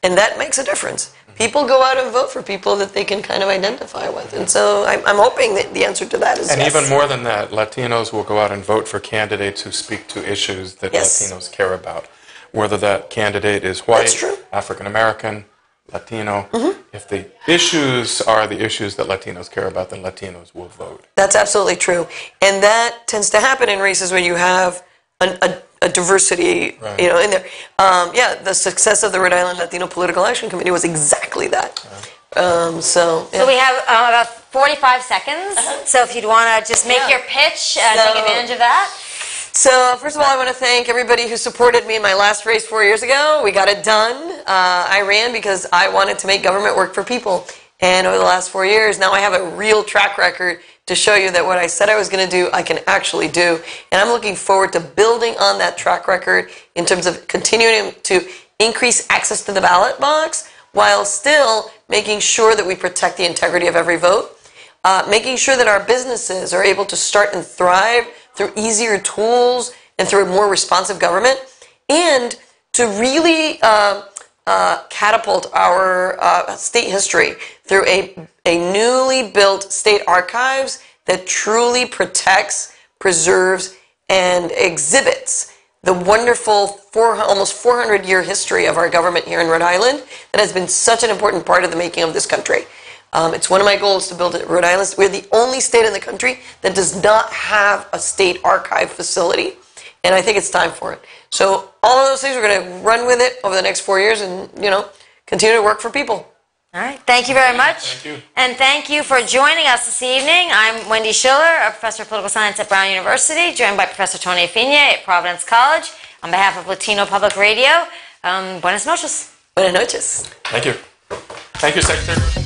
and that makes a difference. People go out and vote for people that they can kind of identify with. And so I'm hoping that the answer to that is yes. And even more than that, Latinos will go out and vote for candidates who speak to issues that Latinos care about. Whether that candidate is white, African American, Latino, if the issues are the issues that Latinos care about, then Latinos will vote. That's absolutely true. And that tends to happen in races where you have a diversity, Right. in there. The success of the Rhode Island Latino Political Action Committee was exactly that. So we have about 45 seconds. So if you'd want to just make your pitch, take advantage of that. So first of all, I want to thank everybody who supported me in my last race 4 years ago. We got it done. I ran because I wanted to make government work for people. And over the last 4 years, now I have a real track record to show you that what I said I was going to do, I can actually do. And I'm looking forward to building on that track record in terms of continuing to increase access to the ballot box while still making sure that we protect the integrity of every vote, making sure that our businesses are able to start and thrive through easier tools and through a more responsive government, and to really catapult our state history through a newly built state archives that truly protects, preserves, and exhibits the wonderful almost 400-year history of our government here in Rhode Island that has been such an important part of the making of this country. It's one of my goals to build Rhode Island. We're the only state in the country that does not have a state archive facility, and I think it's time for it. So all of those things, we're going to run with it over the next 4 years and, continue to work for people. All right. Thank you very much. Thank you. And thank you for joining us this evening. I'm Wendy Schiller, a professor of political science at Brown University, joined by Professor Tony Affinia at Providence College. On behalf of Latino Public Radio, buenas noches. Buenas noches. Thank you. Thank you, Secretary.